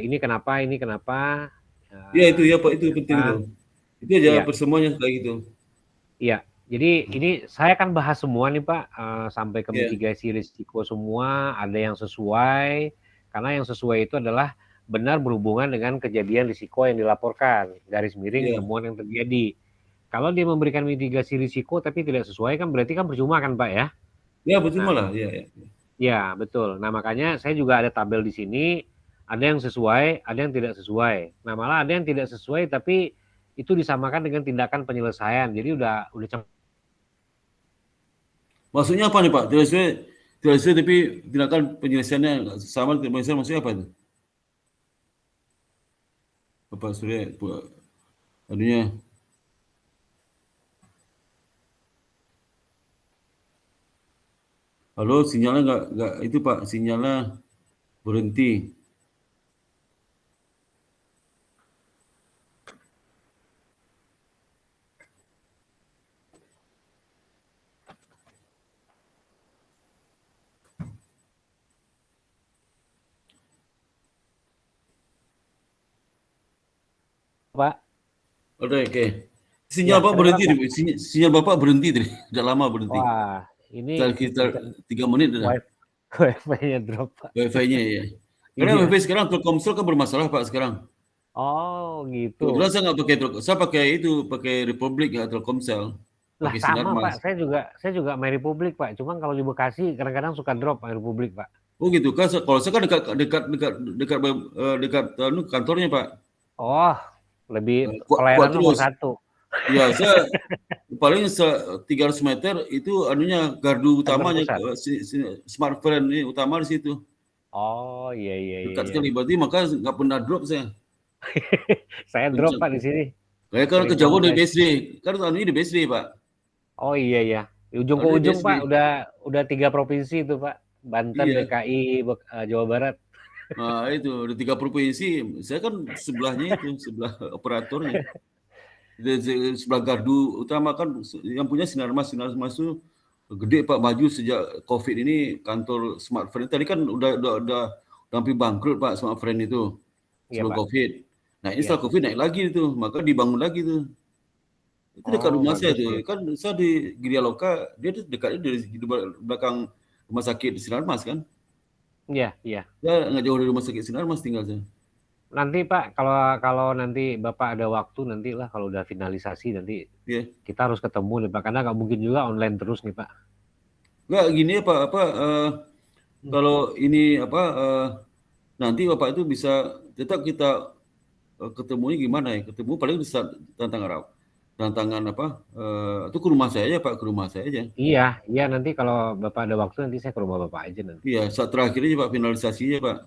Ini kenapa? Iya itu ya Pak, itu penting itu. Itu aja persemuanya kayak gitu. Iya. Jadi ini saya akan bahas semua nih Pak, sampai ke mitigasi risiko semua, ada yang sesuai, karena yang sesuai itu adalah benar berhubungan dengan kejadian risiko yang dilaporkan, garis miring temuan yang terjadi. Kalau dia memberikan mitigasi risiko tapi tidak sesuai kan berarti kan percuma kan Pak ya? Ya percuma lah, Ya betul. Nah makanya saya juga ada tabel di sini, ada yang sesuai, ada yang tidak sesuai. Nah malah ada yang tidak sesuai tapi itu disamakan dengan tindakan penyelesaian. Jadi udah Maksudnya apa nih Pak? Tidak sesuai tapi tindakan penyelesaiannya sama dengan penyelesaian, maksudnya apa itu? Bapak Surya, anunya. Halo, sinyalnya nggak itu Pak, sinyalnya berhenti. Pak. Oke. Sinyal Pak berhenti, sinyal Bapak berhenti tadi, udah lama berhenti. Wah, ini sekitar 3 menit udah. Wi-Fi-nya drop Pak. Wi-Fi-nya ya. Karena Wi-Fi sekarang Telkomsel kan bermasalah Pak sekarang. Oh gitu. Kebetulan saya nggak pakai Telkomsel, saya pakai Republik ya Telkomsel. Lah sama Pak, saya juga main Republik Pak. Cuman kalau di Bekasi kadang-kadang suka drop main Republik Pak. Oh gitu kan? Kalau saya kan dekat kantornya Pak. Oh, lebih pelayanan nomor 1. Ya, saya paling 300 meter itu anunya gardu utamanya, smartphone ini utama di situ. Oh iya. Dekat sekali, berarti maka nggak pernah drop saya. Saya drop Pak di sini. Kayak kalau kejauhan dari BSD, kan anunya di BSD Pak. Oh iya. Di ujung ke ujung Pak, udah 3 provinsi itu Pak. Banten, DKI, Jawa Barat. Nah itu, di 3 provinsi, saya kan sebelahnya itu, sebelah operatornya. Di sebelah gardu utama kan yang punya Sinarmas itu gede Pak, maju sejak COVID ini kantor smartphone. Tadi kan udah hampir bangkrut Pak smartphone itu sebelum COVID. Nah ini setelah COVID naik lagi itu, maka dibangun lagi tuh. Itu dekat rumah saya tuh, kan saya di Gria Loka, dia tuh dekatnya di belakang rumah sakit Sinarmas kan. Iya. Ya nggak jauh dari rumah sakit Sinarmas tinggal saya. Nanti Pak, kalau nanti Bapak ada waktu nanti lah kalau udah finalisasi nanti kita harus ketemu nih Pak, karena nggak mungkin juga online terus nih Pak. Nggak gini ya Pak, kalau ini nanti Bapak itu bisa tetap kita ketemunya gimana ya? Ketemu paling bisa tantangan itu ke rumah saya aja Pak, ke rumah saya aja. Iya nanti kalau Bapak ada waktu nanti saya ke rumah Bapak aja nanti. Iya, saat terakhir aja Pak finalisasinya Pak.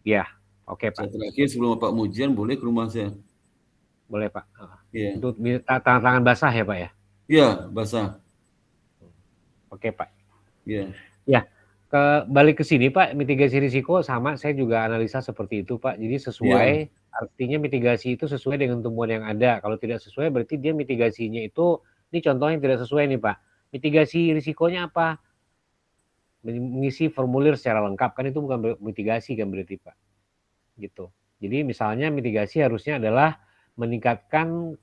Iya. Oke Pak. Saat terakhir sebelum Pak Mujian boleh ke rumah saya. Boleh Pak. Iya. Untuk tangan basah ya Pak ya? Iya, basah. Oke Pak. Iya. Ya, balik ke sini Pak, mitigasi risiko sama saya juga analisa seperti itu Pak. Jadi sesuai, artinya mitigasi itu sesuai dengan temuan yang ada. Kalau tidak sesuai berarti dia mitigasinya itu, ini contohnya tidak sesuai nih Pak. Mitigasi risikonya apa? Mengisi formulir secara lengkap, kan itu bukan mitigasi kan berarti Pak. Gitu. Jadi misalnya mitigasi harusnya adalah meningkatkan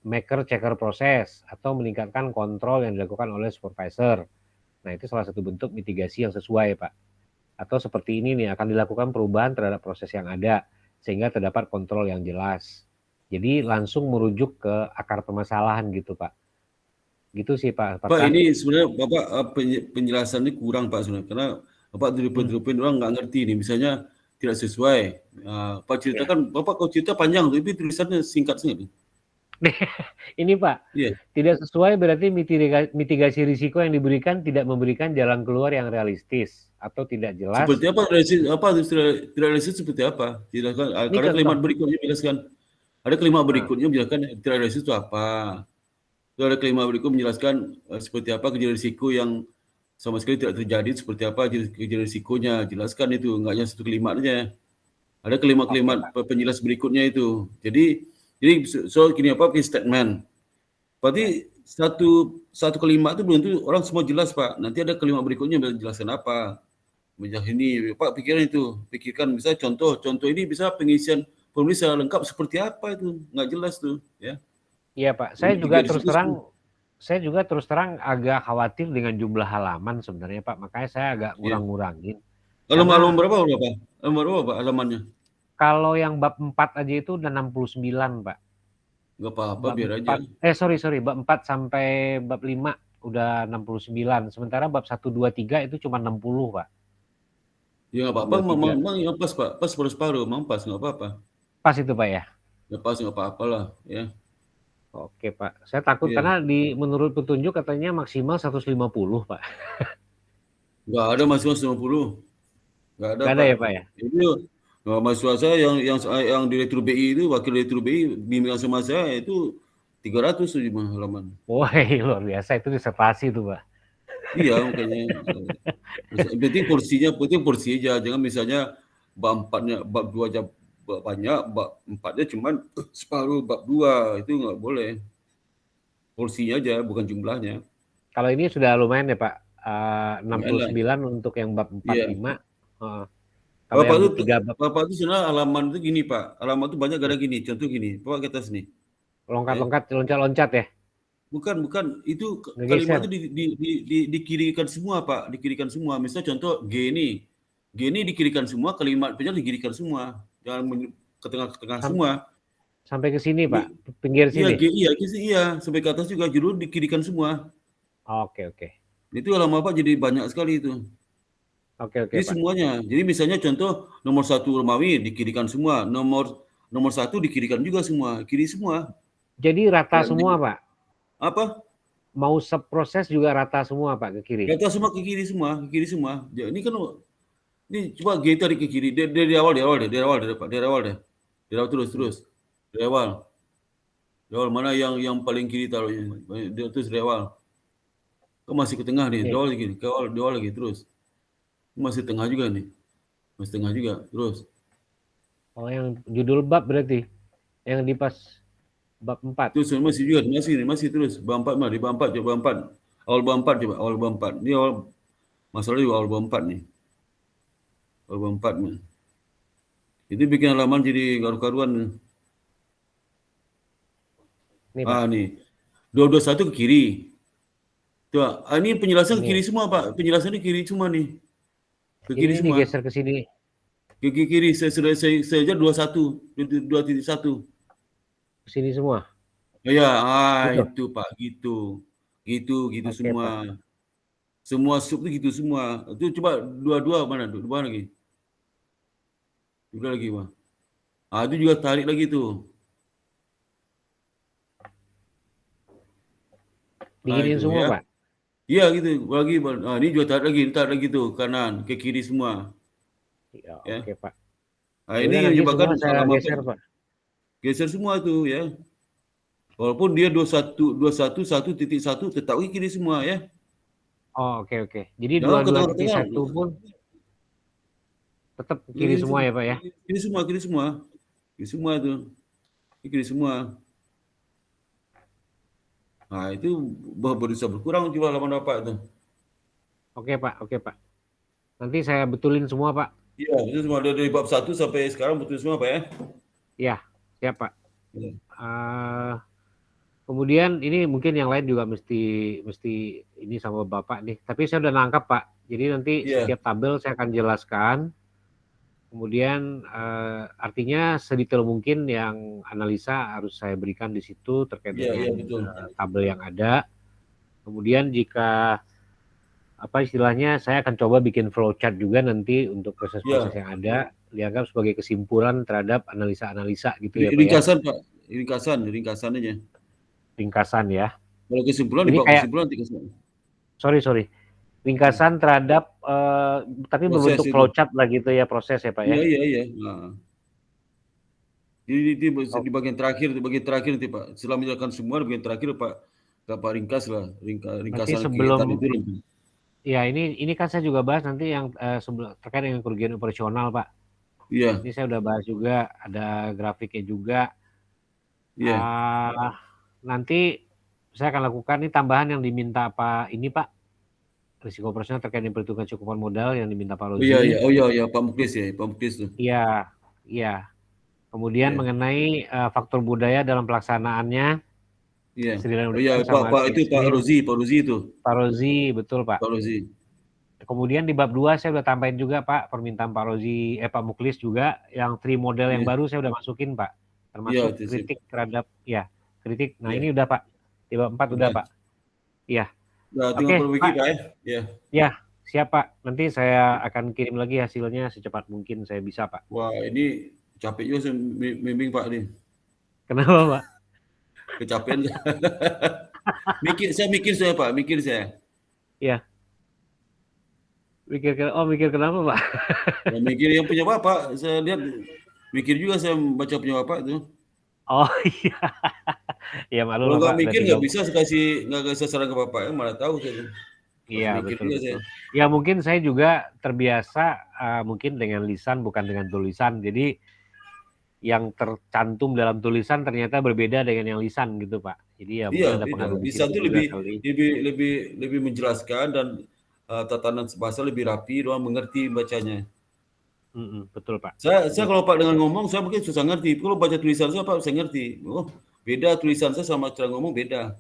maker checker proses atau meningkatkan kontrol yang dilakukan oleh supervisor. Nah itu salah satu bentuk mitigasi yang sesuai Pak. Atau seperti ini nih, akan dilakukan perubahan terhadap proses yang ada sehingga terdapat kontrol yang jelas. Jadi langsung merujuk ke akar permasalahan gitu Pak. Gitu sih Pak. Pak ini sebenarnya Bapak penjelasan ini kurang Pak sebenarnya, karena Bapak dirupin orang nggak ngerti nih, misalnya tidak sesuai. Pak ceritakan, Bapak kalau cerita panjang, tapi tulisannya singkat sih. Ini Pak, tidak sesuai berarti mitigasi risiko yang diberikan tidak memberikan jalan keluar yang realistis atau tidak jelas. Seperti apa? Tidak realistis seperti apa? Karena kalimat berikutnya jelaskan. Ada kelima berikutnya menjelaskan teroris itu apa. Lalu ada kelima berikut menjelaskan seperti apa kejadian risiko yang sama sekali tidak terjadi, seperti apa kejadian risikonya. Jelaskan itu, enggak hanya satu kelima aja. Ada kelima-kelima penjelas berikutnya itu. Jadi so gini apa statement. Berarti satu kelima itu belum tentu orang semua jelas, Pak. Nanti ada kelima berikutnya menjelaskan apa. Menjelaskan ini, Pak, pikirkan bisa contoh ini bisa pengisian formulir secara lengkap seperti apa itu, nggak jelas tuh, ya. Iya Pak, saya juga terus terang agak khawatir dengan jumlah halaman sebenarnya Pak, makanya saya agak ngurang-ngurangin. Halaman berapa Pak halamannya? Kalau yang bab 4 aja itu udah 69 Pak. Nggak apa-apa, biar aja. Sorry, bab 4 sampai bab 5 udah 69, sementara bab 1, 2, 3 itu cuma 60 Pak. Ya nggak apa-apa, memang yang pas Pak, pas separuh, memang pas, nggak apa-apa. Pas itu Pak ya? Ya pas, nggak apa-apa lah, ya. Oke Pak, saya takut karena menurut petunjuk katanya maksimal 150 Pak. Nggak ada maksimal 150. Nggak ada ya Pak ya? Itu mahasiswa saya yang direktur BI itu, wakil direktur BI bimbingan sama saya itu 300 tuh halaman. Wah, luar biasa, itu disertasi tuh Pak. Iya, makanya. Berarti porsinya aja, jangan misalnya bab 4-nya, bab 2 aja banyak, bab 4-nya cuma separuh bab 2, itu nggak boleh. Porsinya aja, bukan jumlahnya. Kalau ini sudah lumayan ya Pak, 69 untuk yang bab 4, 5. Kalau Bapak yang itu, Bapak itu sebenarnya halaman itu gini Pak, halaman itu banyak gara gini, contoh gini, Bapak ke atas nih. Loncat-loncat ya? Bukan, itu kalimat itu dikirikan semua Pak, dikirikan semua. Misalnya contoh G ini dikirikan semua, kalimat penjelasan dikirikan semua, jangan ke tengah semua. Sampai ke sini Pak, pinggir sini. Iya, sampai ke atas juga judul dikirikan semua. Oke. Itu halaman Pak jadi banyak sekali itu. Oke Jadi Pak. semuanya. Jadi misalnya contoh nomor 1 Romawi dikirikan semua, nomor 1 dikirikan juga semua, kiri semua. Jadi rata semua Pak? Apa? Mau subproses juga rata semua Pak ke kiri? Rata semua ke kiri semua. Ya, ini kan ini coba G tarik ke kiri dari awal terus. Dari awal mana yang paling kiri taruhnya? Dia terus dari awal. Kau masih ke tengah nih, di awal lagi terus. Masih tengah juga nih. Masih tengah juga, terus. Oh, yang judul bab berarti. Yang di pas bab 4. Terus masih terus. Bab 4 mah, di bab 4 coba bab 4. Awal bab 4. Ini awal masalah juga awal bab 4 nih. Awal bab 4 nih. Itu bikin halaman jadi karu-karuan. Nih. 221 ke kiri. Tuh, ini penjelasan ke kiri semua, Pak. Penjelasannya kiri semua nih. Ke kiri semua. Ini geser ke sini. Ke kiri, saya aja 2.1. Ke sini semua. Ya, itu Pak, gitu semua. Pak. Semua sub itu gitu semua. Itu coba 22 mana tuh? 2 lagi. Udah lagi, Pak. Itu juga tarik lagi tuh. Diginiin semua, ya. Pak? Iya gitu, lagi. Ini juga tarik lagi tuh, kanan, ke kiri semua. Ya, Oke, Pak. Ini menyebabkan saya geser, Pak. Geser semua tuh ya. Walaupun dia 21.1 tetap ke kiri semua ya. Oh, oke. Jadi 22.1 pun tetap kiri semua ya, Pak ya? Kiri semua. Kiri semua itu. Kiri semua. Nah, itu bisa berkurang coba halaman Bapak itu. Oke, Pak. Nanti saya betulin semua, Pak. Iya, itu semua dari bab 1 sampai sekarang betul semua, Pak ya? Iya, siap, Pak. Ya. Kemudian ini mungkin yang lain juga mesti ini sama Bapak nih. Tapi saya udah nangkap, Pak. Jadi nanti setiap tabel saya akan jelaskan. Kemudian artinya sedetail mungkin yang analisa harus saya berikan di situ terkait dengan tabel yang ada. Kemudian jika istilahnya saya akan coba bikin flowchart juga nanti untuk proses-proses yang ada dianggap sebagai kesimpulan terhadap analisa-analisa gitu ya, Pak. Ringkasan, Pak. Ringkasan aja. Ringkasan ya. Kalau kesimpulan dibawa kesimpulan ringkasan. Sorry. Ringkasan terhadap tapi berbentuk flowchart lah gitu ya, proses ya Pak ya. Iya. Nah. Jadi di bagian terakhir nanti Pak. Setelah menjelaskan semua, di bagian terakhir Pak ringkas lah, ringkasan kegiatan itu nanti. Ya, ini kan saya juga bahas nanti yang terkait dengan kerugian operasional, Pak. Iya. Ini saya udah bahas juga, ada grafiknya juga. Iya. Nanti saya akan lakukan ini tambahan yang diminta Pak ini, Pak. Risiko operasional terkait dengan perhitungan cukupan modal yang diminta Pak Rozi. Oh iya, Pak Muklis ya, Pak Muklis tuh. Iya. Kemudian mengenai faktor budaya dalam pelaksanaannya. Iya. Pak itu Pak Rozi itu. Pak Rozi, betul Pak. Pak Rozi. Kemudian di bab 2 saya udah tambahin juga Pak, permintaan Pak Rozi, Pak Muklis juga, yang 3 model yang baru saya udah masukin Pak. Termasuk kritik terhadap, kritik. Nah ini udah Pak, di bab 4 udah Pak. Iya. Nah, tinggal perbaiki Pak ya. Ya, siap Pak. Nanti saya akan kirim lagi hasilnya secepat mungkin saya bisa Pak. Wah ini capek juga saya bimbing Pak ini. Kenapa Pak? Kecapean. mikir saya Pak. Iya. Mikir kenapa Pak? Ya, mikir yang punya Bapak. Saya lihat mikir juga saya baca punya Bapak itu. Oh iya. Ya malu kalau nggak mikir nggak bisa saran ke Bapak, mana tahu saya. Iya betul. Ya mungkin saya juga terbiasa mungkin dengan lisan bukan dengan tulisan. Jadi yang tercantum dalam tulisan ternyata berbeda dengan yang lisan gitu Pak. Jadi ya mungkin ada pengaruh. Lisan itu lebih menjelaskan dan tatanan bahasa lebih rapi, orang mengerti bacanya. Betul Pak. Saya kalau Pak dengan ngomong saya mungkin susah ngerti. Kalau baca tulisan saya Pak saya ngerti. Oh beda tulisan saya sama cara ngomong beda.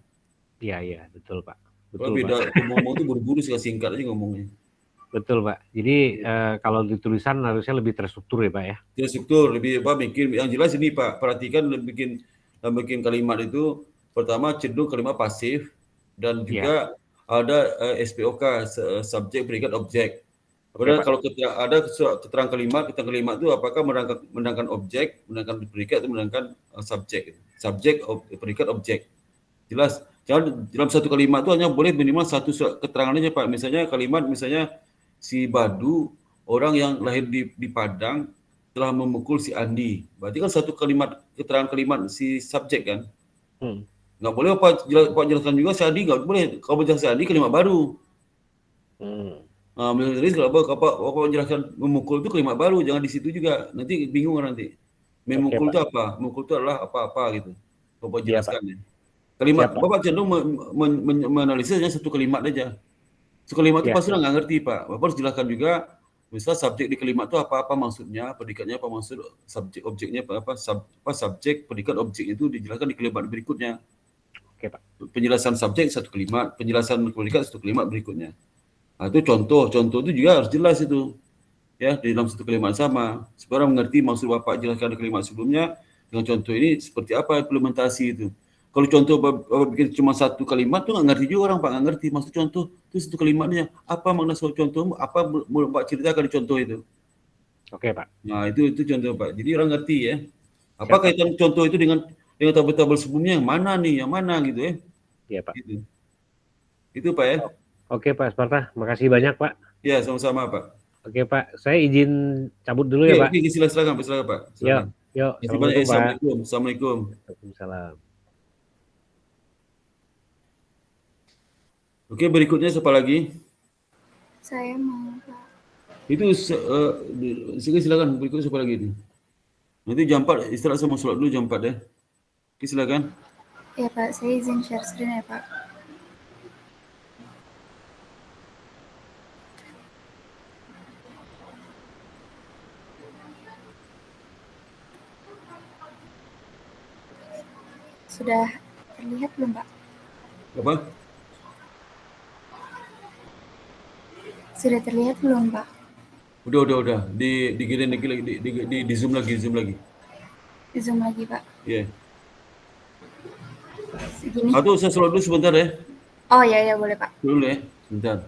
Iya betul Pak. Betul beda. Pak. Ngomong itu buru-buru singkat aja ngomongnya. Betul Pak. Jadi kalau di tulisan harusnya lebih terstruktur ya Pak ya. Terstruktur lebih mikir. Yang jelas ini Pak perhatikan bikin kalimat itu pertama cenderung kalimat pasif dan juga ada SPOK subjek predikat objek. Padahal kalau ada keterangan kalimat itu apakah menangkan objek, menangkan predikat atau menangkan subjek predikat objek. Jelas. Jangan dalam satu kalimat itu hanya boleh minimal satu keterangan aja Pak. Misalnya si Badu orang yang lahir di Padang telah memukul si Andi. Berarti kan satu keterangan kalimat si subjek kan. Nggak boleh Pak jelaskan juga si Andi, nggak boleh. Kalau menjelaskan si Andi kalimat baru. Nah, kalau Bapak menjelaskan memukul itu kalimat baru, jangan di situ juga. Nanti bingung nanti. Memukul itu apa? Memukul itu adalah apa-apa gitu. Bapak jelaskan ya. Kalimat Bapak cenderung menanalisisnya satu kalimat aja. Satu kalimat itu pasti nggak ngerti Pak. Bapak harus jelaskan juga. Misal subjek di kalimat itu apa maksudnya, predikatnya apa maksud, subjek objeknya apa subjek predikat objek itu dijelaskan di kalimat berikutnya. Oke Pak. Penjelasan subjek satu kalimat, penjelasan predikat satu kalimat berikutnya. Nah, itu contoh itu juga harus jelas itu. Ya, di dalam satu kalimat sama. Supaya orang mengerti maksud Bapak jelaskan di kalimat sebelumnya dengan contoh ini seperti apa implementasi itu. Kalau contoh Bapak bikin cuma satu kalimat tuh nggak ngerti juga orang Pak, nggak ngerti maksud contoh itu satu kalimatnya apa makna contoh, apa Bapak ceritakan di contoh itu. Oke Pak. Nah itu contoh Pak. Jadi orang ngerti ya. Apa kaitan contoh itu dengan tabel-tabel sebelumnya yang mana gitu ya. Iya Pak. Gitu. Itu Pak ya. Oke Pak Sparta, makasih banyak Pak. Ya sama-sama Pak. Oke Pak, saya izin cabut dulu ya Pak. Silakan Pak. Yuk. Assalamualaikum. Waalaikumsalam. Oke, berikutnya siapa lagi? Saya mau Pak. Itu silakan berikutnya siapa lagi itu? Nanti jam 4 istirahat sama sholat dulu jam 4 ya. Oke, silakan. Ya Pak, saya izin share screen ya Pak. Sudah terlihat belum Pak? Apa? Sudah terlihat belum Pak? Udah. Di zoom lagi. Di zoom lagi Pak. Iya. Segini. Atau saya sholat dulu sebentar ya. Oh ya boleh Pak. Dulu ya, sebentar.